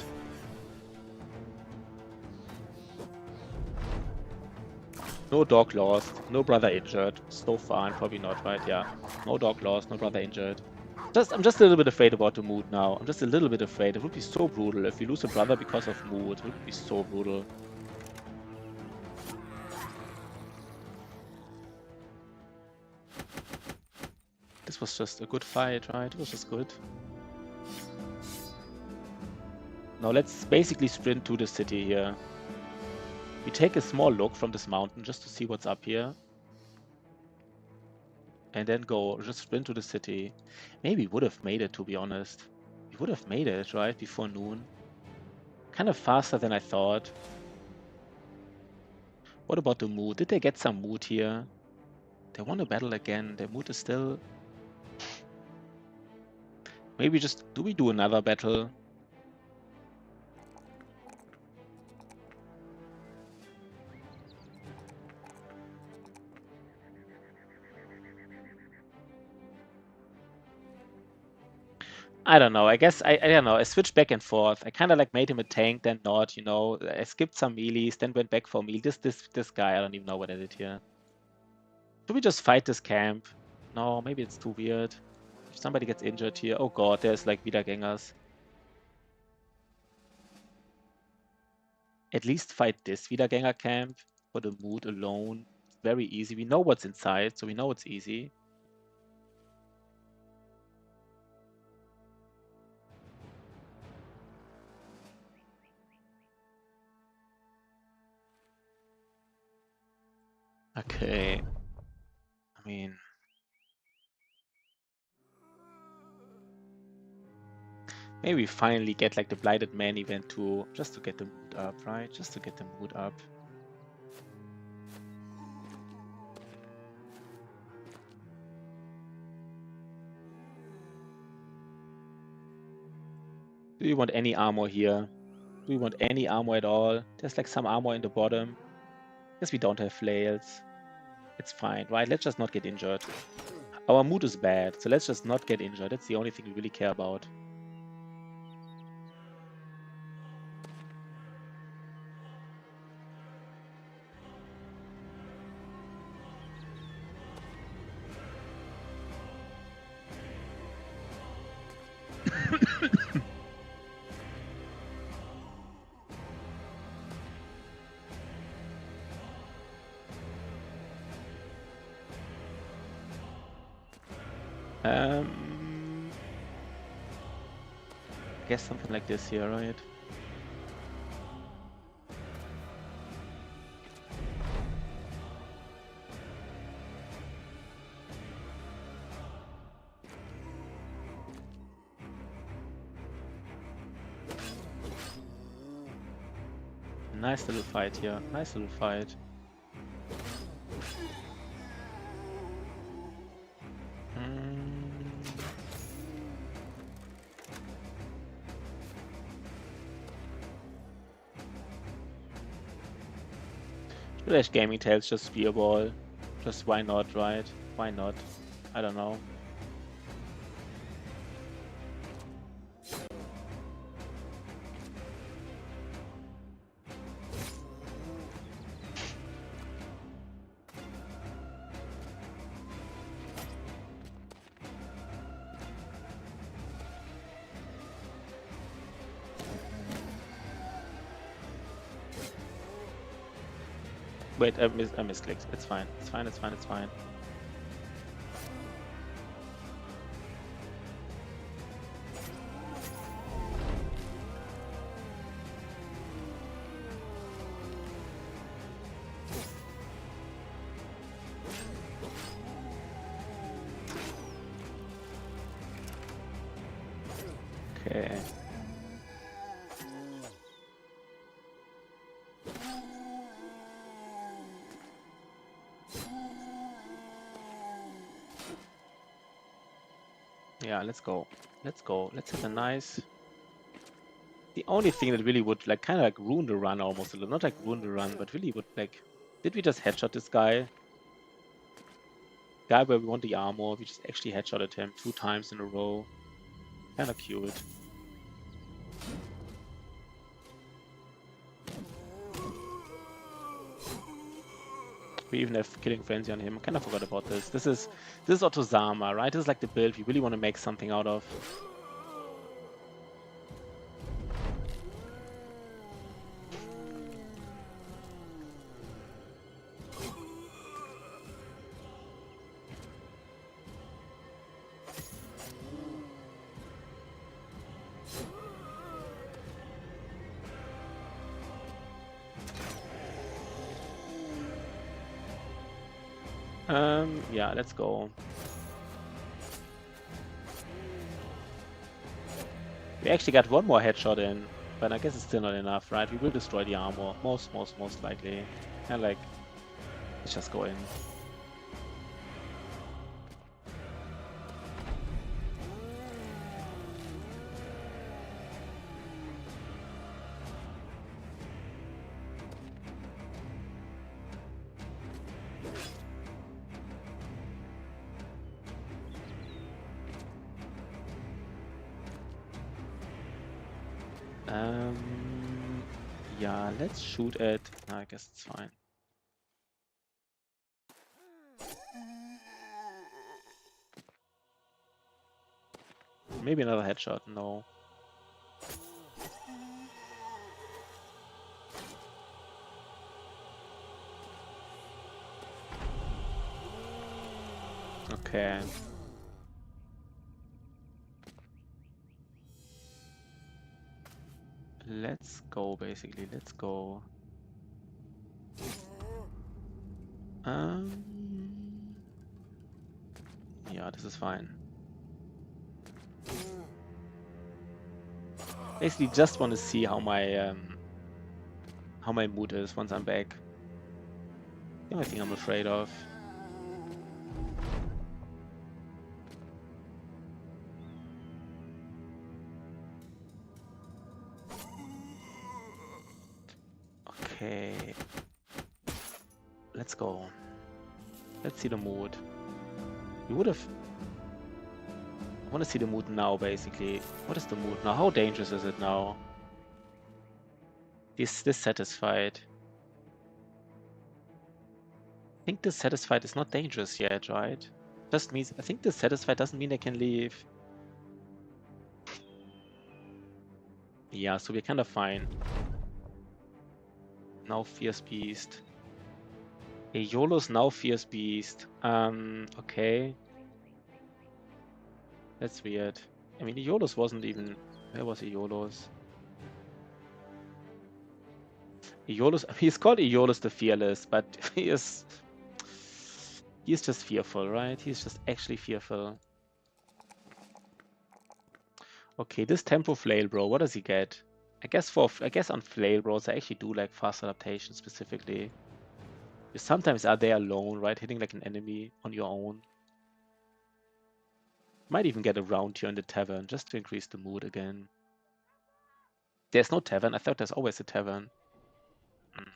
A: No dog lost, no brother injured. So far, and probably not, right? Yeah. No dog lost, no brother injured. I'm just a little bit afraid about the mood now. I'm just a little bit afraid. It would be so brutal if we lose a brother because of mood. It would be so brutal. This was just a good fight, right? It was just good. Now let's basically sprint to the city here. We take a small look from this mountain just to see what's up here. And then go, just sprint to the city. Maybe we would have made it, to be honest. We would have made it, right? Before noon. Kind of faster than I thought. What about the mood? Did they get some mood here? They want to battle again. Their mood is still... Maybe just... Do we do another battle? I don't know. I guess I don't know. I switched back and forth. I kind of like made him a tank, then not. You know, I skipped some melees, then went back for melee. This guy, I don't even know what I did here. Do we just fight this camp? No, maybe it's too weird. If somebody gets injured here, oh god, there's like Wiedergängers. At least fight this Wiedergänger camp for the mood alone. It's very easy. We know what's inside, so we know it's easy. Okay. I mean, maybe we finally get like the Blighted Man event too, just to get the mood up, right? Just to get the mood up. Do you want any armor here? Do we want any armor at all? There's like some armor in the bottom. Guess we don't have flails. It's fine, right? Let's just not get injured. Our mood is bad, so let's just not get injured. That's the only thing we really care about. I guess something like this here, right? Nice little fight here. Nice little fight. Flash Gaming Tales just Spearball. Just why not, right? Why not? I don't know. Wait, I misclicked. It's fine. It's fine. It's fine. It's fine. Okay. Yeah, let's go. Let's go. Let's hit a nice. The only thing that really would like kind of like ruin the run almost a little, not like ruin the run, but really would like. Did we just headshot this guy? Guy where we want the armor, we just actually headshotted him 2 times in a row. Kind of cute. We even have Killing Frenzy on him. I kind of forgot about this. This is Otozama, right? This is like the build we really want to make something out of. Yeah, let's go. We actually got 1 more headshot in, but I guess it's still not enough, right? We will destroy the armor, most likely. And like, let's just go in. Yeah, let's shoot at. I guess it's fine. Maybe another headshot. No. Okay. Let's go, basically. Let's go. Yeah, this is fine. Basically, just want to see how my mood is once I'm back. The only thing I'm afraid of. Okay. Let's go. Let's see the mood. We would have... I want to see the mood now, basically. What is the mood now? How dangerous is it now? Is this satisfied? I think dissatisfied is not dangerous yet, right? Just means... I think dissatisfied doesn't mean they can leave. Yeah, so we're kind of fine. Now Fierce Beast. YOLO's now Fierce Beast. Okay. That's weird. I mean, YOLO's wasn't even... Where was YOLO's? YOLO's... He's called YOLO's the Fearless, but he is... He's just fearful, right? He's just actually fearful. Okay, this Tempo Flail Bro, what does he get? I guess on Flail Bros, I actually do like fast adaptation specifically. You sometimes are there alone, right? Hitting like an enemy on your own. Might even get a round here in the tavern just to increase the mood again. There's no tavern. I thought there's always a tavern.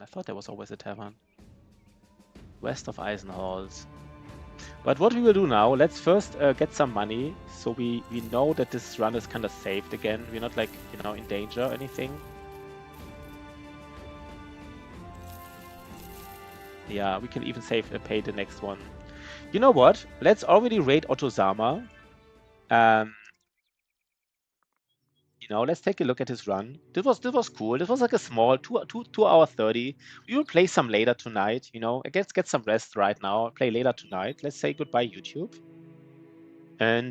A: I thought there was always a tavern. West of Eisenhalls. But what we will do now, let's first get some money, so we know that this run is kind of saved again. We're not like, you know, in danger or anything. Yeah, we can even save pay the next one. You know what? Let's already raid Otozama. You know, let's take a look at his run. This was cool. This was like a small 2 hour 30. We will play some later tonight. You know, let's get some rest right now. Play later tonight. Let's say goodbye, YouTube. And